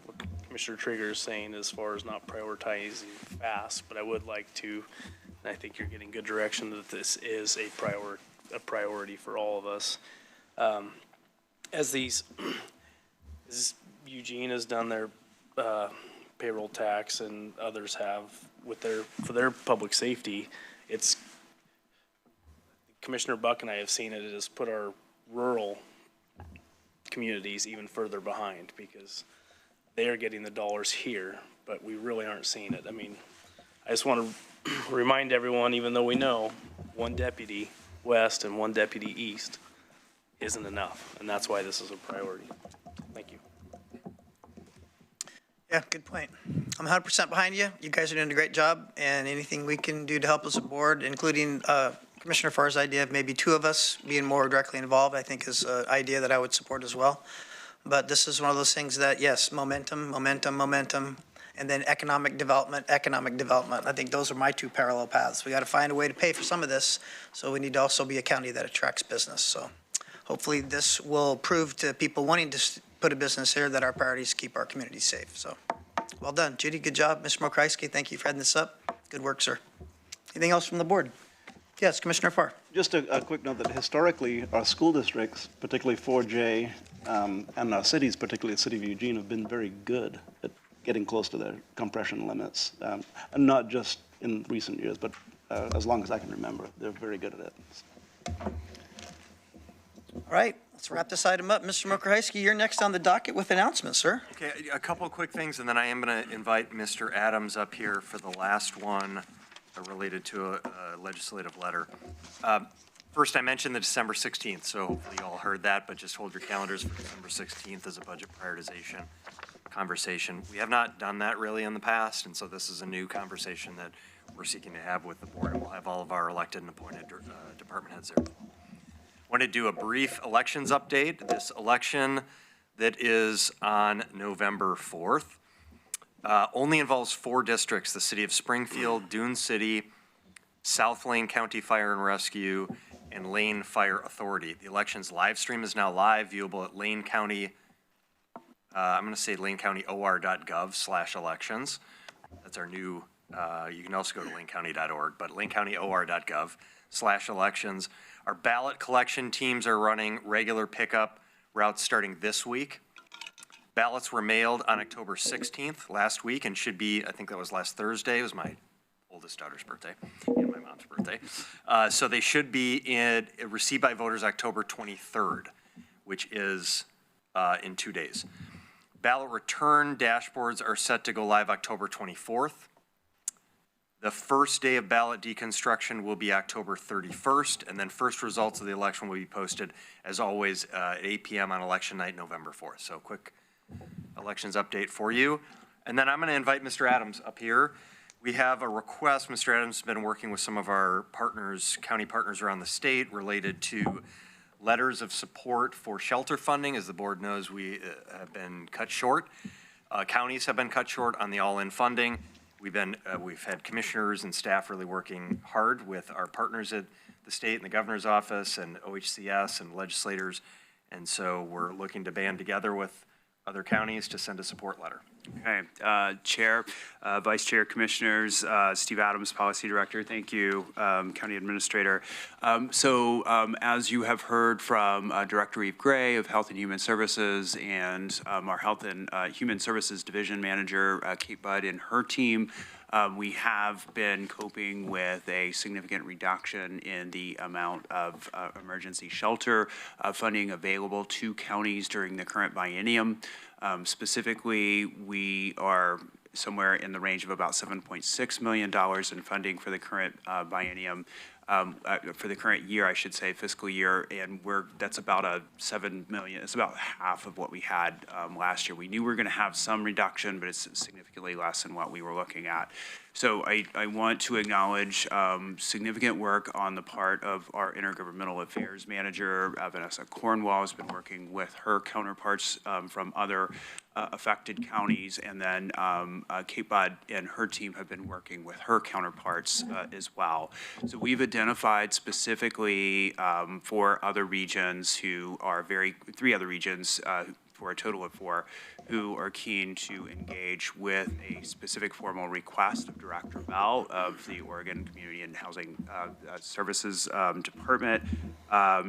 H: what Commissioner Trigger is saying as far as not prioritizing fast, but I would like to, and I think you're getting good direction that this is a priority for all of us. As Eugene has done their payroll tax and others have for their public safety, it's Commissioner Buck and I have seen it has put our rural communities even further behind because they are getting the dollars here, but we really aren't seeing it. I mean, I just want to remind everyone, even though we know one deputy west and one deputy east isn't enough, and that's why this is a priority. Thank you.
A: Yeah, good point. I'm 100% behind you. You guys are doing a great job, and anything we can do to help as a board, including Commissioner Farr's idea of maybe two of us being more directly involved, I think is an idea that I would support as well. But this is one of those things that, yes, momentum, and then economic development. I think those are my two parallel paths. We got to find a way to pay for some of this, so we need to also be a county that attracts business. So hopefully this will prove to people wanting to put a business here that our priorities keep our communities safe. So well done. Judy, good job. Mr. Mokryski, thank you for heading this up. Good work, sir. Anything else from the board? Yes, Commissioner Farr.
G: Just a quick note that historically, our school districts, particularly 4J, and our cities, particularly the city of Eugene, have been very good at getting close to their compression limits. And not just in recent years, but as long as I can remember, they're very good at it.
A: All right, let's wrap this item up. Mr. Mokryski, you're next on the docket with announcements, sir.
B: Okay, a couple of quick things, and then I am going to invite Mr. Adams up here for the last one related to a legislative letter. First, I mentioned the December 16th, so hopefully you all heard that, but just hold your calendars for December 16th as a budget prioritization conversation. We have not done that really in the past, and so this is a new conversation that we're seeking to have with the board, and we'll have all of our elected and appointed department heads there. I want to do a brief elections update. This election that is on November 4th only involves 4 districts: the city of Springfield, Dune City, South Lane County Fire and Rescue, and Lane Fire Authority. The election's live stream is now live, viewable at Lane County, I'm going to say lanecountyor.gov/elections. That's our new, you can also go to lanecounty.org, but lanecountyor.gov/elections. Our ballot collection teams are running regular pickup routes starting this week. Ballots were mailed on October 16th, last week, and should be, I think that was last Thursday. It was my oldest daughter's birthday and my mom's birthday. So they should be received by voters October 23rd, which is in 2 days. Ballot return dashboards are set to go live October 24th. The first day of ballot deconstruction will be October 31st, and then first results of the election will be posted, as always, at 8 p.m. on election night, November 4th. So quick elections update for you. And then I'm going to invite Mr. Adams up here. We have a request. Mr. Adams has been working with some of our partners, county partners around the state related to letters of support for shelter funding. As the board knows, we have been cut short. Counties have been cut short on the all-in funding. We've had commissioners and staff really working hard with our partners at the state and the governor's office and OHCS and legislators. And so we're looking to band together with other counties to send a support letter.
E: Okay, Chair, Vice Chair, Commissioners, Steve Adams, Policy Director, thank you, County Administrator. As you have heard from Director Eve Gray of Health and Human Services and our Health and Human Services Division Manager, Kate Budd, and her team, we have been coping with a significant reduction in the amount of emergency shelter funding available to counties during the current biennium. Specifically, we are somewhere in the range of about $7.6 million in funding for the current biennium, for the current year, I should say, fiscal year, and that's about a $7 million. It's about half of what we had last year. We knew we were going to have some reduction, but it's significantly less than what we were looking at. So I want to acknowledge significant work on the part of our Intergovernmental Affairs Manager, Vanessa Cornwall, has been working with her counterparts from other affected counties, and then Kate Budd and her team have been working with her counterparts as well. So we've identified specifically for other regions who are three other regions for a total of 4, who are keen to engage with a specific formal request of Director Bell of the Oregon Community and Housing Services Department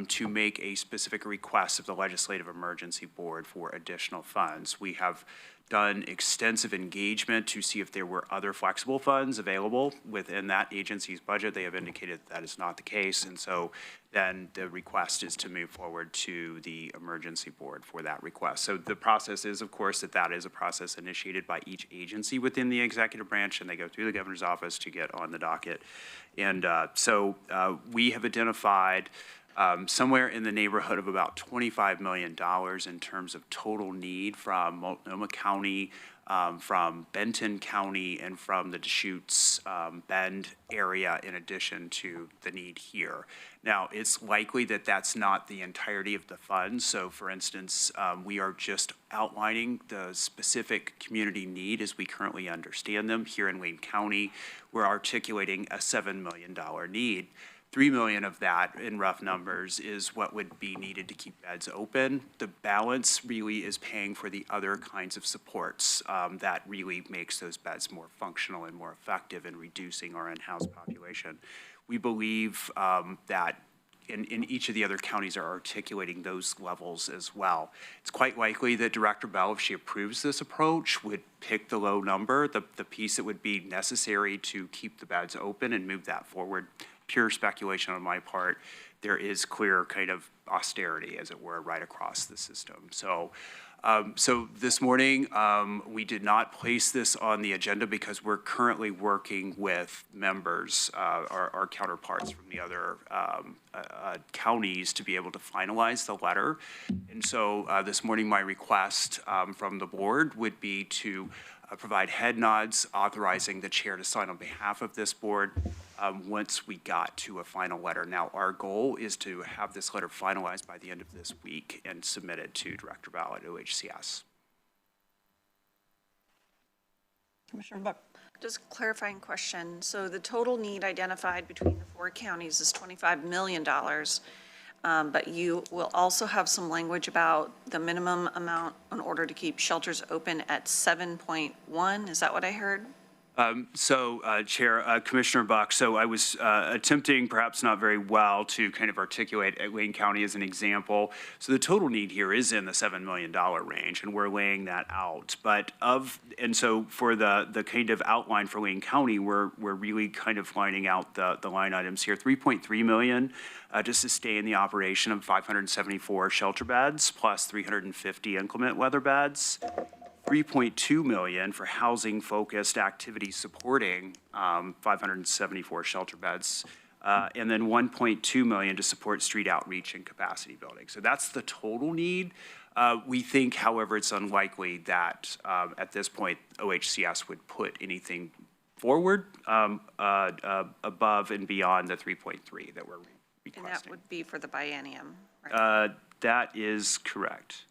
E: to make a specific request of the Legislative Emergency Board for additional funds. We have done extensive engagement to see if there were other flexible funds available within that agency's budget. They have indicated that is not the case, and so then the request is to move forward to the emergency board for that request. So the process is, of course, that is a process initiated by each agency within the executive branch, and they go through the governor's office to get on the docket. And so we have identified somewhere in the neighborhood of about $25 million in terms of total need from Multnomah County, from Benton County, and from the Deschutes Bend area, in addition to the need here. Now, it's likely that that's not the entirety of the funds. So, for instance, we are just outlining the specific community need as we currently understand them. Here in Wayne County, we're articulating a $7 million need. $3 million of that, in rough numbers, is what would be needed to keep beds open. The balance really is paying for the other kinds of supports that really makes those beds more functional and more effective in reducing our in-house population. We believe that in each of the other counties are articulating those levels as well. It's quite likely that Director Bell, if she approves this approach, would pick the low number, the piece that would be necessary to keep the beds open and move that forward. Pure speculation on my part. There is clear kind of austerity, as it were, right across the system. So this morning, we did not place this on the agenda because we're currently working with members, our counterparts from the other counties, to be able to finalize the letter. And so this morning, my request from the board would be to provide head nods authorizing the chair to sign on behalf of this board once we got to a final letter. Now, our goal is to have this letter finalized by the end of this week and submitted to Director Bell at OHCS.
F: Commissioner Buck. Just a clarifying question. So the total need identified between the 4 counties is $25 million. But you will also have some language about the minimum amount in order to keep shelters open at 7.1. Is that what I heard?
E: Chair, Commissioner Buck, so I was attempting, perhaps not very well, to kind of articulate Wayne County as an example. So the total need here is in the $7 million range, and we're laying that out. And so for the kind of outline for Wayne County, we're really kind of lining out the line items here. $3.3 million to sustain the operation of 574 shelter beds plus 350 inclement weather beds. $3.2 million for housing-focused activities supporting 574 shelter beds, and then $1.2 million to support street outreach and capacity building. So that's the total need. We think, however, it's unlikely that at this point, OHCS would put anything forward above and beyond the 3.3 that we're requesting.
F: And that would be for the biennium, right?
E: That is correct.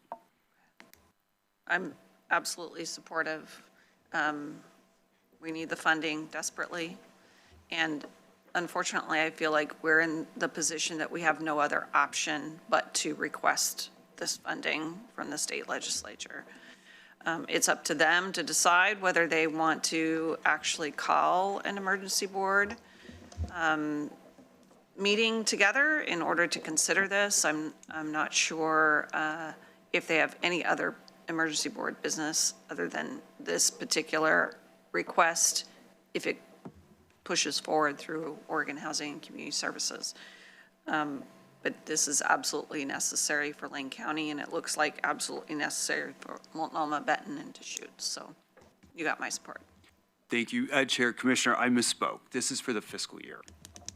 F: I'm absolutely supportive. We need the funding desperately. And unfortunately, I feel like we're in the position that we have no other option but to request this funding from the state legislature. It's up to them to decide whether they want to actually call an emergency board meeting together in order to consider this. I'm not sure if they have any other emergency board business other than this particular request, if it pushes forward through Oregon Housing and Community Services. But this is absolutely necessary for Lane County, and it looks like absolutely necessary for Multnomah, Benton, and Deschutes. So you got my support.
E: Thank you, Chair. Commissioner, I misspoke. This is for the fiscal year.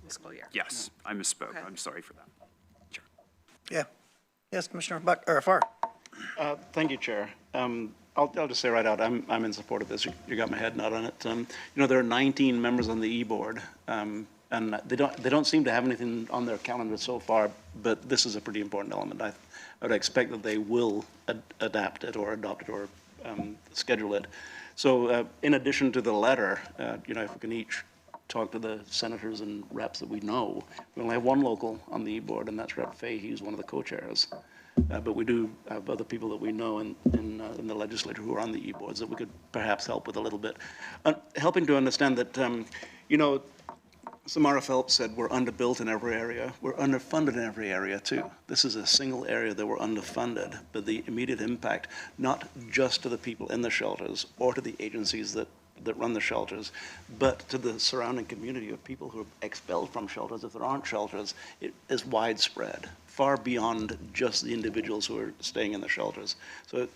F: Fiscal year.
E: Yes, I misspoke.
F: Okay.
E: I'm sorry for that.
A: Yeah. Yes, Commissioner Farr.
G: Thank you, Chair. I'll just say right out, I'm in support of this. You got my head nod on it. There are 19 members on the E-Board, and they don't seem to have anything on their calendar so far, but this is a pretty important element. I would expect that they will adapt it or adopt it or schedule it. So in addition to the letter, if we can each talk to the senators and reps that we know. We only have one local on the E-Board, and that's Rep. Fahey. He's one of the co-chairs. But we do have other people that we know in the legislature who are on the E-Boards that we could perhaps help with a little bit. Helping to understand that, Samara Phelps said we're underbuilt in every area. We're underfunded in every area, too. This is a single area that we're underfunded, but the immediate impact, not just to the people in the shelters or to the agencies that run the shelters, but to the surrounding community of people who are expelled from shelters, if there aren't shelters, it is widespread, far beyond just the individuals who are staying in the shelters. So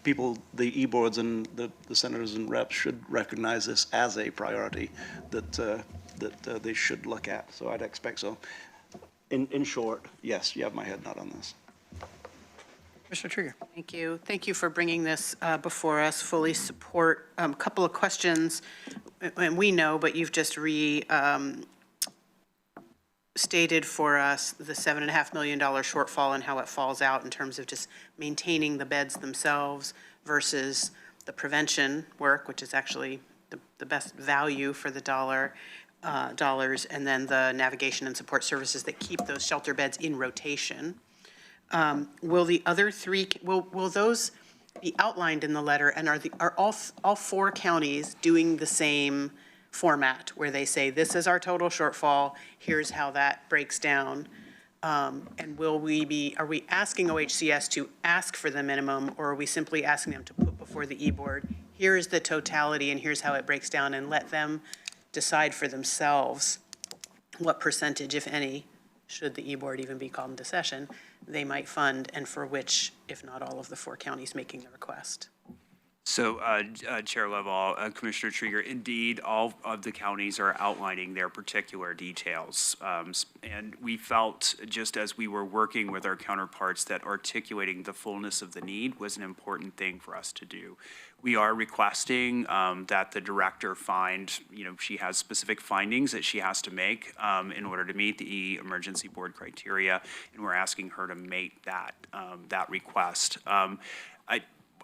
G: people, the E-Boards and the senators and reps should recognize this as a priority that they should look at. So I'd expect so. In short, yes, you have my head nod on this.
A: Commissioner Trieger.
C: Thank you. Thank you for bringing this before us. Fully support. A couple of questions, and we know, but you've just stated for us the $7.5 million shortfall and how it falls out in terms of just maintaining the beds themselves versus the prevention work, which is actually the best value for the dollars, and then the navigation and support services that keep those shelter beds in rotation. Will the other three, will those be outlined in the letter, and are all four counties doing the same format where they say, this is our total shortfall, here's how that breaks down? And are we asking OHCS to ask for the minimum, or are we simply asking them to put before the E-Board, here's the totality and here's how it breaks down, and let them decide for themselves what percentage, if any, should the E-Board even be called into session, they might fund, and for which, if not all of the four counties making the request?
E: So, Chair Lovall, Commissioner Trieger, indeed, all of the counties are outlining their particular details. And we felt, just as we were working with our counterparts, that articulating the fullness of the need was an important thing for us to do. We are requesting that the director find, she has specific findings that she has to make in order to meet the emergency board criteria, and we're asking her to make that request.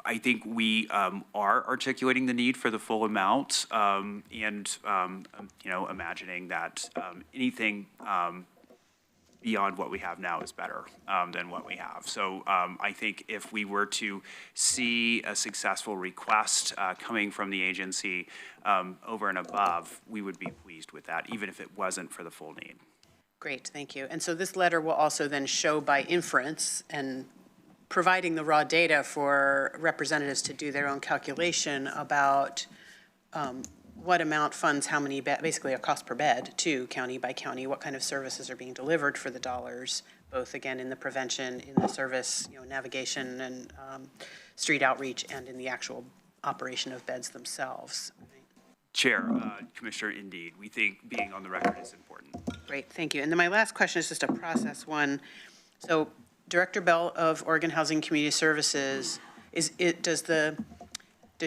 E: I think we are articulating the need for the full amount, and imagining that anything beyond what we have now is better than what we have. So I think if we were to see a successful request coming from the agency over and above, we would be pleased with that, even if it wasn't for the full need.
C: Great, thank you. And so this letter will also then show by inference, and providing the raw data for representatives to do their own calculation about what amount funds how many, basically a cost per bed to county by county, what kind of services are being delivered for the dollars, both again in the prevention, in the service, navigation and street outreach, and in the actual operation of beds themselves.
E: Chair, Commissioner, indeed, we think being on the record is important.
C: Great, thank you. And then my last question is just a process one. So Director Bell of Oregon Housing Community Services, does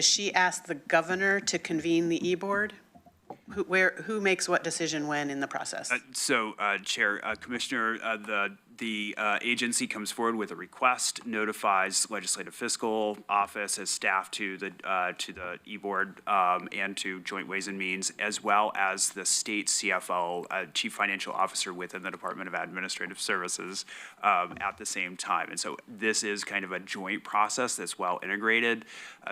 C: she ask the governor to convene the e-board? Who makes what decision when in the process?
E: So, Chair, Commissioner, the agency comes forward with a request, notifies Legislative Fiscal Office as staff to the e-board and to Joint Ways and Means, as well as the state CFO, Chief Financial Officer within the Department of Administrative Services at the same time. And so this is kind of a joint process that's well integrated.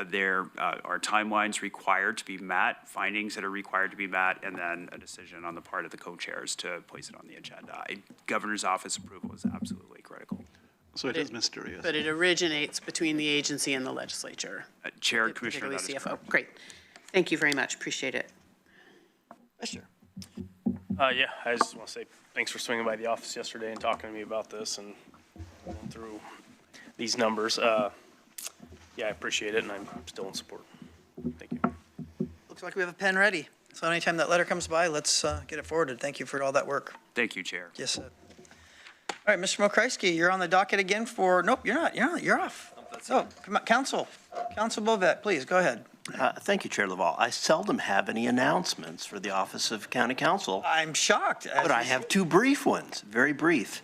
E: There are timelines required to be met, findings that are required to be met, and then a decision on the part of the co-chairs to place it on the agenda. Governor's office approval is absolutely critical.
G: So it is mysterious.
C: But it originates between the agency and the legislature.
E: Chair, Commissioner, that is
C: particularly CFO.
E: correct.
C: Great. Thank you very much. Appreciate it.
H: Yeah, I just want to say thanks for swinging by the office yesterday and talking to me about this and going through these numbers. Yeah, I appreciate it, and I'm still in support. Thank you.
A: Looks like we have a pen ready. So anytime that letter comes by, let's get it forwarded. Thank you for all that work.
E: Thank you, Chair.
A: Yes, sir. All right, Mr. Mokreisky, you're on the docket again for, nope, you're not, you're off. Oh, come on, Council Bovet, please, go ahead.
D: Thank you, Chair Laval. I seldom have any announcements for the Office of County Council.
A: I'm shocked.
D: But I have two brief ones, very brief.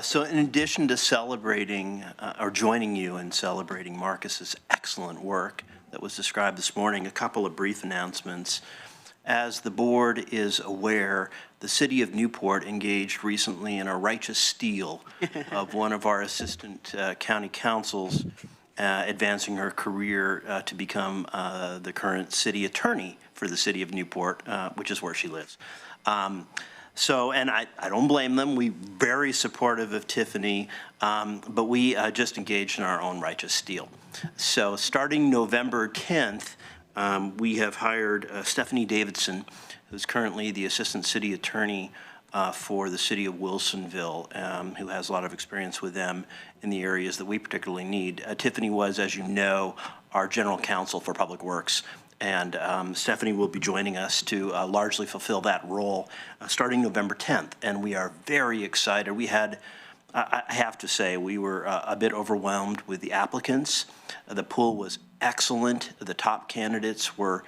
D: So in addition to celebrating or joining you in celebrating Marcus's excellent work that was described this morning, a couple of brief announcements. As the board is aware, the city of Newport engaged recently in a righteous steal of one of our assistant county councils, advancing her career to become the current city attorney for the city of Newport, which is where she lives. And I don't blame them. We very supportive of Tiffany, but we just engaged in our own righteous steal. So starting November 10th, we have hired Stephanie Davidson, who's currently the assistant city attorney for the city of Wilsonville, who has a lot of experience with them in the areas that we particularly need. Tiffany was, as you know, our general counsel for Public Works. And Stephanie will be joining us to largely fulfill that role starting November 10th. And we are very excited. We had, I have to say, we were a bit overwhelmed with the applicants. The pool was excellent. The top candidates were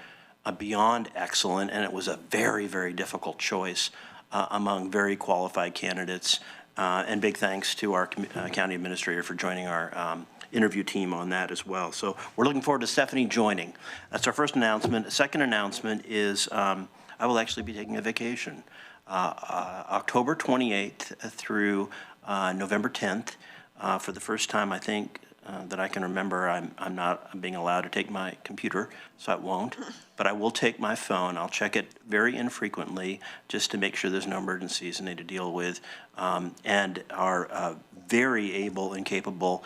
D: beyond excellent. And it was a very, very difficult choice among very qualified candidates. And big thanks to our county administrator for joining our interview team on that as well. So we're looking forward to Stephanie joining. That's our first announcement. The second announcement is I will actually be taking a vacation. October 28th through November 10th. For the first time, I think, that I can remember, I'm not being allowed to take my computer, so I won't. But I will take my phone. I'll check it very infrequently just to make sure there's no emergencies I need to deal with. And our very able and capable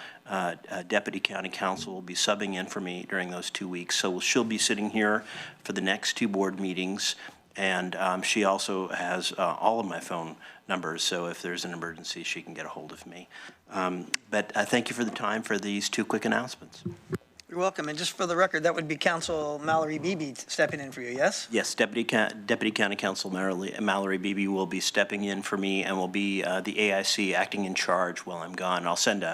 D: Deputy County Counsel will be subbing in for me during those 2 weeks. So she'll be sitting here for the next two board meetings. And she also has all of my phone numbers, so if there's an emergency, she can get a hold of me. But thank you for the time for these two quick announcements.
A: You're welcome. And just for the record, that would be Council Mallory Beebe stepping in for you, yes?
D: Yes, Deputy County Counsel Mallory Beebe will be stepping in for me and will be the AIC acting in charge while I'm gone. I'll send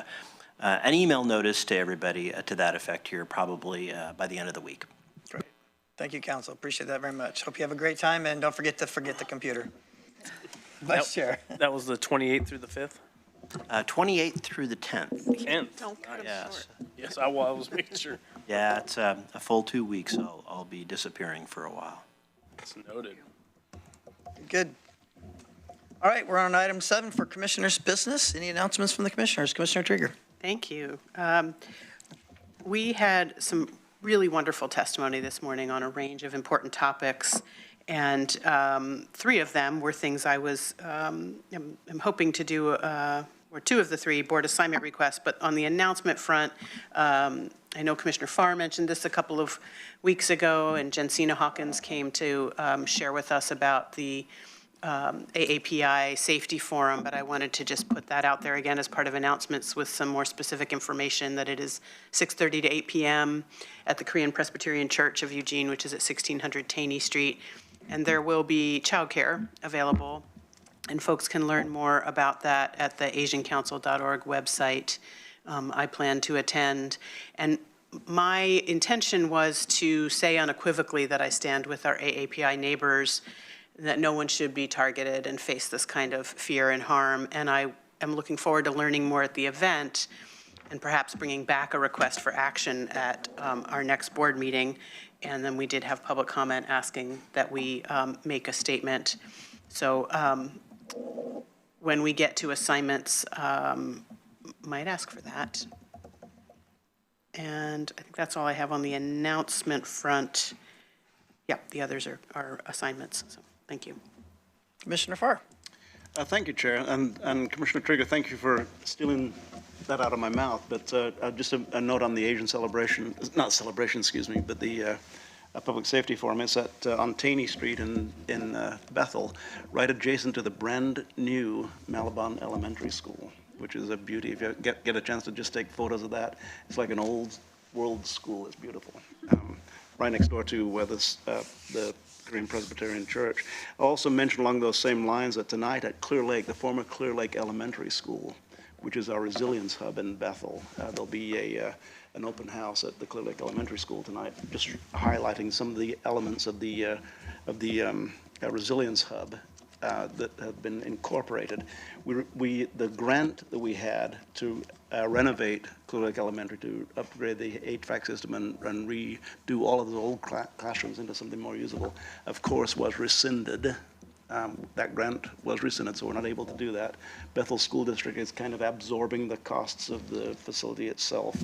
D: an email notice to everybody to that effect here probably by the end of the week.
A: Great. Thank you, Council. Appreciate that very much. Hope you have a great time, and don't forget the computer. Vice Chair.
H: That was the 28th through the 5th?
D: 28th through the 10th.
H: 10th?
F: Don't cut him short.
H: Yes, I was making sure.
D: Yeah, it's a full 2 weeks. I'll be disappearing for a while.
H: It's noted.
A: Good. All right, we're on item 7 for Commissioners' business. Any announcements from the Commissioners? Commissioner Trieger.
C: Thank you. We had some really wonderful testimony this morning on a range of important topics. And 3 of them were things I was am hoping to do, or 2 of the 3 board assignment requests. But on the announcement front, I know Commissioner Farr mentioned this a couple of weeks ago, and Jensina Hawkins came to share with us about the AAPI Safety Forum, but I wanted to just put that out there again as part of announcements with some more specific information that it is 6:30 to 8 p.m. at the Korean Presbyterian Church of Eugene, which is at 1600 Taney Street. And there will be childcare available And folks can learn more about that at the asiancouncil.org website. I plan to attend. And my intention was to say unequivocally that I stand with our AAPI neighbors, that no one should be targeted and face this kind of fear and harm. And I am looking forward to learning more at the event and perhaps bringing back a request for action at our next board meeting. And then we did have public comment asking that we make a statement. So when we get to assignments, might ask for that. And I think that's all I have on the announcement front. Yeah, the others are assignments, so thank you.
A: Commissioner Farr.
G: Thank you, Chair. And Commissioner Trigger, thank you for stealing that out of my mouth. But just a note on the Asian celebration, not celebration, excuse me, but the Public Safety Forum. It's at on Taney Street in Bethel, right adjacent to the brand new Malabon Elementary School, which is a beauty. If you get a chance to just take photos of that, it's like an old world school. It's beautiful. Right next door to the Korean Presbyterian Church. I also mentioned along those same lines that tonight at Clear Lake, the former Clear Lake Elementary School, which is our resilience hub in Bethel, there'll be an open house at the Clear Lake Elementary School tonight, just highlighting some of the elements of the resilience hub that have been incorporated. The grant that we had to renovate Clear Lake Elementary, to upgrade the HVAC system and redo all of the old classrooms into something more usable, of course, was rescinded. That grant was rescinded, so we're not able to do that. Bethel School District is kind of absorbing the costs of the facility itself.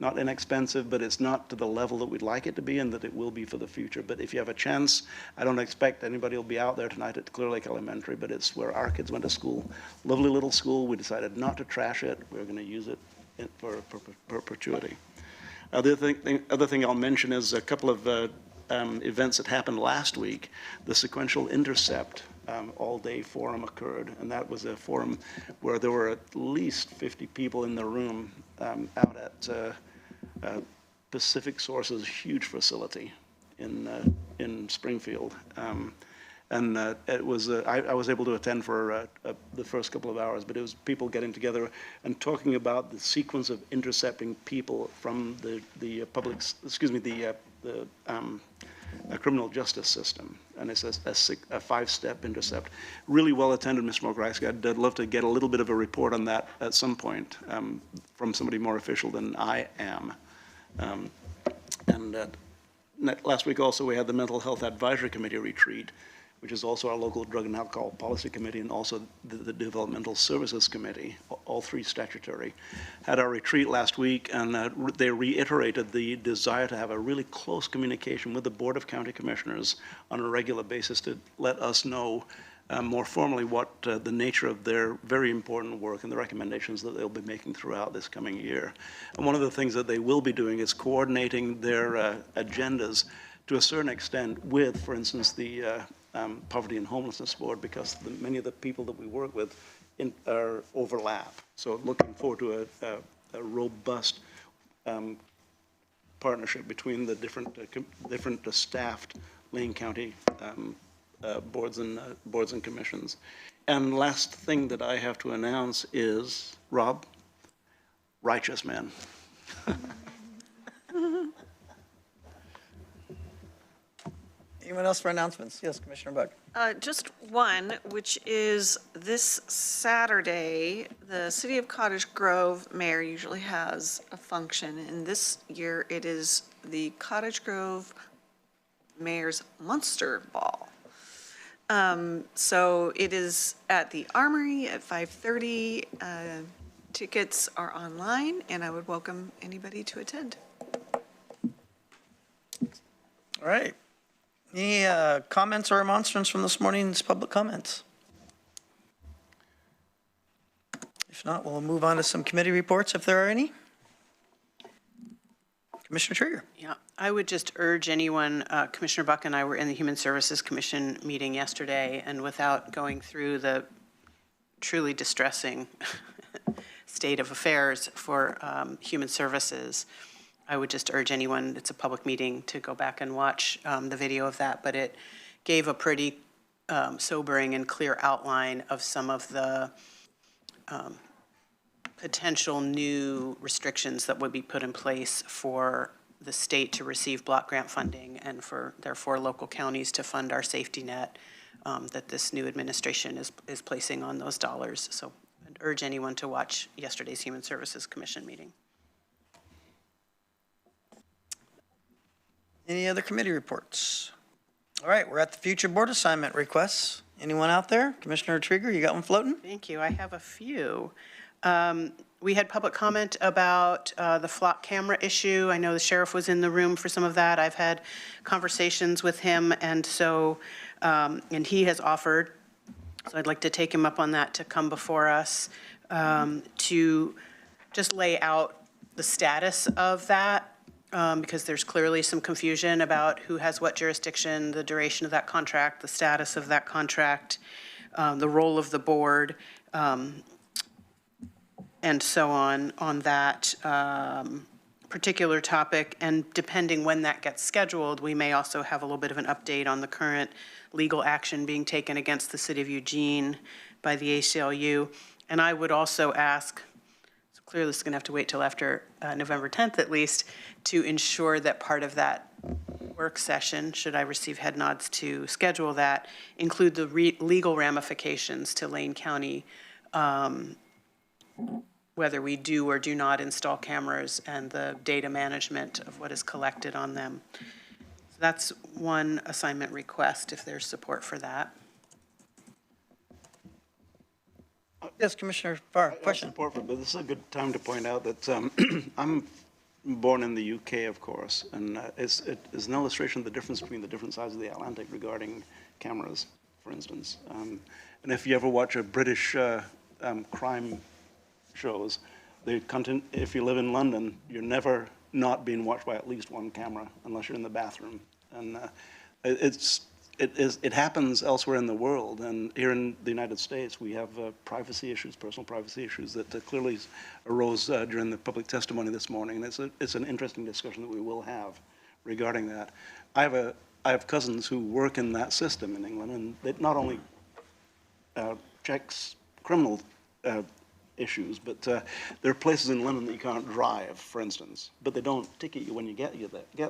G: Not inexpensive, but it's not to the level that we'd like it to be and that it will be for the future. But if you have a chance, I don't expect anybody will be out there tonight at Clear Lake Elementary, but it's where our kids went to school. Lovely little school. We decided not to trash it. We're going to use it for perpetuity. The other thing I'll mention is a couple of events that happened last week. The Sequential Intercept all-day forum occurred, and that was a forum where there were at least 50 people in the room out at Pacific Source's huge facility in Springfield. And it was I was able to attend for the first couple of hours, but it was people getting together and talking about the sequence of intercepting people from the criminal justice system. And it's a five-step intercept. Really well attended, Mr. Mokrajski. I'd love to get a little bit of a report on that at some point from somebody more official than I am. Last week also we had the Mental Health Advisory Committee retreat, which is also our local Drug and Alcohol Policy Committee, and also the Developmental Services Committee, all three statutory. Had our retreat last week, and they reiterated the desire to have a really close communication with the Board of County Commissioners on a regular basis to let us know more formally what the nature of their very important work and the recommendations that they'll be making throughout this coming year. And one of the things that they will be doing is coordinating their agendas to a certain extent with, for instance, the Poverty and Homelessness Board, because many of the people that we work with are overlap. So looking forward to a robust partnership between the different staffed Lane County boards and commissions. And last thing that I have to announce is, Rob, Righteous Man.
A: Anyone else for announcements? Yes, Commissioner Buck.
F: Just one, which is this Saturday, the City of Cottage Grove mayor usually has a function, and this year it is the Cottage Grove Mayor's Monster Ball. So it is at the Armory at 5:30. Tickets are online, and I would welcome anybody to attend.
A: All right. Any comments or remonstrance from this morning's public comments? If not, we'll move on to some committee reports if there are any. Commissioner Trigger.
C: Yeah, I would just urge anyone, Commissioner Buck and I were in the Human Services Commission meeting yesterday, and without going through the truly distressing state of affairs for human services, I would just urge anyone, it's a public meeting, to go back and watch the video of that, but it gave a pretty sobering and clear outline of some of the potential new restrictions that would be put in place for the state to receive block grant funding and for, therefore, local counties to fund our safety net that this new administration is placing on those dollars. So I'd urge anyone to watch yesterday's Human Services Commission meeting.
A: Any other committee reports? All right, we're at the future board assignment requests. Anyone out there? Commissioner Trieger, you got one floating?
C: Thank you. I have a few. We had public comment about the flock camera issue. I know the sheriff was in the room for some of that. I've had conversations with him, and so, and he has offered, so I'd like to take him up on that to come before us to just lay out the status of that, because there's clearly some confusion about who has what jurisdiction, the duration of that contract, the status of that contract, the role of the board, and so on that particular topic. And depending when that gets scheduled, we may also have a little bit of an update on the current legal action being taken against the City of Eugene by the ACLU. And I would also ask, so clearly this is going to have to wait till after November 10th at least, to ensure that part of that work session, should I receive head nods to schedule that, include the legal ramifications to Lane County, whether we do or do not install cameras and the data management of what is collected on them. So that's one assignment request, if there's support for that.
A: Yes, Commissioner Farr, question.
G: Support for, but this is a good time to point out that I'm born in the UK, of course, and it is an illustration of the difference between the different sides of the Atlantic regarding cameras, for instance. And if you ever watch a British crime shows, the content, if you live in London, you're never not being watched by at least one camera unless you're in the bathroom. And it happens elsewhere in the world, and here in the United States we have privacy issues, personal privacy issues that clearly arose during the public testimony this morning. And it's an interesting discussion that we will have regarding that. I have cousins who work in that system in England, and it not only checks criminal issues, but there are places in London that you can't drive, for instance, but they don't ticket you when you get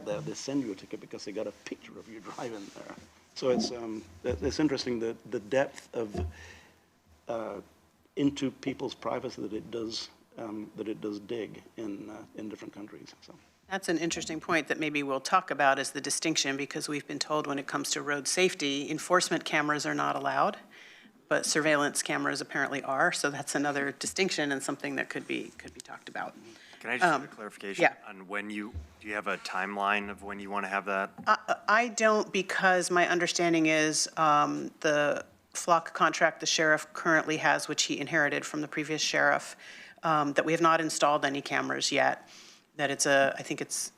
G: there. They send you a ticket because they got a picture of you driving there. So it's interesting the depth of into people's privacy that it does dig in different countries. So.
C: That's an interesting point that maybe we'll talk about, is the distinction, because we've been told when it comes to road safety, enforcement cameras are not allowed, but surveillance cameras apparently are. So that's another distinction and something that could be talked about.
B: Can I just have a clarification on when do you have a timeline of when you want to have that?
C: I don't, because my understanding is the flock contract the sheriff currently has, which he inherited from the previous sheriff, that we have not installed any cameras yet. That it's this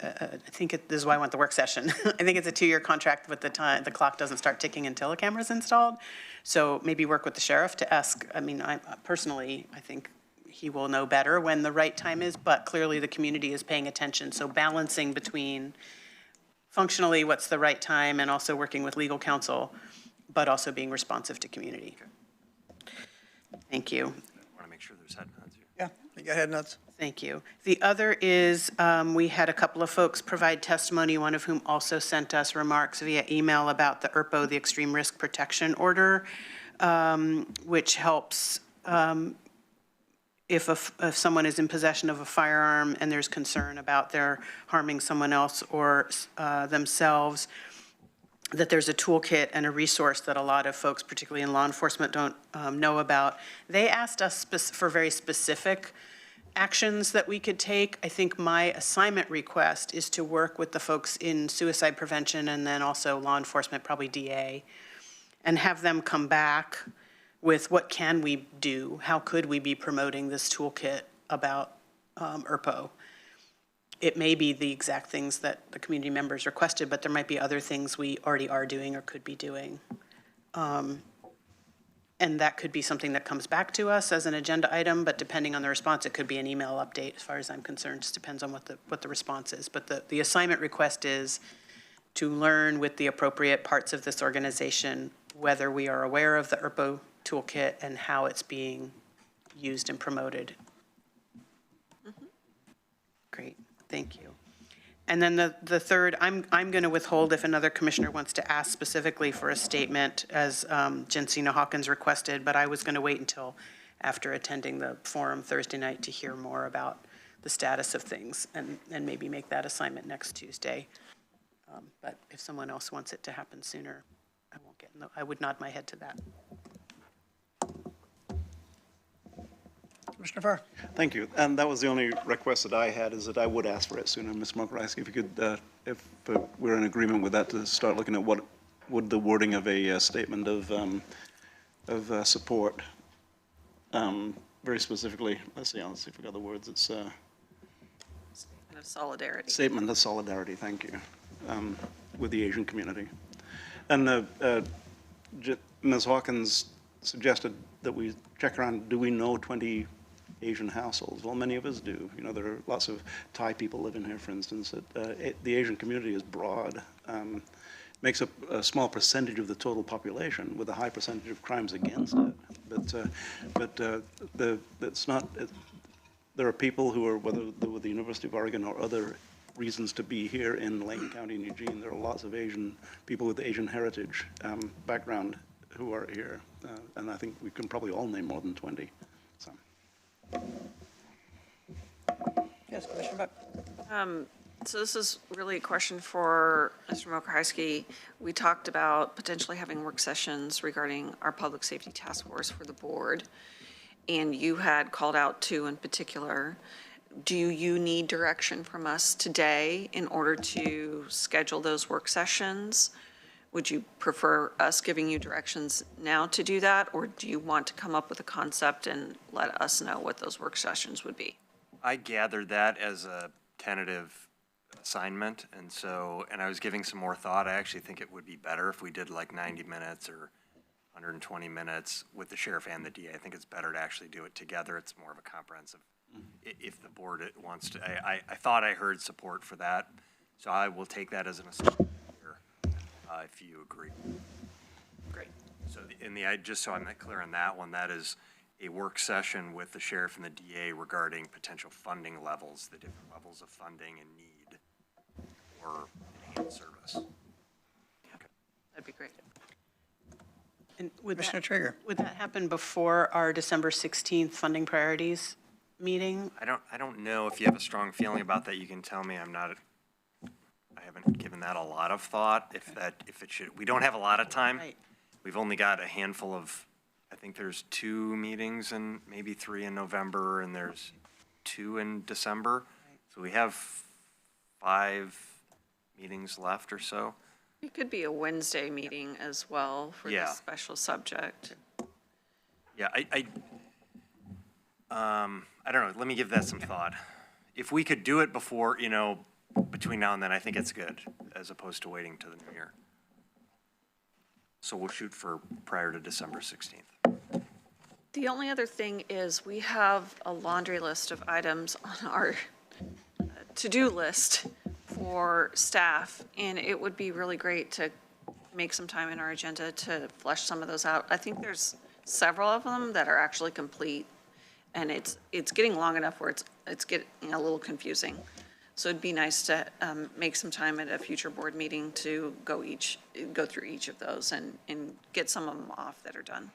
C: is why I want the work session. I think it's a 2-year contract, but the clock doesn't start ticking until a camera's installed. So maybe work with the sheriff to ask. I mean, I think he will know better when the right time is, but clearly the community is paying attention. So balancing between functionally what's the right time and also working with legal counsel, but also being responsive to community. Okay. Thank you.
B: I want to make sure there's head nods here.
A: Yeah, you got head nods.
C: Thank you. The other is we had a couple of folks provide testimony, one of whom also sent us remarks via email about the ERPO, the Extreme Risk Protection Order, which helps if someone is in possession of a firearm and there's concern about their harming someone else or themselves, that there's a toolkit and a resource that a lot of folks, particularly in law enforcement, don't know about. They asked us for very specific actions that we could take. I think my assignment request is to work with the folks in suicide prevention and then also law enforcement, probably DA, and have them come back with what can we do? How could we be promoting this toolkit about ERPO? It may be the exact things that the community members requested, but there might be other things we already are doing or could be doing. And that could be something that comes back to us as an agenda item, but depending on the response, it could be an email update as far as I'm concerned. It just depends on what the response is. But the assignment request is to learn with the appropriate parts of this organization whether we are aware of the ERPO toolkit and how it's being used and promoted. Great, thank you. And then the third, I'm going to withhold if another commissioner wants to ask specifically for a statement, as Jensina Hawkins requested, but I was going to wait until after attending the forum Thursday night to hear more about the status of things and maybe make that assignment next Tuesday. But if someone else wants it to happen sooner, I would nod my head to that.
A: Commissioner Farr.
G: Thank you. And that was the only request that I had, is that I would ask for it sooner. Ms. Mokrowski, if you could, if we're in agreement with that, to start looking at what would the wording of a statement of support, very specifically, let's see if I got the words. It's
F: Statement of solidarity.
G: statement of solidarity, thank you, with the Asian community. And Ms. Hawkins suggested that we check around, do we know 20 Asian households? Well, many of us do. You know, there are lots of Thai people living here, for instance. The Asian community is broad, makes up a small percentage of the total population with a high percentage of crimes against it. It's not, there are people who are, whether they're with the University of Oregon or other reasons to be here in Lane County and Eugene, there are lots of Asian people with Asian heritage background who are here. And I think we can probably all name more than 20. So.
A: Yes, Commissioner Buck.
F: So this is really a question for Mr. Mokrowski. We talked about potentially having work sessions regarding our public safety task force for the board, and you had called out two in particular. Do you need direction from us today in order to schedule those work sessions? Would you prefer us giving you directions now to do that, or do you want to come up with a concept and let us know what those work sessions would be?
B: I gathered that as a tentative assignment, and I was giving some more thought. I actually think it would be better if we did like 90 minutes or 120 minutes with the sheriff and the DA. I think it's better to actually do it together. It's more of a comprehensive, if the board wants to. I thought I heard support for that, so I will take that as an assignment here, if you agree.
F: Great.
B: So, just so I'm clear on that one, that is a work session with the sheriff and the DA regarding potential funding levels, the different levels of funding and need for enhanced service.
F: Okay. That'd be great.
C: And would
A: Commissioner Trigger.
C: Would that happen before our December 16th funding priorities meeting?
B: I don't know if you have a strong feeling about that. You can tell me. I haven't given that a lot of thought. If it should, we don't have a lot of time.
C: Right.
B: We've only got a handful of, I think there's 2 meetings and maybe 3 in November, and there's 2 in December. So we have 5 meetings left or so.
F: It could be a Wednesday meeting as well for
B: Yeah.
F: this special subject.
B: Yeah, I don't know. Let me give that some thought. If we could do it before, between now and then, I think it's good, as opposed to waiting to the new year. So we'll shoot for prior to December 16th.
F: The only other thing is we have a laundry list of items on our to-do list for staff, and it would be really great to make some time in our agenda to flesh some of those out. I think there's several of them that are actually complete, and it's getting long enough where it's getting a little confusing. So it'd be nice to make some time at a future board meeting to go through each of those and get some of them off that are done.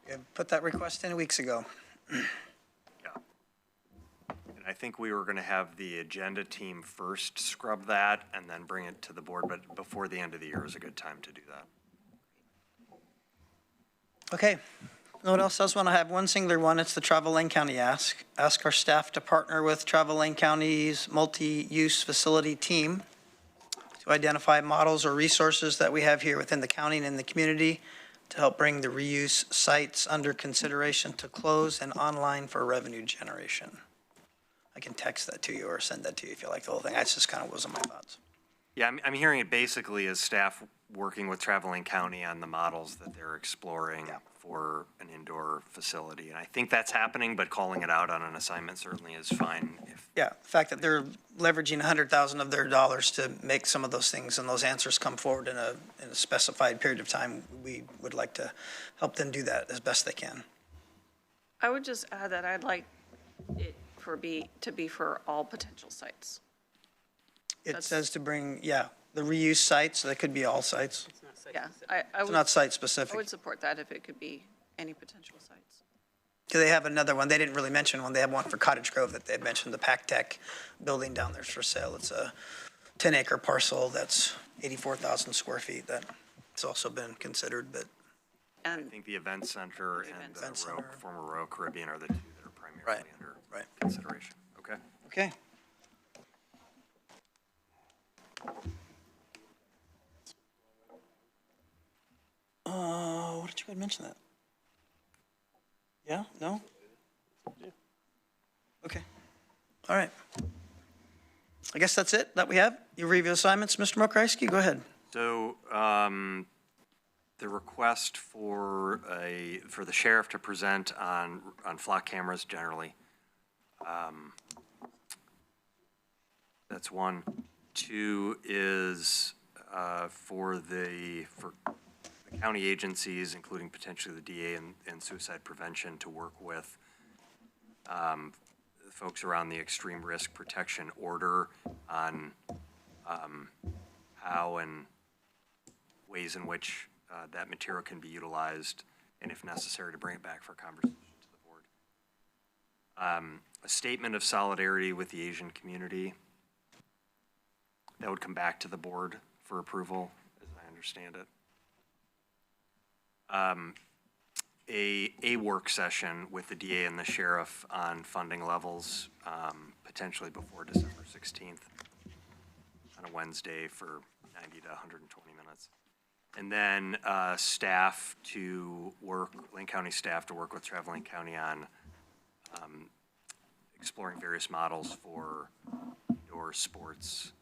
A: You put that request in weeks ago.
B: And I think we were going to have the agenda team first scrub that and then bring it to the board, but before the end of the year is a good time to do that.
A: Okay. No one else does want to have one singular one. It's the Travel Lane County ask. Ask our staff to partner with Travel Lane County's multi-use facility team to identify models or resources that we have here within the county and in the community to help bring the reuse sites under consideration to close and online for revenue generation. I can text that to you or send that to you if you like the whole thing. That's just kind of was on my thoughts.
B: Yeah, I'm hearing it basically as staff working with Traveling County on the models that they're exploring for an indoor facility. And I think that's happening, but calling it out on an assignment certainly is fine.
A: Yeah, the fact that they're leveraging 100,000 of their dollars to make some of those things and those answers come forward in a specified period of time, we would like to help them do that as best they can.
F: I would just add that I'd like it to be for all potential sites.
A: It says to bring, the reuse sites, so that could be all sites.
F: Yeah, I
A: It's
F: would.
A: not
F: I
A: site-specific.
F: would support that if it could be any potential sites.
A: Do they have another one? They didn't really mention one. They have one for Cottage Grove that they had mentioned, the Pac Tech building down there for sale. It's a 10-acre parcel that's 84,000 square feet. That's also been considered, but
B: I think the Event Center and the former Royal Caribbean are the two that are primarily under consideration. Okay.
A: okay. What did you guys mention that? Yeah, no? Okay. All right. I guess that's it that we have. Your review assignments, Mr. Mokryski, go ahead.
B: So, the request for the sheriff to present on flock cameras generally. That's one. Two is for the county agencies, including potentially the DA and suicide prevention, to work with folks around the extreme risk protection order on how and ways in which that material can be utilized, and if necessary, to bring it back for conversation to the board. A statement of solidarity with the Asian community that would come back to the board for approval, as I understand it. A work session with the DA and the sheriff on funding levels, potentially before December 16th on a Wednesday for 90 to 120 minutes. And then staff to work, Lane County staff to work with Traveling County on exploring various models for indoor sports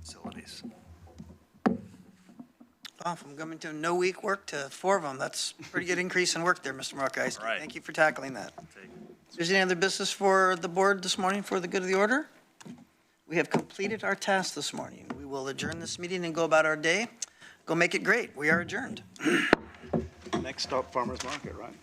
B: facilities.
A: Wow, from coming to no week work to 4 of them, that's a pretty good increase in work there, Mr. Mokryski.
B: Right.
A: Thank you for tackling that. Is there any other business for the board this morning for the good of the order? We have completed our task this morning. We will adjourn this meeting and go about our day. Go make it great. We are adjourned.
G: Next stop, Farmers Market, right?